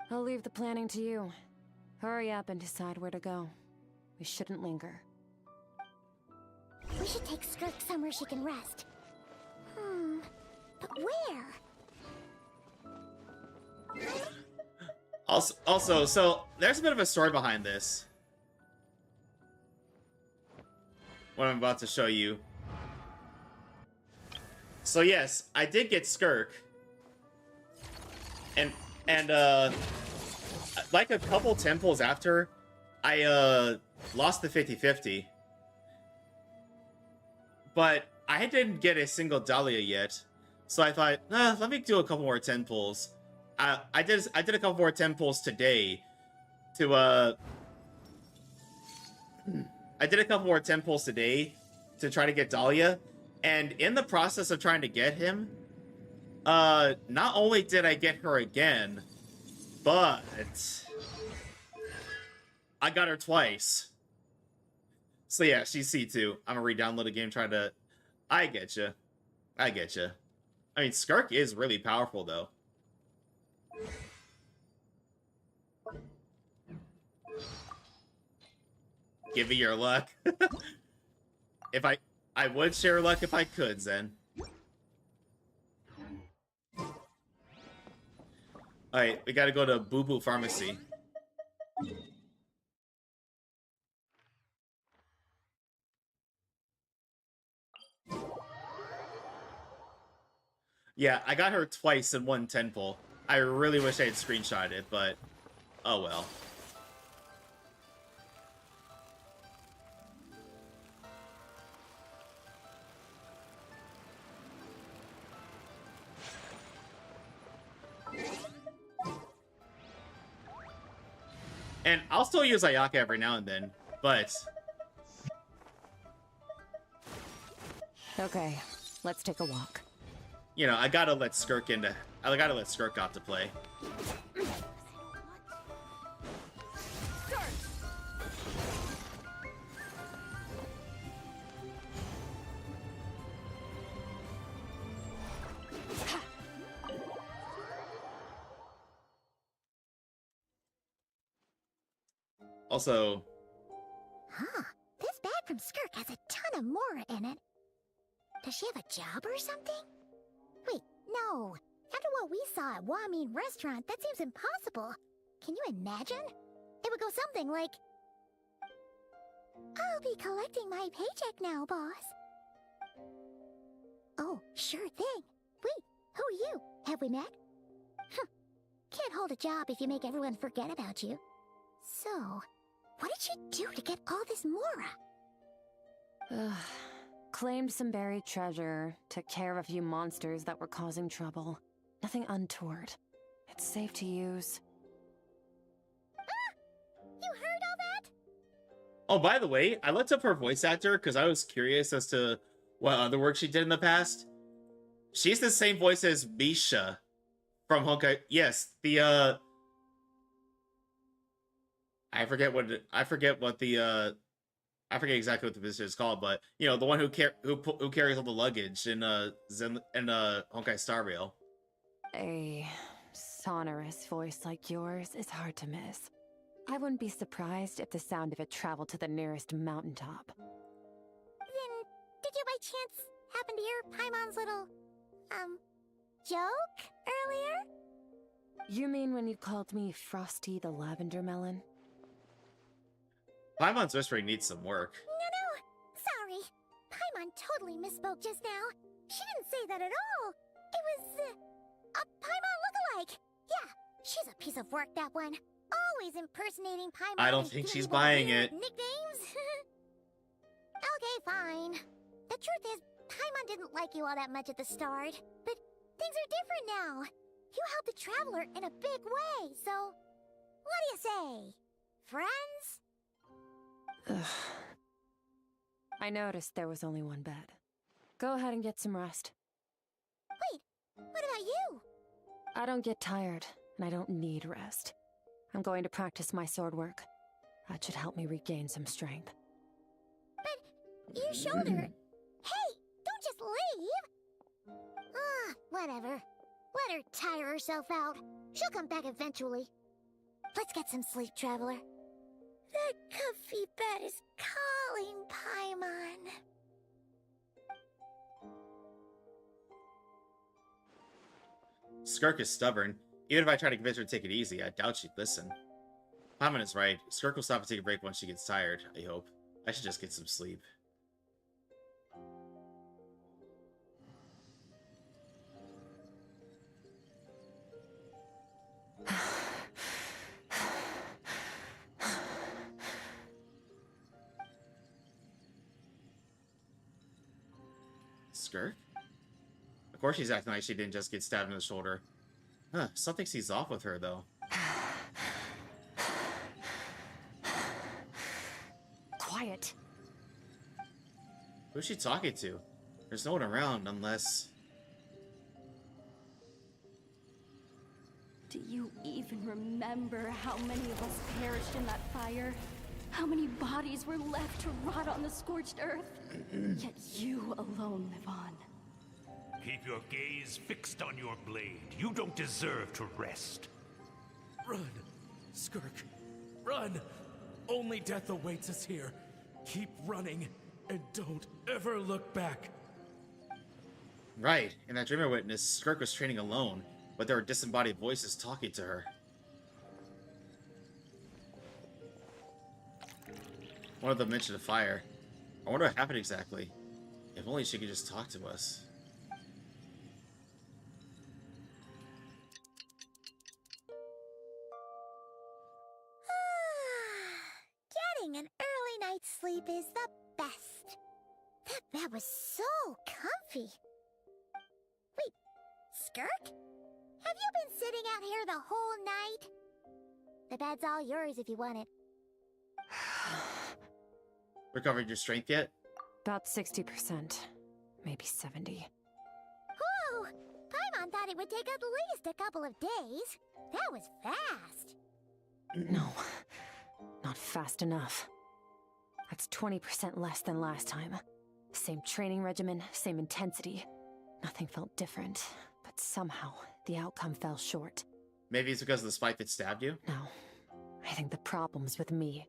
I'll leave the planning to you. Hurry up and decide where to go. We shouldn't linger. We should take Skirk somewhere she can rest. But where? Also, so there's a bit of a story behind this. What I'm about to show you. So yes, I did get Skirk. And like a couple temples after, I lost the 50-50. But I didn't get a single Dahlia yet. So I thought, let me do a couple more 10 pulls. I did a couple more 10 pulls today to I did a couple more 10 pulls today to try to get Dahlia, and in the process of trying to get him, not only did I get her again, but I got her twice. So yeah, she's C2. I'm gonna re-download the game trying to... I get you. I mean, Skirk is really powerful, though. Give me your luck. If I would share luck if I could, Zen. Alright, we gotta go to Boo Boo Pharmacy. Yeah, I got her twice in one 10 pull. I really wish I had screenshot it, but oh well. And I'll still use Ayaka every now and then, but... Okay, let's take a walk. You know, I gotta let Skirk out to play. Also... This bag from Skirk has a ton of Mora in it. Does she have a job or something? Wait, no. After what we saw at Wamin Restaurant, that seems impossible. Can you imagine? It would go something like... I'll be collecting my paycheck now, boss. Oh, sure thing. Wait, who are you? Have we met? Can't hold a job if you make everyone forget about you. So, what did she do to get all this Mora? Claimed some buried treasure, took care of a few monsters that were causing trouble. Nothing untoward. It's safe to use. You heard all that? Oh, by the way, I looked up her voice actor because I was curious as to what other work she did in the past. She's the same voice as Misha from Honkai. Yes, the I forget exactly what the visitor is called, but you know, the one who carries all the luggage in Honkai Star Rail. A sonorous voice like yours is hard to miss. I wouldn't be surprised if the sound of it traveled to the nearest mountaintop. Then, did you by chance happen to hear Paimon's little, joke earlier? You mean when you called me Frosty the Lavender Melon? Paimon's whispering needs some work. No, sorry. Paimon totally misspoke just now. She didn't say that at all. It was, a Paimon lookalike. Yeah, she's a piece of work, that one. Always impersonating Paimon. I don't think she's buying it. Nicknames? Okay, fine. The truth is, Paimon didn't like you all that much at the start. But things are different now. You helped the Traveler in a big way, so... What do you say? Friends? Ugh. I noticed there was only one bed. Go ahead and get some rest. Wait, what about you? I don't get tired, and I don't need rest. I'm going to practice my sword work. That should help me regain some strength. But your shoulder... Hey, don't just leave! Whatever. Let her tire herself out. She'll come back eventually. Let's get some sleep, Traveler. That comfy bed is calling, Paimon. Skirk is stubborn. Even if I try to convince her to take it easy, I doubt she'd listen. Paimon is right. Skirk will stop and take a break once she gets tired, I hope. I should just get some sleep. Skirk? Of course she's acting like she didn't just get stabbed in the shoulder. Huh, something seems off with her, though. Quiet. Who's she talking to? There's no one around unless... Do you even remember how many of us perished in that fire? How many bodies were left to rot on the scorched earth? Yet you alone live on. Keep your gaze fixed on your blade. You don't deserve to rest. Run, Skirk. Run! Only death awaits us here. Keep running, and don't ever look back. Right, in that dream I witnessed, Skirk was training alone, but there were disembodied voices talking to her. One of them mentioned a fire. I wonder what happened exactly. If only she could just talk to us. Getting an early night's sleep is the best. That bed was so comfy. Wait, Skirk? Have you been sitting out here the whole night? The bed's all yours if you want it. Recovered your strength yet? About 60%. Maybe 70. Whew! Paimon thought it would take at least a couple of days. That was fast. No, not fast enough. That's 20% less than last time. Same training regimen, same intensity. Nothing felt different, but somehow the outcome fell short. Maybe it's because of the spike that stabbed you? No, I think the problem's with me.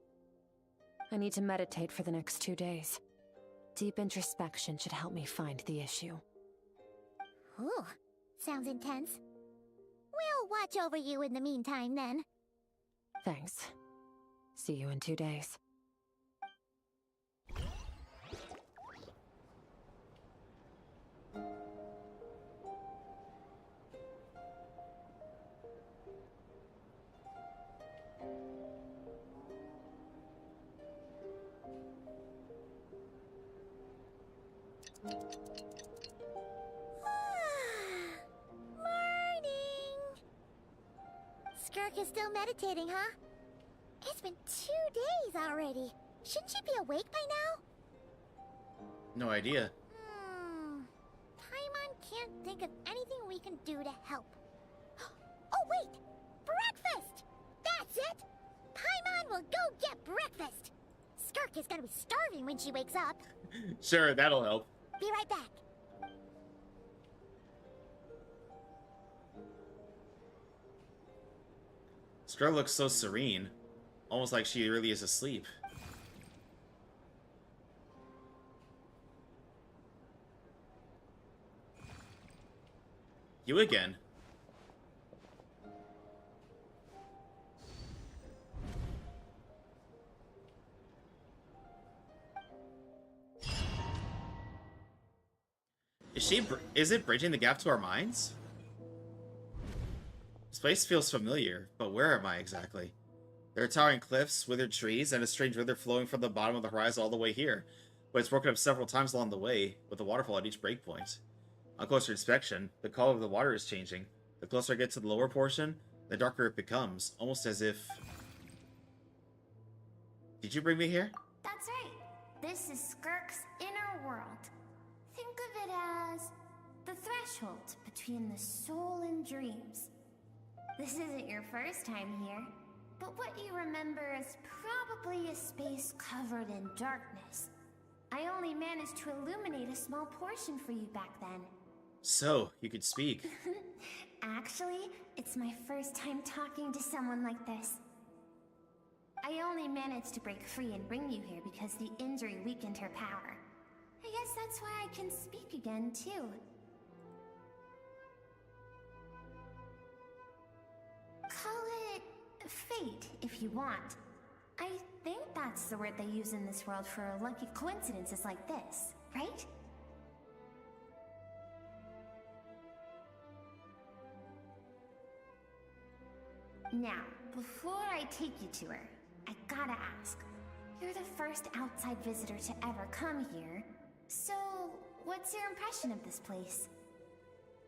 I need to meditate for the next 2 days. Deep introspection should help me find the issue. Ooh, sounds intense. We'll watch over you in the meantime, then. Thanks. See you in 2 days. Morning! Skirk is still meditating, huh? It's been 2 days already. Shouldn't she be awake by now? No idea. Paimon can't think of anything we can do to help. Oh, wait! Breakfast! That's it! Paimon will go get breakfast! Skirk is gonna be starving when she wakes up. Sure, that'll help. Be right back. Skirk looks so serene. Almost like she really is asleep. You again. Is it bridging the gap to our minds? This place feels familiar, but where am I exactly? There are towering cliffs, withered trees, and a strange river flowing from the bottom of the horizon all the way here. But it's broken up several times along the way, with a waterfall at each breakpoint. On closer inspection, the color of the water is changing. The closer I get to the lower portion, the darker it becomes, almost as if... Did you bring me here? That's right. This is Skirk's inner world. Think of it as the threshold between the soul and dreams. This isn't your first time here, but what you remember is probably a space covered in darkness. I only managed to illuminate a small portion for you back then. So, you could speak. Actually, it's my first time talking to someone like this. I only managed to break free and bring you here because the injury weakened her power. I guess that's why I can speak again, too. Call it fate, if you want. I think that's the word they use in this world for lucky coincidences like this, right? Now, before I take you to her, I gotta ask. You're the first outside visitor to ever come here, so what's your impression of this place?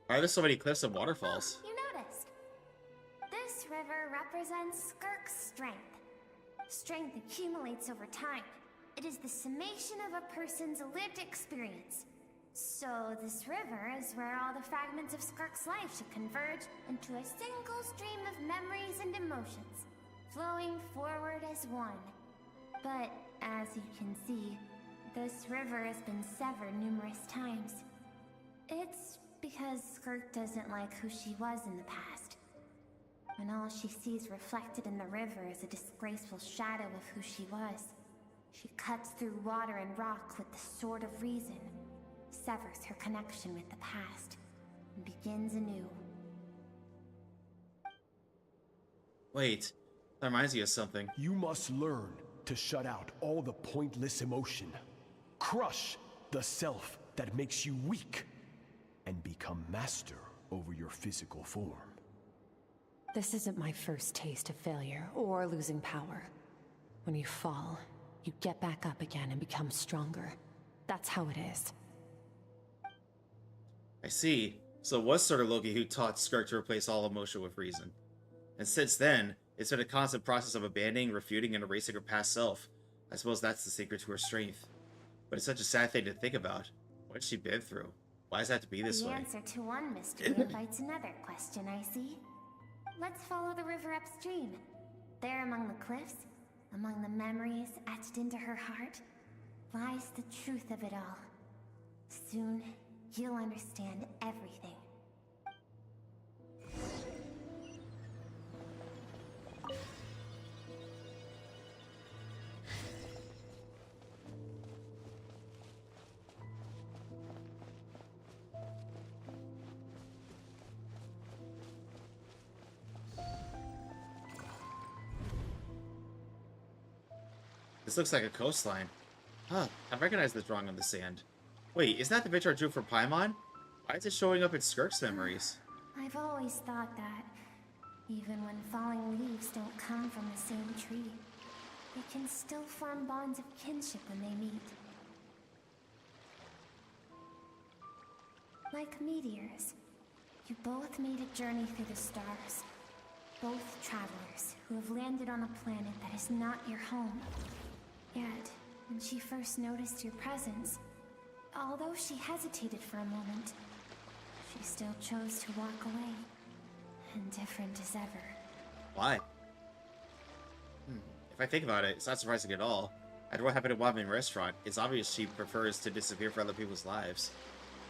Why are there so many cliffs and waterfalls? Oh, you noticed. This river represents Skirk's strength. Strength accumulates over time. It is the summation of a person's lived experience. So this river is where all the fragments of Skirk's life should converge into a single stream of memories and emotions, flowing forward as one. But as you can see, this river has been severed numerous times. It's because Skirk doesn't like who she was in the past. When all she sees reflected in the river is a disgraceful shadow of who she was. She cuts through water and rock with the sword of reason, severs her connection with the past, and begins anew. Wait, that reminds me of something. You must learn to shut out all the pointless emotion. Crush the self that makes you weak, and become master over your physical form. This isn't my first taste of failure or losing power. When you fall, you get back up again and become stronger. That's how it is. I see. So it was Sir Loki who taught Skirk to replace all emotion with reason. And since then, it's been a constant process of abandoning, refuting, and erasing her past self. I suppose that's the secret to her strength. But it's such a sad thing to think about. What's she been through? Why does it have to be this way? The answer to one mystery invites another question, I see. Let's follow the river upstream. There among the cliffs, among the memories etched into her heart, lies the truth of it all. Soon, you'll understand everything. This looks like a coastline. Huh, I recognize the drawing on the sand. Wait, isn't that the picture I drew for Paimon? Why is it showing up in Skirk's memories? I've always thought that, even when falling leaves don't come from the same tree, they can still form bonds of kinship when they meet. Like meteors, you both made a journey through the stars. Both travelers who have landed on a planet that is not your home. Yet, when she first noticed your presence, although she hesitated for a moment, she still chose to walk away, indifferent as ever. Why? If I think about it, it's not surprising at all. After what happened at Wabbing Restaurant, it's obvious she prefers to disappear for other people's lives.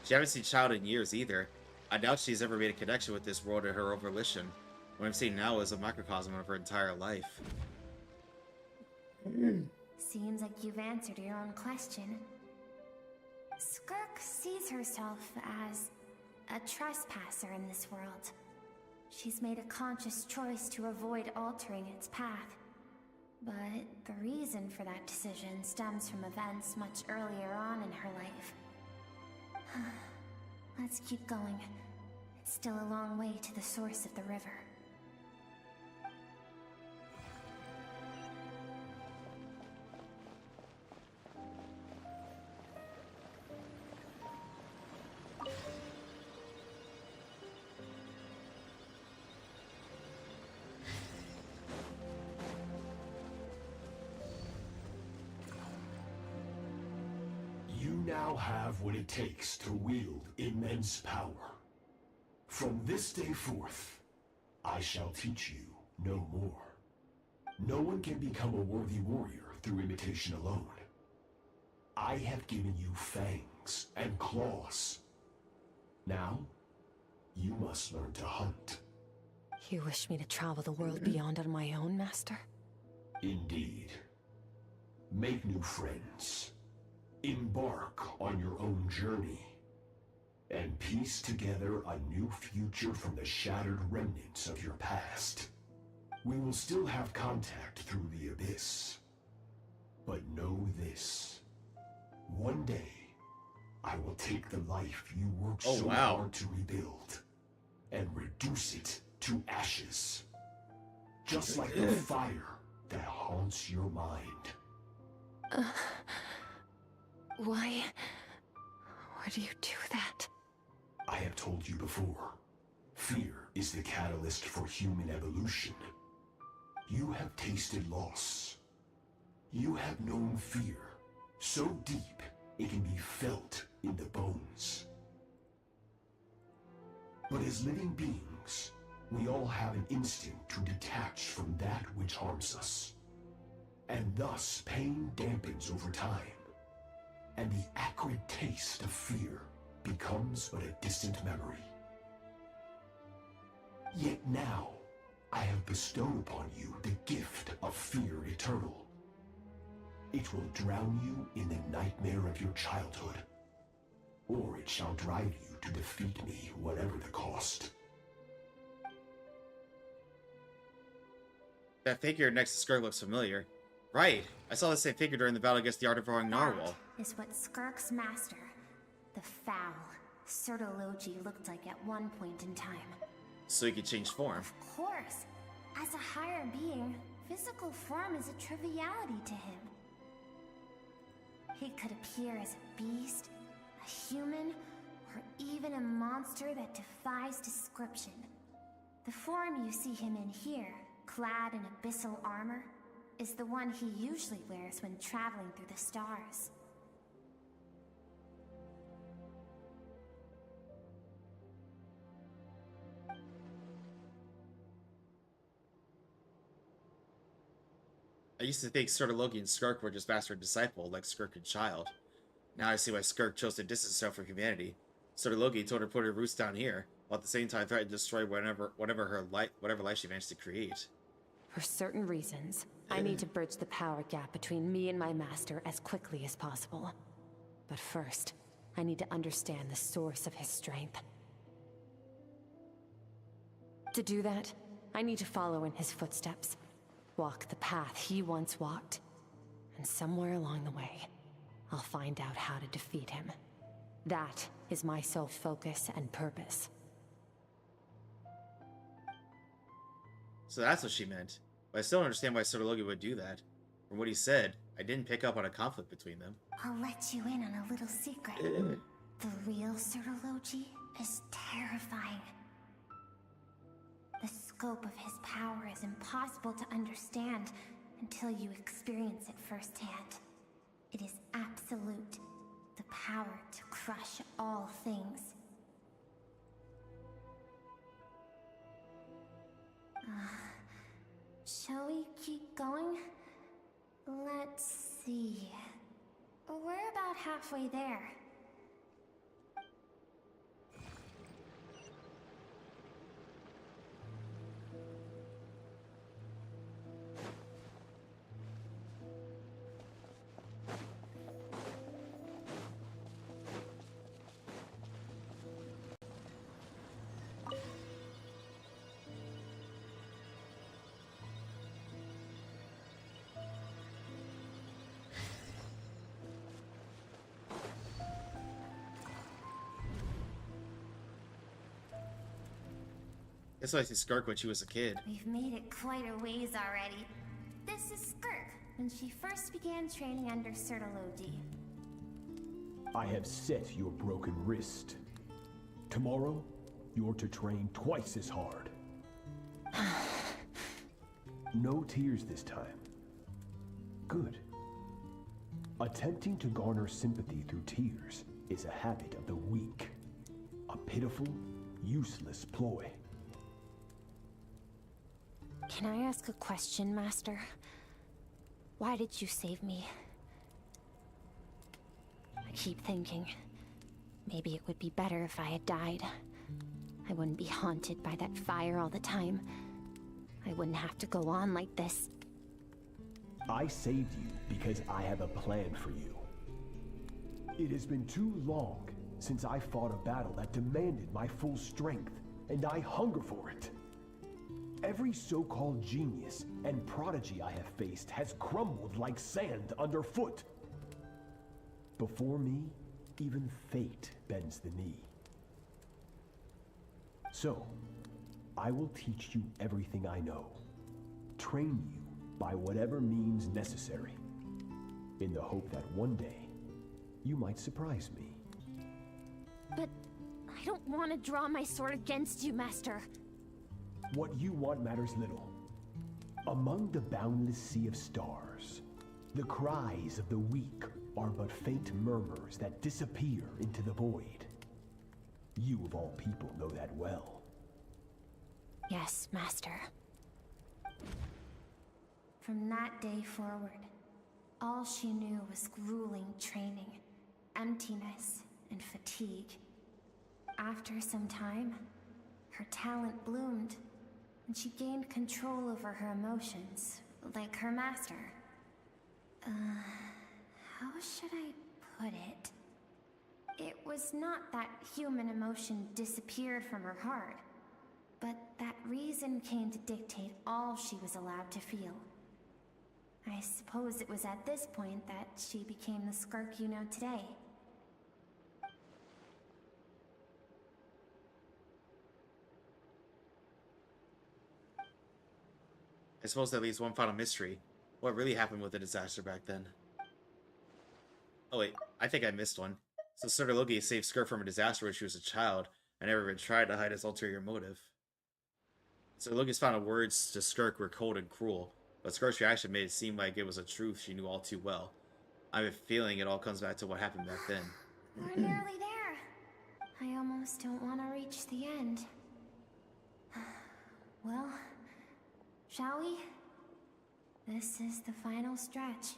She hasn't seen Child in years either. I doubt she's ever made a connection with this world in her own volition. What I'm seeing now is a microcosm of her entire life. Seems like you've answered your own question. Skirk sees herself as a trespasser in this world. She's made a conscious choice to avoid altering its path. But the reason for that decision stems from events much earlier on in her life. Let's keep going. It's still a long way to the source of the river. Now have what it takes to wield immense power. From this day forth, I shall teach you no more. No one can become a worthy warrior through imitation alone. I have given you fangs and claws. Now, you must learn to hunt. You wish me to travel the world beyond on my own, Master? Indeed. Make new friends. Embark on your own journey, and piece together a new future from the shattered remnants of your past. We will still have contact through the abyss, but know this. One day, I will take the life you worked so hard to rebuild, and reduce it to ashes. Just like the fire that haunts your mind. Why would you do that? I have told you before, fear is the catalyst for human evolution. You have tasted loss. You have known fear, so deep it can be felt in the bones. But as living beings, we all have an instinct to detach from that which harms us. And thus, pain dampens over time. And the acrid taste of fear becomes but a distant memory. Yet now, I have bestowed upon you the gift of fear eternal. It will drown you in the nightmare of your childhood, or it shall drive you to defeat me, whatever the cost. That figure next to Skirk looks familiar. Right, I saw the same figure during the battle against the Artifact Narwhal. Is what Skirk's master, the foul, Sertologi, looked like at one point in time. So he could change form. Of course. As a higher being, physical form is a triviality to him. He could appear as a beast, a human, or even a monster that defies description. The form you see him in here, clad in abyssal armor, is the one he usually wears when traveling through the stars. I used to think Sertologi and Skirk were just master and disciple, like Skirk and Child. Now I see why Skirk chose to distance herself from humanity. Sertologi told her to put her roots down here, while at the same time threatened to destroy whatever life she managed to create. For certain reasons, I need to bridge the power gap between me and my master as quickly as possible. But first, I need to understand the source of his strength. To do that, I need to follow in his footsteps. Walk the path he once walked. And somewhere along the way, I'll find out how to defeat him. That is my sole focus and purpose. So that's what she meant. But I still don't understand why Sertologi would do that. From what he said, I didn't pick up on a conflict between them. I'll let you in on a little secret. The real Serology is terrifying. The scope of his power is impossible to understand until you experience it firsthand. It is absolute. The power to crush all things. Shall we keep going? Let's see. We're about halfway there. That's why I see Skirk when she was a kid. We've made it quite a ways already. This is Skirk, when she first began training under Serology. I have set your broken wrist. Tomorrow, you're to train twice as hard. No tears this time. Good. Attempting to garner sympathy through tears is a habit of the weak. A pitiful, useless ploy. Can I ask a question, Master? Why did you save me? I keep thinking, maybe it would be better if I had died. I wouldn't be haunted by that fire all the time. I wouldn't have to go on like this. I saved you because I have a plan for you. It has been too long since I fought a battle that demanded my full strength, and I hunger for it. Every so-called genius and prodigy I have faced has crumbled like sand underfoot. Before me, even fate bends the knee. So, I will teach you everything I know. Train you by whatever means necessary, in the hope that one day, you might surprise me. But I don't want to draw my sword against you, Master. What you want matters little. Among the boundless sea of stars, the cries of the weak are but faint murmurs that disappear into the void. You of all people know that well. Yes, Master. From that day forward, all she knew was grueling training, emptiness, and fatigue. After some time, her talent bloomed, and she gained control over her emotions, like her master. How should I put it? It was not that human emotion disappeared from her heart, but that reason came to dictate all she was allowed to feel. I suppose it was at this point that she became the Skirk you know today. I suppose that leaves one final mystery. What really happened with the disaster back then? Oh wait, I think I missed one. So Serology saved Skirk from a disaster when she was a child, and never even tried to hide his ulterior motive. Serology's final words to Skirk were cold and cruel, but Skirk's reaction made it seem like it was a truth she knew all too well. I have a feeling it all comes back to what happened back then. We're nearly there. I almost don't want to reach the end. Well, shall we? This is the final stretch.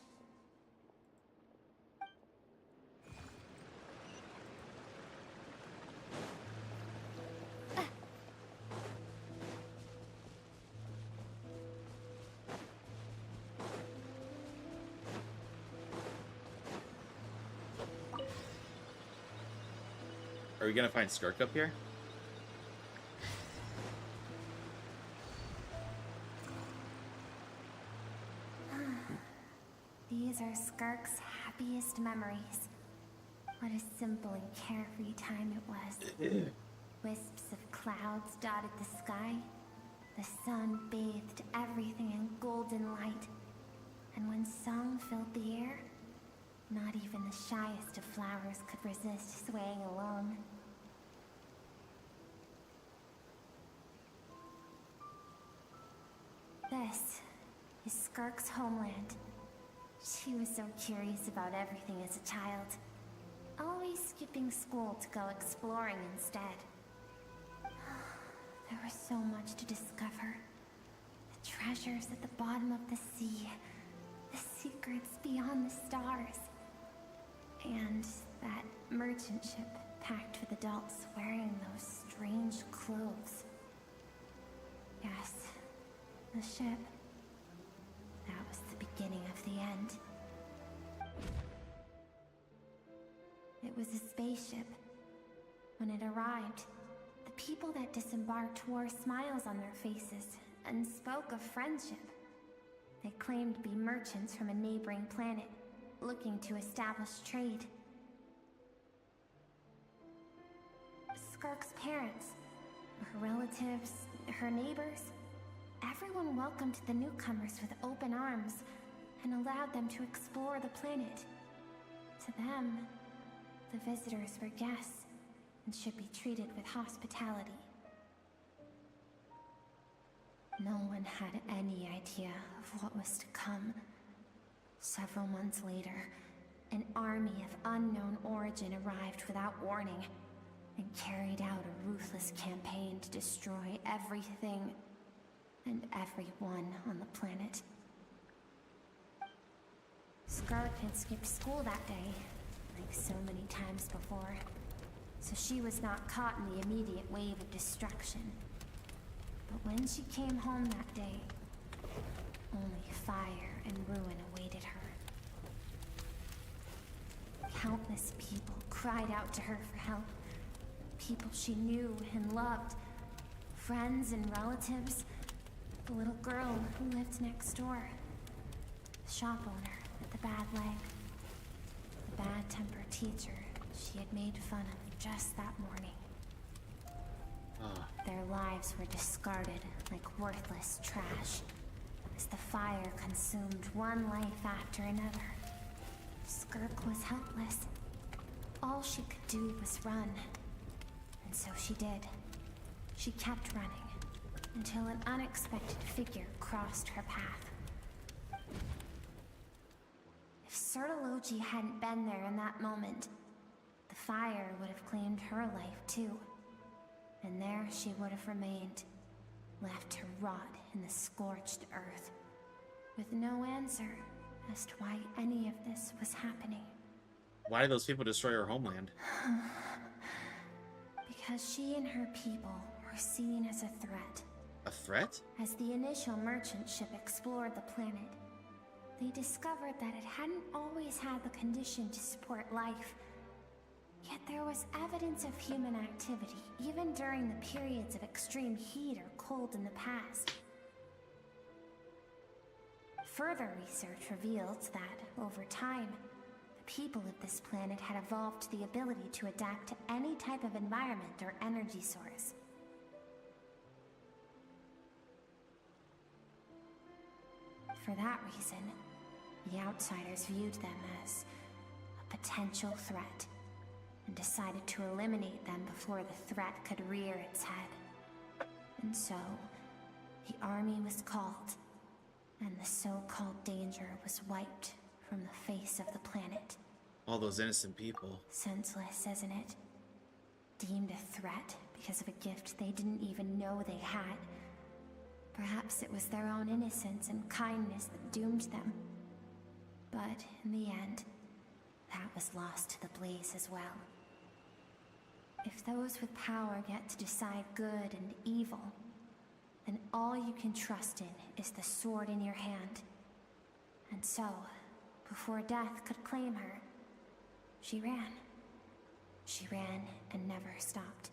Are we gonna find Skirk up here? These are Skirk's happiest memories. What a simple and carefree time it was. Wisps of clouds dotted the sky. The sun bathed everything in golden light. And when song filled the air, not even the shyest of flowers could resist swaying along. This is Skirk's homeland. She was so curious about everything as a child, always skipping school to go exploring instead. There was so much to discover. The treasures at the bottom of the sea, the secrets beyond the stars, and that merchant ship packed with adults wearing those strange clothes. Yes, the ship. That was the beginning of the end. It was a spaceship. When it arrived, the people that disembarked wore smiles on their faces and spoke of friendship. They claimed to be merchants from a neighboring planet, looking to establish trade. Skirk's parents, her relatives, her neighbors, everyone welcomed the newcomers with open arms and allowed them to explore the planet. To them, the visitors were guests and should be treated with hospitality. No one had any idea of what was to come. Several months later, an army of unknown origin arrived without warning and carried out a ruthless campaign to destroy everything and everyone on the planet. Skirk had skipped school that day, like so many times before, so she was not caught in the immediate wave of destruction. But when she came home that day, only fire and ruin awaited her. Countless people cried out to her for help. People she knew and loved. Friends and relatives. The little girl who lived next door. The shop owner with the bad leg. The bad-tempered teacher she had made fun of just that morning. Their lives were discarded like worthless trash as the fire consumed one life after another. Skirk was helpless. All she could do was run. And so she did. She kept running until an unexpected figure crossed her path. If Berryleche hadn't been there in that moment, the fire would have claimed her life too. And there she would have remained, left to rot in the scorched earth, with no answer as to why any of this was happening. Why did those people destroy her homeland? Because she and her people were seen as a threat. A threat? As the initial merchant ship explored the planet, they discovered that it hadn't always had the condition to support life. Yet there was evidence of human activity, even during the periods of extreme heat or cold in the past. Further research revealed that, over time, the people of this planet had evolved the ability to adapt to any type of environment or energy source. For that reason, the outsiders viewed them as a potential threat, and decided to eliminate them before the threat could rear its head. And so, the army was called, and the so-called danger was wiped from the face of the planet. All those innocent people. Senseless, isn't it? Deemed a threat because of a gift they didn't even know they had. Perhaps it was their own innocence and kindness that doomed them. But in the end, that was lost to the blaze as well. If those with power get to decide good and evil, then all you can trust in is the sword in your hand. And so, before death could claim her, she ran. She ran and never stopped.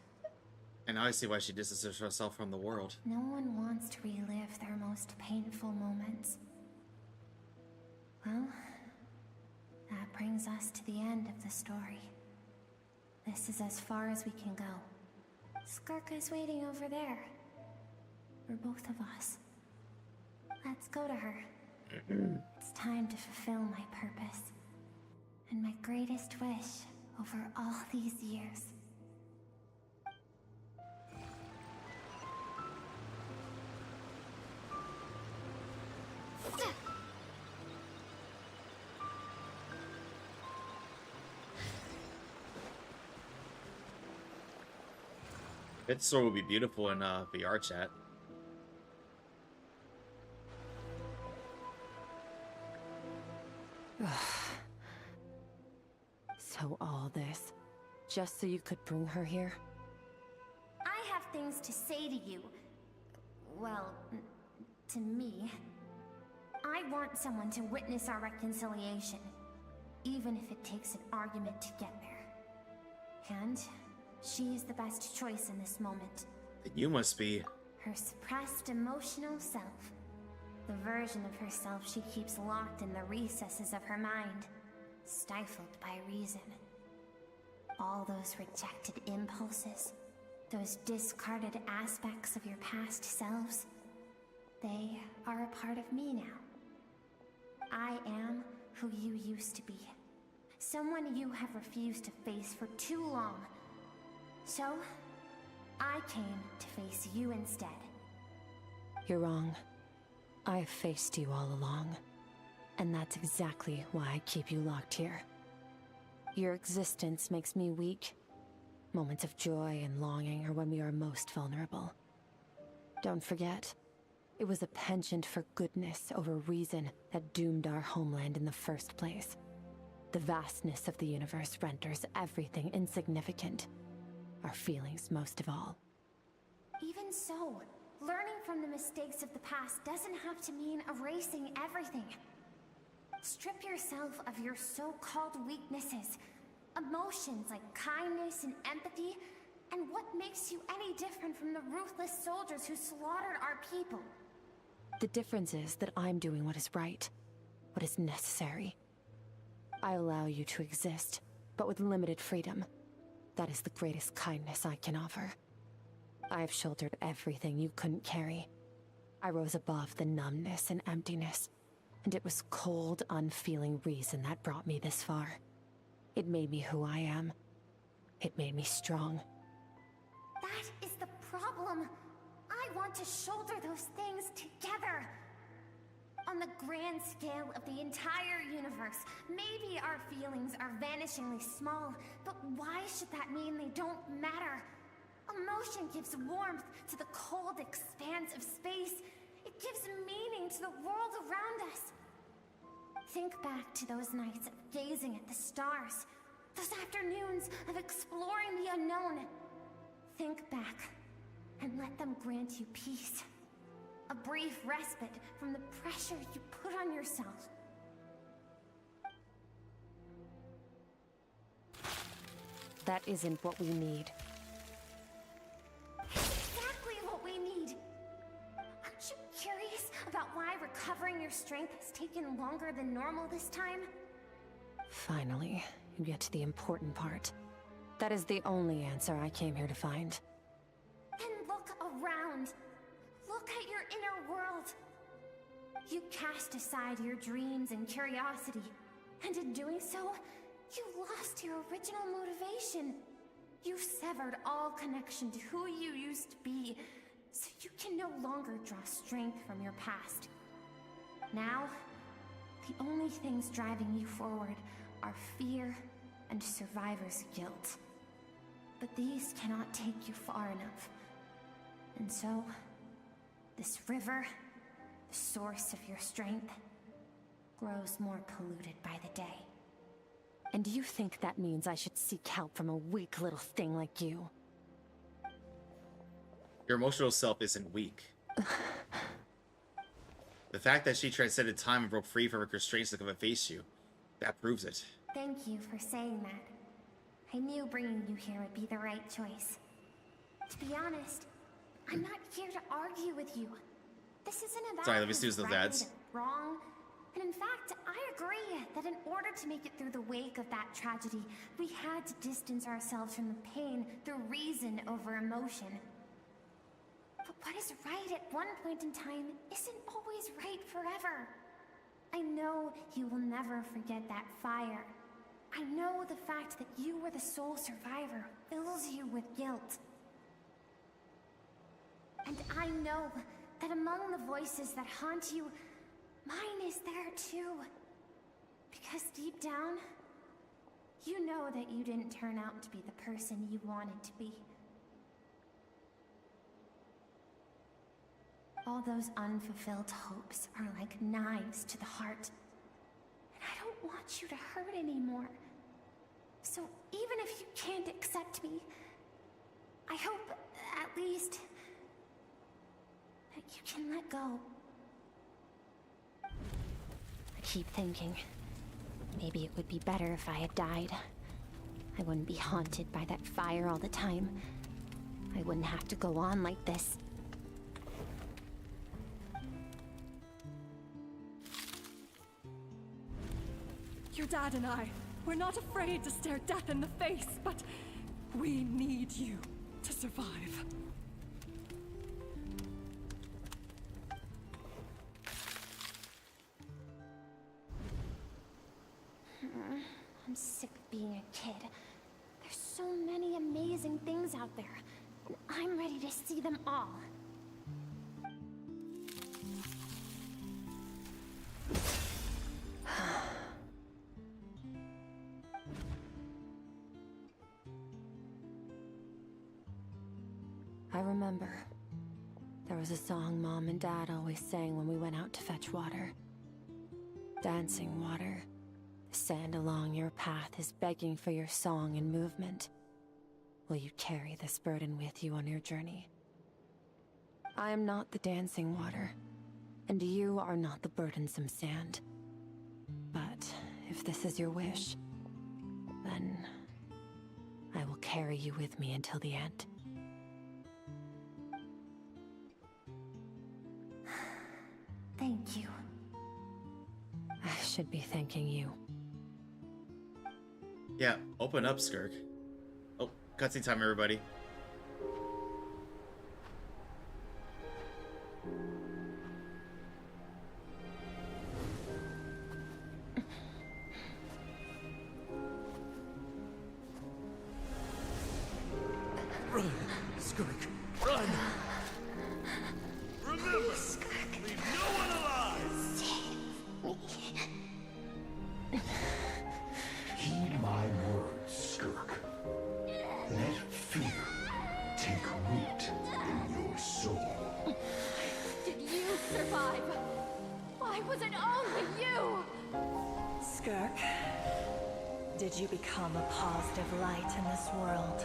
And now I see why she distances herself from the world. No one wants to relive their most painful moments. Well, that brings us to the end of the story. This is as far as we can go. Skirk is waiting over there. For both of us. Let's go to her. It's time to fulfill my purpose. And my greatest wish over all these years. Its sword would be beautiful in VR chat. So all this, just so you could bring her here? I have things to say to you. Well, to me. I want someone to witness our reconciliation, even if it takes an argument to get there. And she is the best choice in this moment. You must be. Her suppressed emotional self. The version of herself she keeps locked in the recesses of her mind, stifled by reason. All those rejected impulses, those discarded aspects of your past selves, they are a part of me now. I am who you used to be. Someone you have refused to face for too long. So, I came to face you instead. You're wrong. I've faced you all along. And that's exactly why I keep you locked here. Your existence makes me weak. Moments of joy and longing are when we are most vulnerable. Don't forget, it was a penchant for goodness over reason that doomed our homeland in the first place. The vastness of the universe renders everything insignificant. Our feelings most of all. Even so, learning from the mistakes of the past doesn't have to mean erasing everything. Strip yourself of your so-called weaknesses, emotions like kindness and empathy, and what makes you any different from the ruthless soldiers who slaughtered our people. The difference is that I'm doing what is right, what is necessary. I allow you to exist, but with limited freedom. That is the greatest kindness I can offer. I've shouldered everything you couldn't carry. I rose above the numbness and emptiness, and it was cold, unfeeling reason that brought me this far. It made me who I am. It made me strong. That is the problem. I want to shoulder those things together. On the grand scale of the entire universe, maybe our feelings are vanishingly small, but why should that mean they don't matter? Emotion gives warmth to the cold expanse of space. It gives meaning to the world around us. Think back to those nights of gazing at the stars, those afternoons of exploring the unknown. Think back and let them grant you peace. A brief respite from the pressure you put on yourself. That isn't what we need. Exactly what we need! Aren't you curious about why recovering your strength has taken longer than normal this time? Finally, you get to the important part. That is the only answer I came here to find. Then look around. Look at your inner world. You cast aside your dreams and curiosity, and in doing so, you lost your original motivation. You severed all connection to who you used to be, so you can no longer draw strength from your past. Now, the only things driving you forward are fear and survivor's guilt. But these cannot take you far enough. And so, this river, the source of your strength, grows more polluted by the day. And do you think that means I should seek help from a weak little thing like you? Your emotional self isn't weak. The fact that she transcended time and broke free from her constraints to come and face you, that proves it. Thank you for saying that. I knew bringing you here would be the right choice. To be honest, I'm not here to argue with you. This isn't about Sorry, let me snooze who's those right ads. and wrong. And in fact, I agree that in order to make it through the wake of that tragedy, we had to distance ourselves from the pain through reason over emotion. But what is right at one point in time isn't always right forever. I know you will never forget that fire. I know the fact that you were the sole survivor fills you with guilt. And I know that among the voices that haunt you, mine is there too. Because deep down, you know that you didn't turn out to be the person you wanted to be. All those unfulfilled hopes are like knives to the heart. And I don't want you to hurt anymore. So even if you can't accept me, I hope, at least, that you can let go. I keep thinking, maybe it would be better if I had died. I wouldn't be haunted by that fire all the time. I wouldn't have to go on like this. Your dad and I, we're not afraid to stare death in the face, but we need you to survive. I'm sick of being a kid. There's so many amazing things out there, and I'm ready to see them all. I remember. There was a song Mom and Dad always sang when we went out to fetch water. Dancing water. The sand along your path is begging for your song and movement. Will you carry this burden with you on your journey? I am not the dancing water, and you are not the burdensome sand. But if this is your wish, then I will carry you with me until the end. Thank you. I should be thanking you. Yeah, open up, Skirk. Oh, cutscene time, everybody. Run, Skirk, run! Remember, leave no one alive! Heed my words, Skirk. Let fear take root in your soul. Did you survive? Why was it only you? Skirk, did you become a positive light in this world?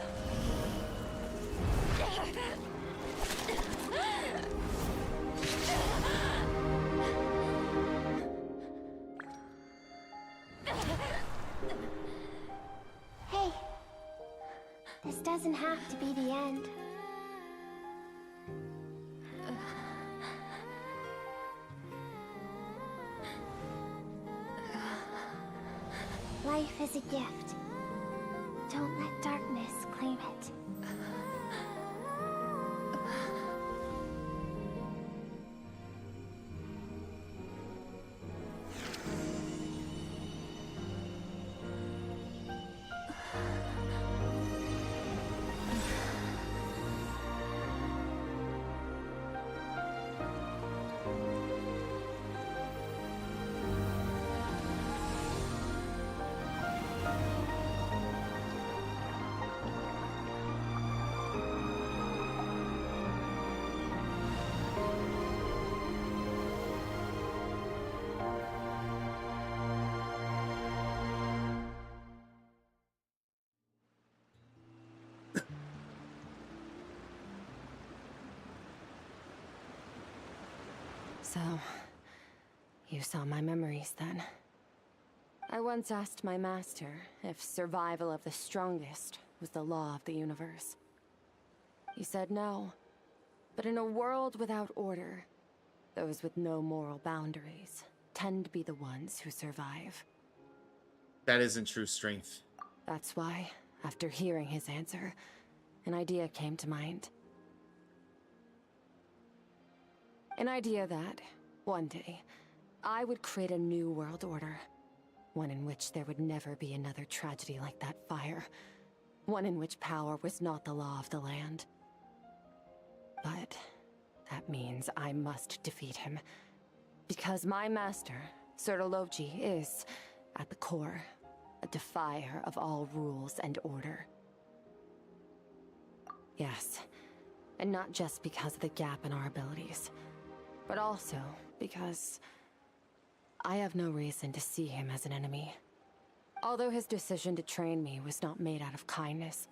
Hey, this doesn't have to be the end. Life is a gift. Don't let darkness claim it. So, you saw my memories then. I once asked my master if survival of the strongest was the law of the universe. He said no, but in a world without order, those with no moral boundaries tend to be the ones who survive. That isn't true strength. That's why, after hearing his answer, an idea came to mind. An idea that, one day, I would create a new world order. One in which there would never be another tragedy like that fire. One in which power was not the law of the land. But that means I must defeat him. Because my master, Berryleche, is, at the core, a defier of all rules and order. Yes, and not just because of the gap in our abilities, but also because I have no reason to see him as an enemy. Although his decision to train me was not made out of kindness,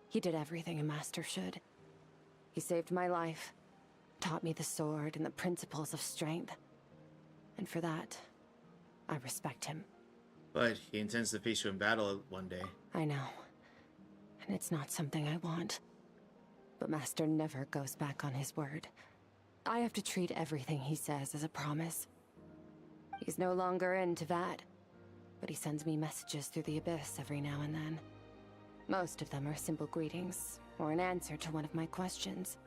he did everything a master should. He saved my life, taught me the sword and the principles of strength. And for that, I respect him. But he intends to face you in battle one day. I know. And it's not something I want. But Master never goes back on his word. I have to treat everything he says as a promise. He's no longer into that, but he sends me messages through the abyss every now and then. Most of them are simple greetings, or an answer to one of my questions.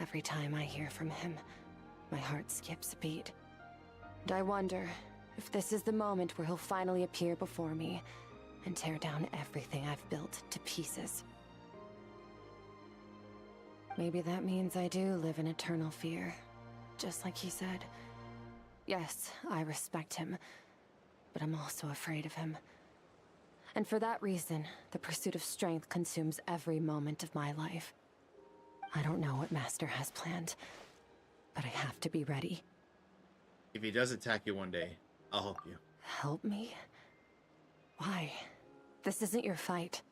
Every time I hear from him, my heart skips a beat. And I wonder if this is the moment where he'll finally appear before me and tear down everything I've built to pieces. Maybe that means I do live in eternal fear, just like he said. Yes, I respect him, but I'm also afraid of him. And for that reason, the pursuit of strength consumes every moment of my life. I don't know what Master has planned, but I have to be ready. If he does attack you one day, I'll help you. Help me? Why? This isn't your fight.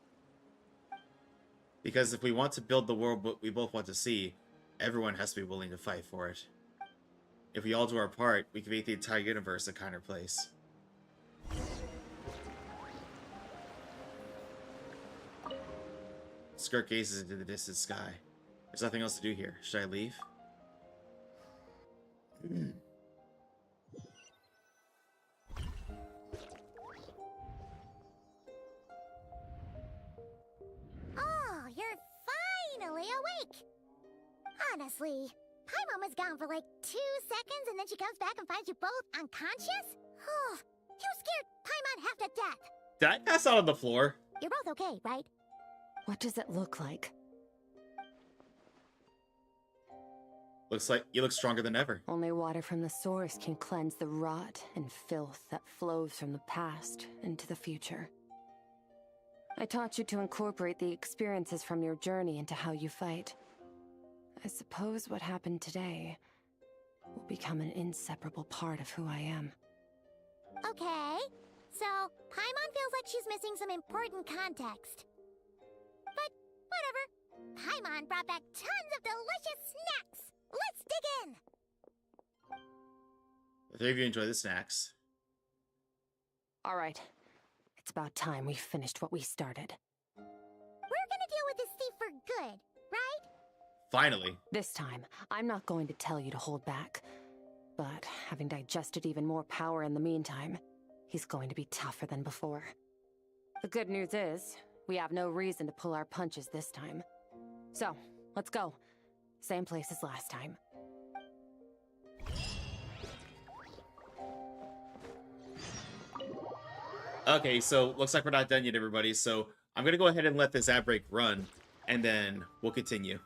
Because if we want to build the world we both want to see, everyone has to be willing to fight for it. If we all do our part, we can make the entire universe a kinder place. Skirk gazes into the distant sky. There's nothing else to do here. Should I leave? Oh, you're finally awake! Honestly, Paimon was gone for like 2 seconds and then she comes back and finds you both unconscious? Oh, you scared Paimon half to death! Did I pass out on the floor? You're both okay, right? What does it look like? Looks like you look stronger than ever. Only water from the source can cleanse the rot and filth that flows from the past into the future. I taught you to incorporate the experiences from your journey into how you fight. I suppose what happened today will become an inseparable part of who I am. Okay, so Paimon feels like she's missing some important context. But whatever. Paimon brought back tons of delicious snacks! Let's dig in! The three of you enjoy the snacks. Alright. It's about time we finished what we started. We're gonna deal with this thief for good, right? Finally. This time, I'm not going to tell you to hold back. But having digested even more power in the meantime, he's going to be tougher than before. The good news is, we have no reason to pull our punches this time. So, let's go. Same place as last time. Okay, so looks like we're not done yet, everybody. So I'm gonna go ahead and let this ad break run, and then we'll continue.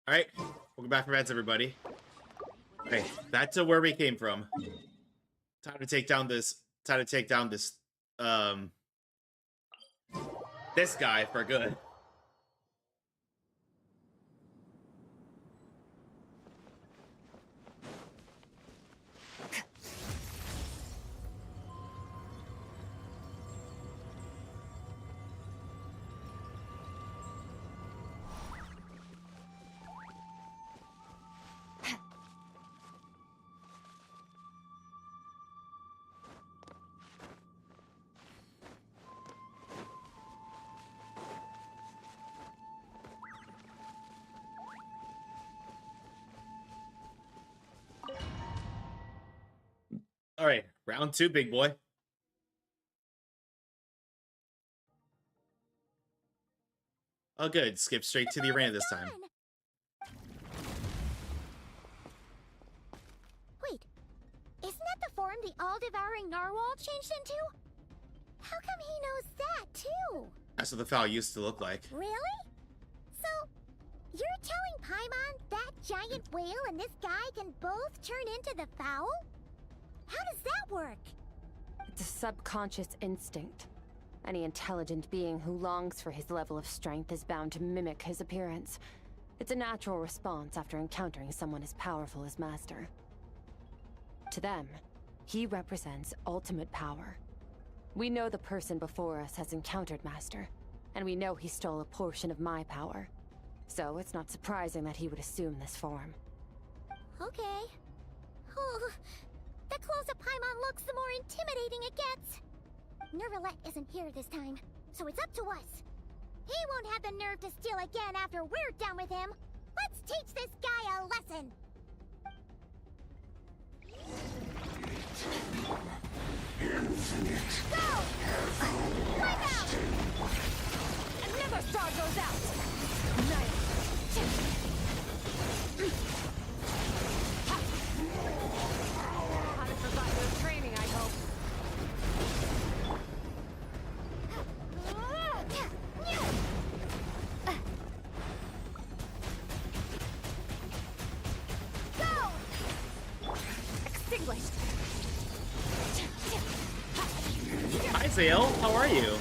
Alright, welcome back from ads, everybody. Okay, back to where we came from. Time to take down this this guy for good. All right, round 2, big boy. Oh, good. Skip straight to the arena this time. Wait, isn't that the form the all-devouring narwhal changed into? How come he knows that, too? That's what the fowl used to look like. Really? So, you're telling Paimon that giant whale and this guy can both turn into the fowl? How does that work? It's a subconscious instinct. Any intelligent being who longs for his level of strength is bound to mimic his appearance. It's a natural response after encountering someone as powerful as Master. To them, he represents ultimate power. We know the person before us has encountered Master, and we know he stole a portion of my power. So it's not surprising that he would assume this form. Okay. Oh, the closer Paimon looks, the more intimidating it gets. Nervalette isn't here this time, so it's up to us. He won't have the nerve to steal again after we're done with him. Let's teach this guy a lesson. Infinite. Go! Wipe out! Another star goes out! Nice. Haven't forgotten your training, I hope. Go! Extinguished. Hi, Zale. How are you?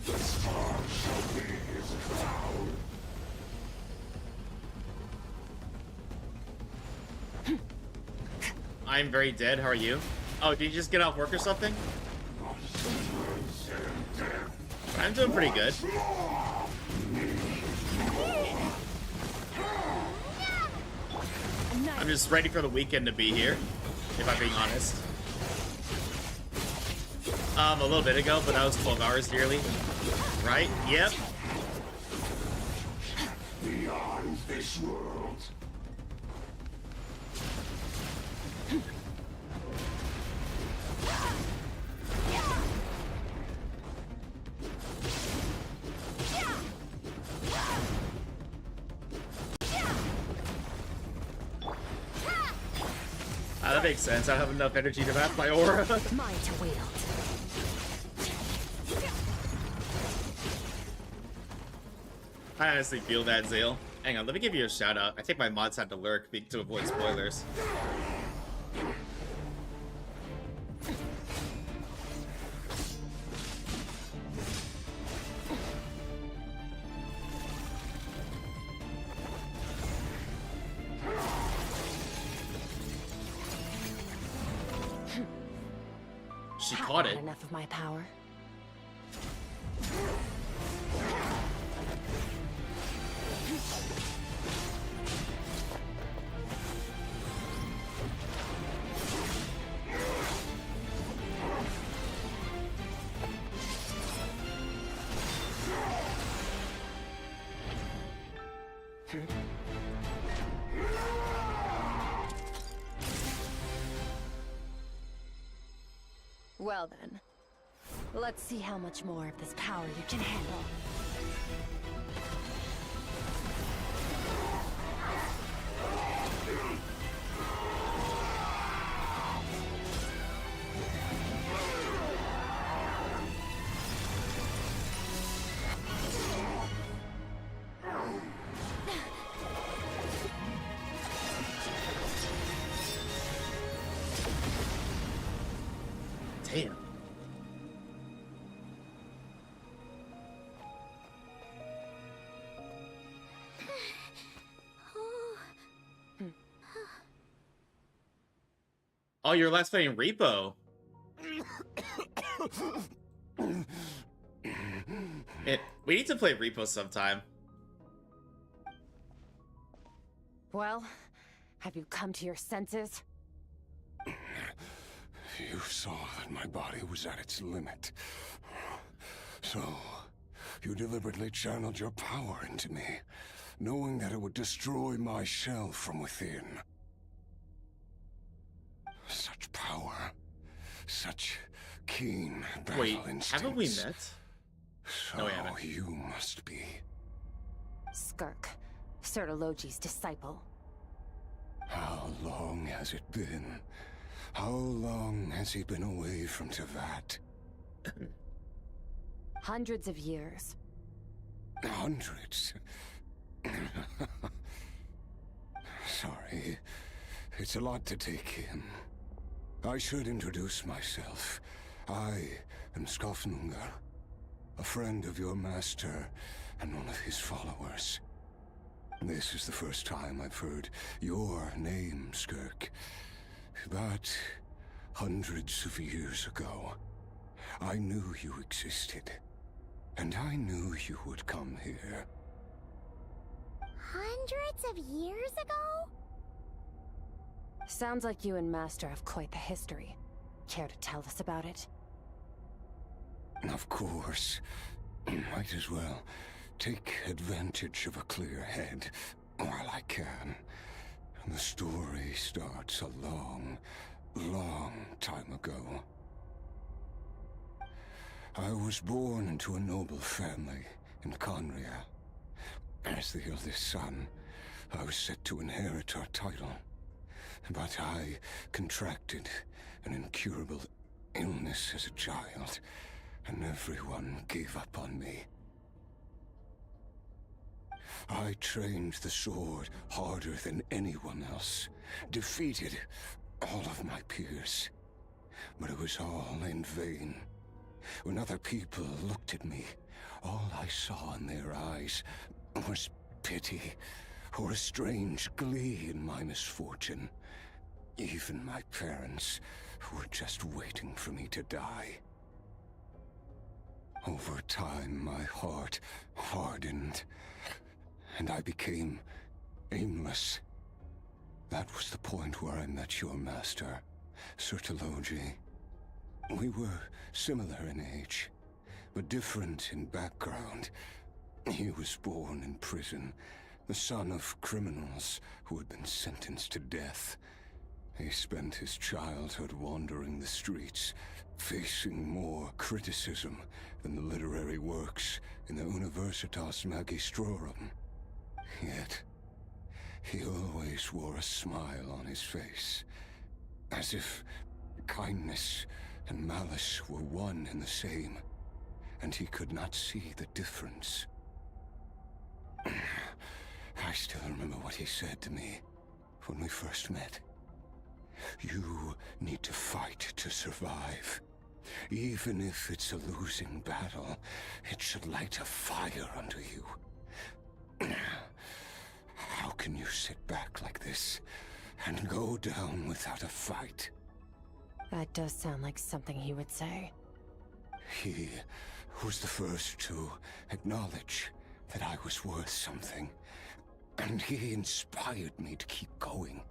The star shall be his crown. I'm very dead. How are you? Oh, did you just get off work or something? I'm doing pretty good. I'm just ready for the weekend to be here, if I'm being honest. A little bit ago, but that was 12 hours nearly. Right? Yep. Beyond this world. That makes sense. I don't have enough energy to map my aura. Mine to wield. I honestly feel that, Zale. Hang on, let me give you a shout out. I think my mods had to lurk to avoid spoilers. She caught it. Enough of my power. Well then, let's see how much more of this power you can handle. Damn. Oh, you're last playing Repo. We need to play Repo sometime. Well, have you come to your senses? You saw that my body was at its limit. So, you deliberately channeled your power into me, knowing that it would destroy my shell from within. Such power. Such keen battle instincts. Haven't we met? So no, we haven't. You must be... Skirk, Sertologi's disciple. How long has it been? How long has he been away from Tevat? Hundreds of years. Hundreds? Sorry. It's a lot to take in. I should introduce myself. I am Skofnungar, a friend of your master and one of his followers. This is the first time I've heard your name, Skirk. But hundreds of years ago, I knew you existed. And I knew you would come here. Hundreds of years ago? Sounds like you and Master have quite the history. Care to tell us about it? Of course. Might as well take advantage of a clear head while I can. The story starts a long, long time ago. I was born into a noble family in Conria. As the eldest son, I was set to inherit our title. But I contracted an incurable illness as a child, and everyone gave up on me. I trained the sword harder than anyone else, defeated all of my peers. But it was all in vain. When other people looked at me, all I saw in their eyes was pity, or a strange glee in my misfortune. Even my parents were just waiting for me to die. Over time, my heart hardened, and I became aimless. That was the point where I met your master, Sertologi. We were similar in age, but different in background. He was born in prison, the son of criminals who had been sentenced to death. He spent his childhood wandering the streets, facing more criticism than the literary works in the Universitas Magistrorum. Yet, he always wore a smile on his face, as if kindness and malice were one and the same, and he could not see the difference. I still remember what he said to me when we first met. You need to fight to survive. Even if it's a losing battle, it should light a fire under you. How can you sit back like this and go down without a fight? That does sound like something he would say. He was the first to acknowledge that I was worth something, and he inspired me to keep going.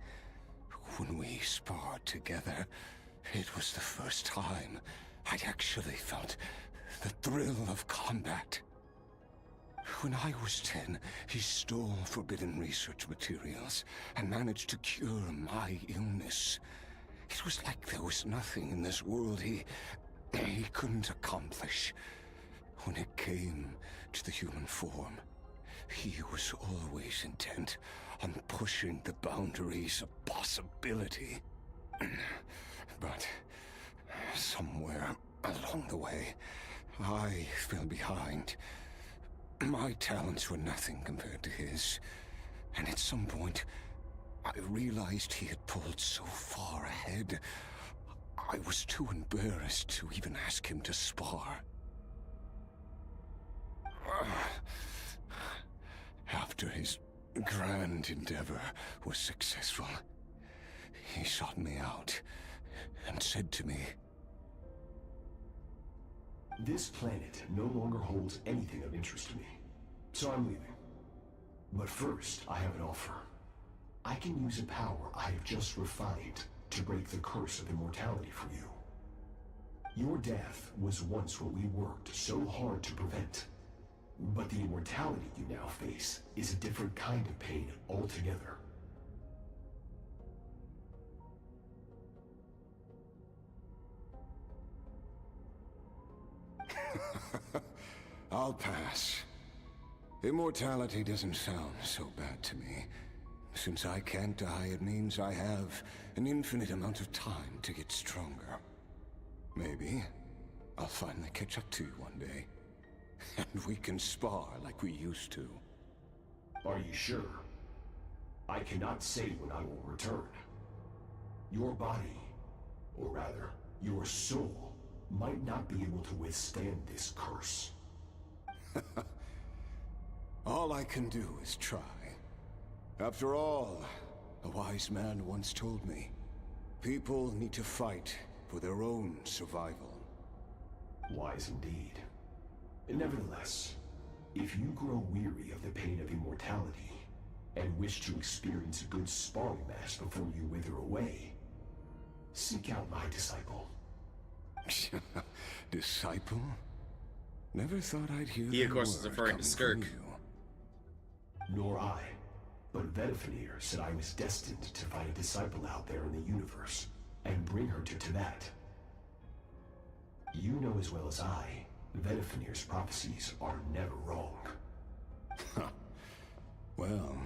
When we sparred together, it was the first time I'd actually felt the thrill of combat. When I was 10, he stole forbidden research materials and managed to cure my illness. It was like there was nothing in this world he couldn't accomplish. When it came to the human form, he was always intent on pushing the boundaries of possibility. But somewhere along the way, I fell behind. My talents were nothing compared to his, and at some point, I realized he had pulled so far ahead, I was too embarrassed to even ask him to spar. After his grand endeavor was successful, he sought me out and said to me, "This planet no longer holds anything of interest to me, so I'm leaving. But first, I have an offer. I can use a power I have just refined to break the curse of immortality for you. Your death was once what we worked so hard to prevent. But the immortality you now face is a different kind of pain altogether." I'll pass. Immortality doesn't sound so bad to me. Since I can't die, it means I have an infinite amount of time to get stronger. Maybe I'll finally catch up to you one day. And we can spar like we used to. Are you sure? I cannot say when I will return. Your body, or rather, your soul, might not be able to withstand this curse. All I can do is try. After all, a wise man once told me, people need to fight for their own survival. Wise indeed. Nevertheless, if you grow weary of the pain of immortality, and wish to experience a good sparring match before you wither away, seek out my disciple. Disciple? Never thought I'd hear He, of course, is referring to Skirk. Nor I. But Vedifenir said I was destined to find a disciple out there in the universe, and bring her to Tibet. You know as well as I, Vedifenir's prophecies are never wrong. Well,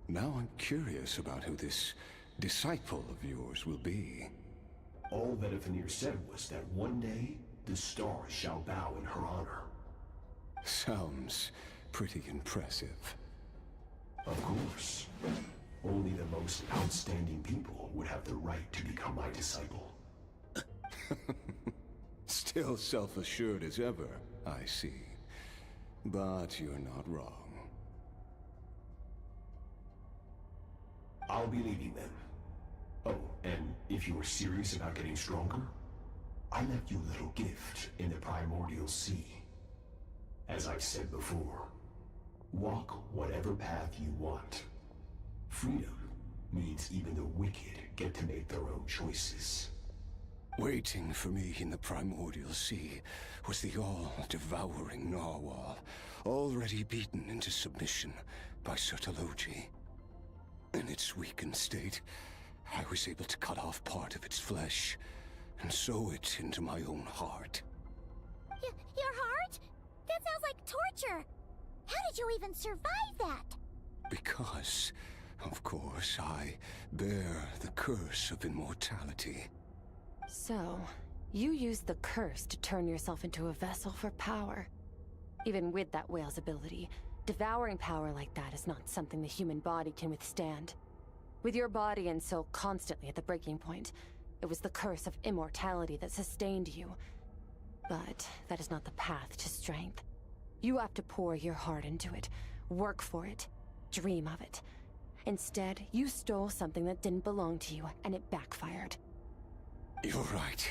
now I'm curious about who this disciple of yours will be. All Vedifenir said was that one day, the stars shall bow in her honor. Sounds pretty impressive. Of course. Only the most outstanding people would have the right to become my disciple. Still self-assured as ever, I see. But you're not wrong. I'll be leaving then. Oh, and if you are serious about getting stronger, I left you a little gift in the primordial sea. As I've said before, walk whatever path you want. Freedom means even the wicked get to make their own choices. Waiting for me in the primordial sea was the all-devouring narwhal, already beaten into submission by Sertologi. In its weakened state, I was able to cut off part of its flesh and sew it into my own heart. Your heart? That sounds like torture! How did you even survive that? Because, of course, I bear the curse of immortality. So, you used the curse to turn yourself into a vessel for power. Even with that whale's ability, devouring power like that is not something the human body can withstand. With your body and soul constantly at the breaking point, it was the curse of immortality that sustained you. But that is not the path to strength. You have to pour your heart into it, work for it, dream of it. Instead, you stole something that didn't belong to you, and it backfired. You're right.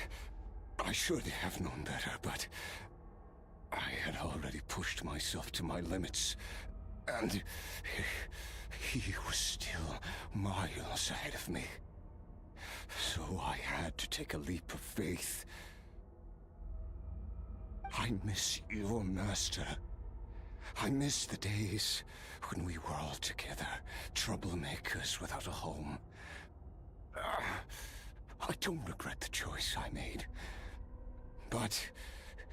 I should have known better, but I had already pushed myself to my limits, and he was still miles ahead of me. So I had to take a leap of faith. I miss your master. I miss the days when we were all together, troublemakers without a home. I don't regret the choice I made. But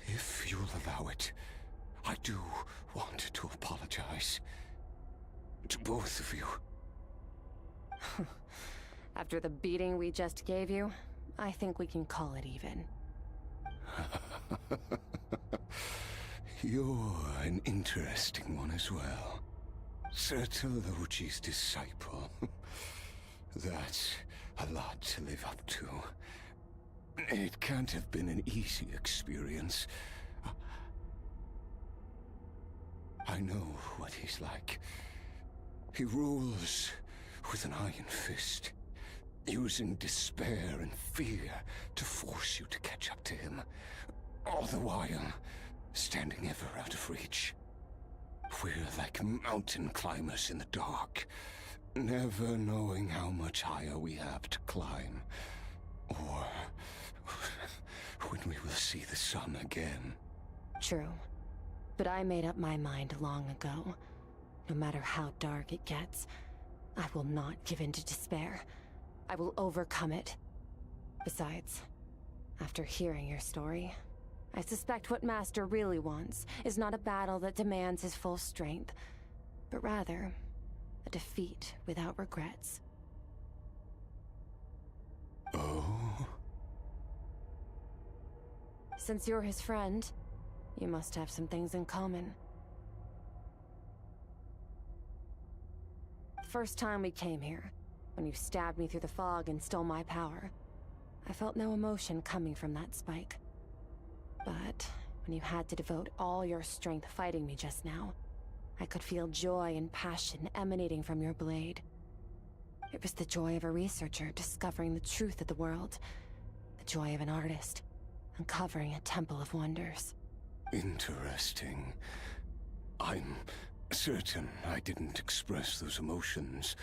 if you'll allow it, I do want to apologize. To both of you. After the beating we just gave you, I think we can call it even. You're an interesting one as well. Sertologi's disciple. That's a lot to live up to. It can't have been an easy experience. I know what he's like. He rules with an iron fist, using despair and fear to force you to catch up to him, all the while standing ever out of reach. We're like mountain climbers in the dark, never knowing how much higher we have to climb, or when we will see the sun again. True. But I made up my mind long ago. No matter how dark it gets, I will not give in to despair. I will overcome it. Besides, after hearing your story, I suspect what Master really wants is not a battle that demands his full strength, but rather a defeat without regrets. Oh? Since you're his friend, you must have some things in common. First time we came here, when you stabbed me through the fog and stole my power, I felt no emotion coming from that spike. But when you had to devote all your strength fighting me just now, I could feel joy and passion emanating from your blade. It was the joy of a researcher discovering the truth of the world, the joy of an artist uncovering a temple of wonders. Interesting. I'm certain I didn't express those emotions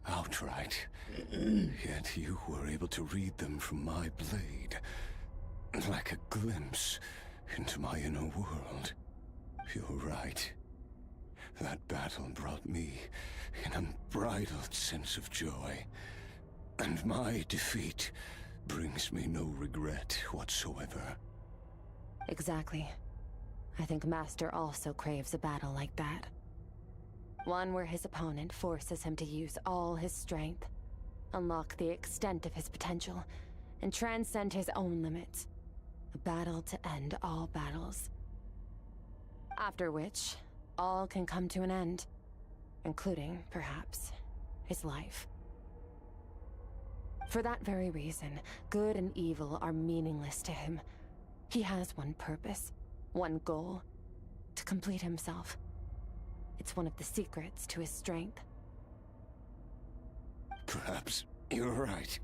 outright. Yet you were able to read them from my blade, like a glimpse into my inner world. You're right. That battle brought me an unbridled sense of joy, and my defeat brings me no regret whatsoever. Exactly. I think Master also craves a battle like that. One where his opponent forces him to use all his strength, unlock the extent of his potential, and transcend his own limits. A battle to end all battles. After which, all can come to an end, including, perhaps, his life. For that very reason, good and evil are meaningless to him. He has one purpose, one goal: to complete himself. It's one of the secrets to his strength. Perhaps you're right.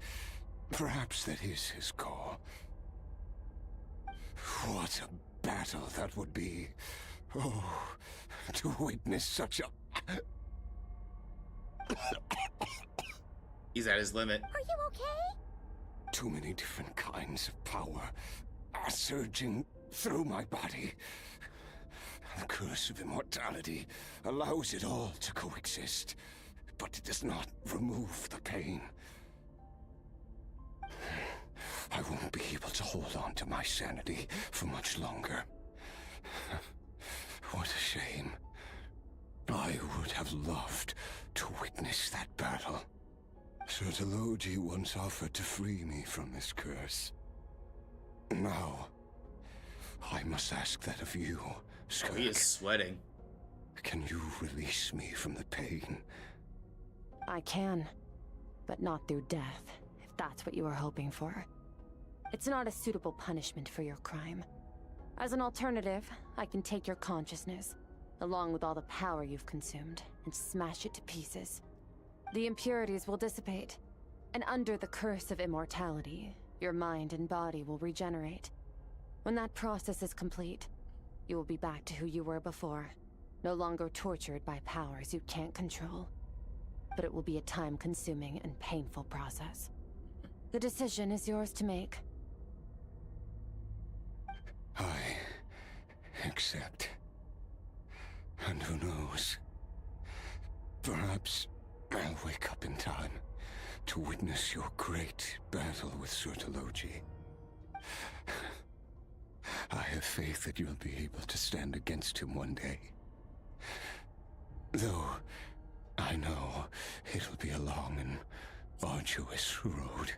Perhaps that is his goal. What a battle that would be. Oh, to witness such a... He's at his limit. Are you okay? Too many different kinds of power are surging through my body. The curse of immortality allows it all to coexist, but it does not remove the pain. I won't be able to hold on to my sanity for much longer. What a shame. I would have loved to witness that battle. Sertologi once offered to free me from this curse. Now, I must ask that of you, Skirk. Oh, he is sweating. Can you release me from the pain? I can, but not through death, if that's what you were hoping for. It's not a suitable punishment for your crime. As an alternative, I can take your consciousness, along with all the power you've consumed, and smash it to pieces. The impurities will dissipate, and under the curse of immortality, your mind and body will regenerate. When that process is complete, you will be back to who you were before, no longer tortured by powers you can't control. But it will be a time-consuming and painful process. The decision is yours to make. I accept. And who knows? Perhaps I'll wake up in time to witness your great battle with Sertologi. I have faith that you'll be able to stand against him one day. Though I know it'll be a long and arduous road.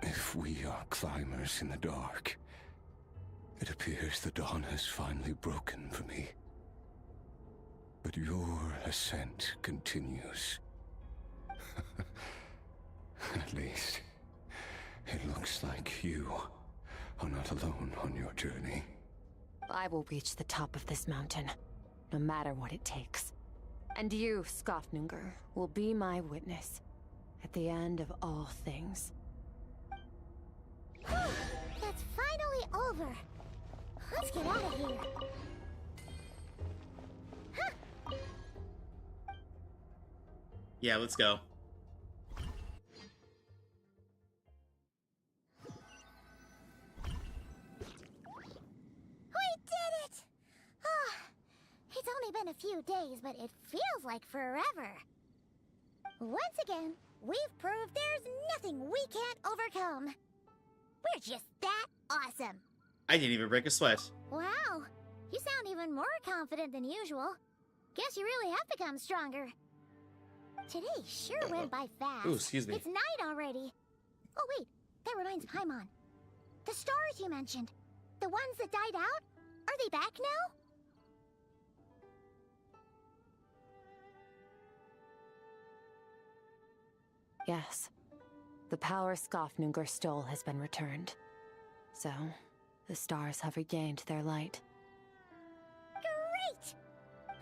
If we are climbers in the dark, it appears the dawn has finally broken for me. But your ascent continues. At least, It looks like you are not alone on your journey. I will reach the top of this mountain, no matter what it takes. And you, Skofnunger, will be my witness at the end of all things. That's finally over. Let's get out of here. Yeah, let's go. It's only been a few days, but it feels like forever. Once again, we've proved there's nothing we can't overcome. We're just that awesome. I didn't even break a sweat. Wow, you sound even more confident than usual. Guess you really have become stronger. Today sure went by fast. Ooh, excuse me. It's night already. Oh wait, that reminds Paimon. The stars you mentioned, the ones that died out, are they back now? Yes. The power Skofnunger stole has been returned. So, the stars have regained their light. Great!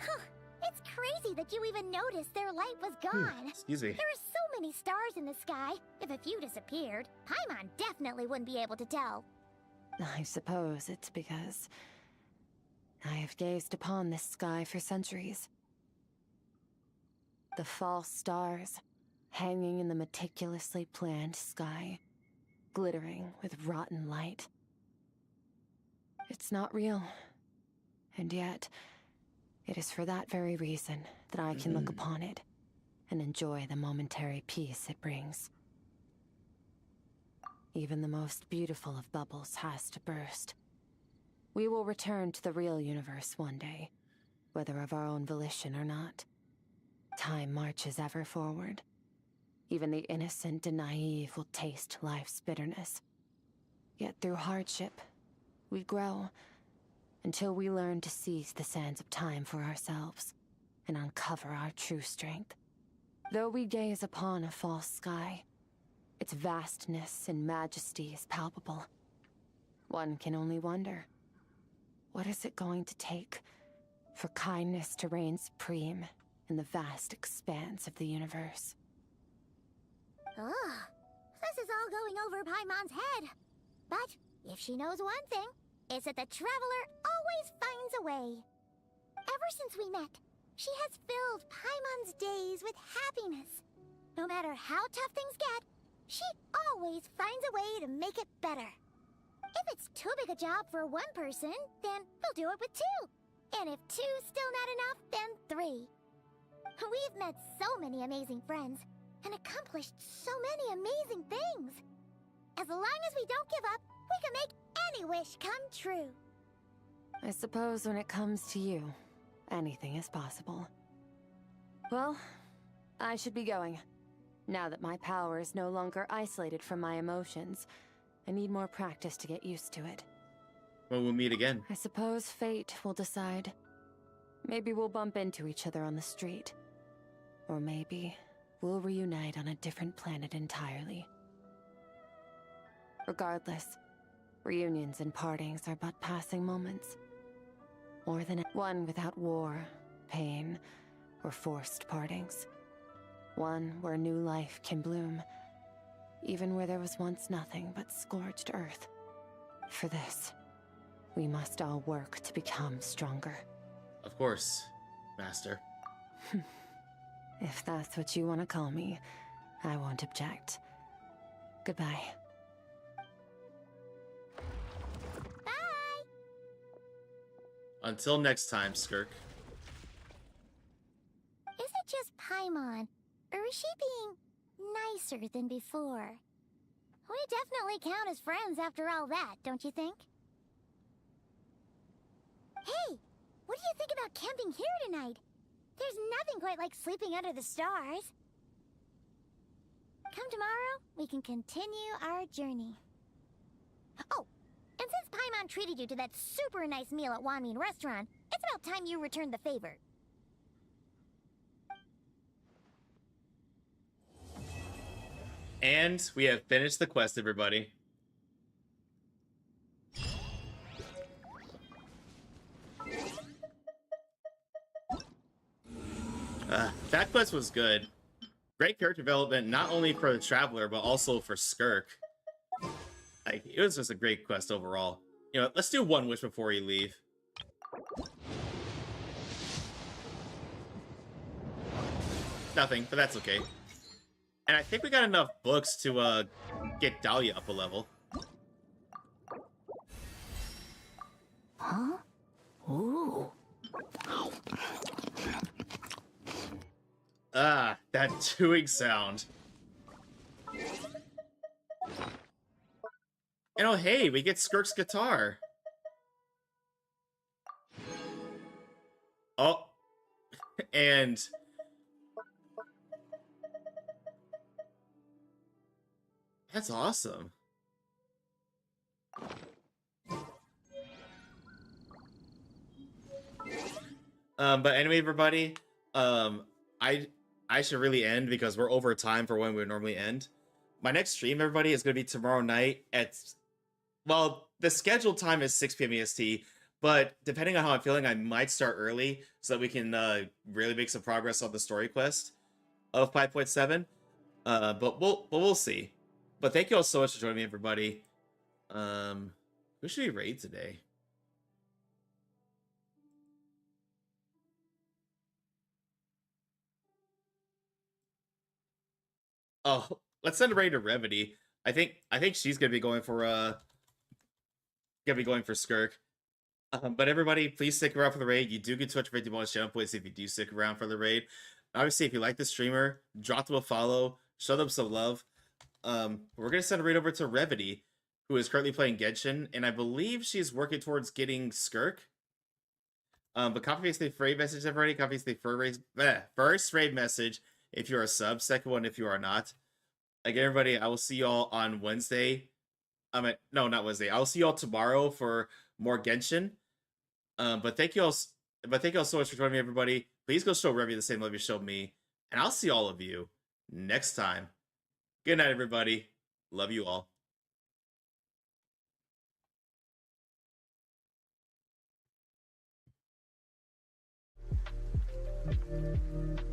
Huh, it's crazy that you even noticed their light was gone. Excuse me. There are so many stars in the sky. If a few disappeared, Paimon definitely wouldn't be able to tell. I suppose it's because I have gazed upon this sky for centuries. The false stars, hanging in the meticulously planned sky, glittering with rotten light. It's not real. And yet, it is for that very reason that I can look upon it and enjoy the momentary peace it brings. Even the most beautiful of bubbles has to burst. We will return to the real universe one day, whether of our own volition or not. Time marches ever forward. Even the innocent and naive will taste life's bitterness. Yet through hardship, we grow, until we learn to seize the sands of time for ourselves, and uncover our true strength. Though we gaze upon a false sky, its vastness and majesty is palpable. One can only wonder, what is it going to take for kindness to reign supreme in the vast expanse of the universe? Ugh, this is all going over Paimon's head. But if she knows one thing, it's that the Traveler always finds a way. Ever since we met, she has filled Paimon's days with happiness. No matter how tough things get, she always finds a way to make it better. If it's too big a job for one person, then we'll do it with two. And if two's still not enough, then three. We've met so many amazing friends, and accomplished so many amazing things. As long as we don't give up, we can make any wish come true. I suppose when it comes to you, anything is possible. Well, I should be going. Now that my power is no longer isolated from my emotions, I need more practice to get used to it. When we'll meet again. I suppose fate will decide. Maybe we'll bump into each other on the street. Or maybe we'll reunite on a different planet entirely. Regardless, reunions and partings are but passing moments. More than one without war, pain, or forced partings. One where new life can bloom, even where there was once nothing but scorched earth. For this, we must all work to become stronger. Of course, Master. If that's what you want to call me, I won't object. Goodbye. Bye! Until next time, Skirk. Is it just Paimon, or is she being nicer than before? We definitely count as friends after all that, don't you think? Hey, what do you think about camping here tonight? There's nothing quite like sleeping under the stars. Come tomorrow, we can continue our journey. Oh, and since Paimon treated you to that super nice meal at Wanmin Restaurant, it's about time you returned the favor. And we have finished the quest, everybody. That quest was good. Great character development, not only for the Traveler, but also for Skirk. Like, it was just a great quest overall. You know, let's do one wish before you leave. Nothing, but that's okay. And I think we got enough books to get Dahlia up a level. Huh? Ooh. Ah, that chewing sound. And oh, hey, we get Skirk's guitar. Oh, and that's awesome. But anyway, everybody, I should really end because we're over time for when we would normally end. My next stream, everybody, is going to be tomorrow night at, well, the scheduled time is 6 p.m. EST, but depending on how I'm feeling, I might start early so that we can really make some progress on the story quest of 5.7. But we'll see. But thank you all so much for joining me, everybody. Who should we raid today? Oh, let's send a raid to Remedy. I think she's gonna be going for Skirk. But everybody, please stick around for the raid. You do get 250 bonus channel points if you do stick around for the raid. Obviously, if you like the streamer, drop them a follow, show them some love. We're gonna send a raid over to Remedy, who is currently playing Genshin, and I believe she's working towards getting Skirk. But copy paste the raid message, everybody. Copy paste the first raid message if you're a sub. Second one if you are not. Again, everybody, I will see y'all on Wednesday. No, not Wednesday. I'll see y'all tomorrow for more Genshin. But thank you all so much for joining me, everybody. Please go show Remy the same love you showed me, and I'll see all of you next time. Good night, everybody. Love you all. Thank you.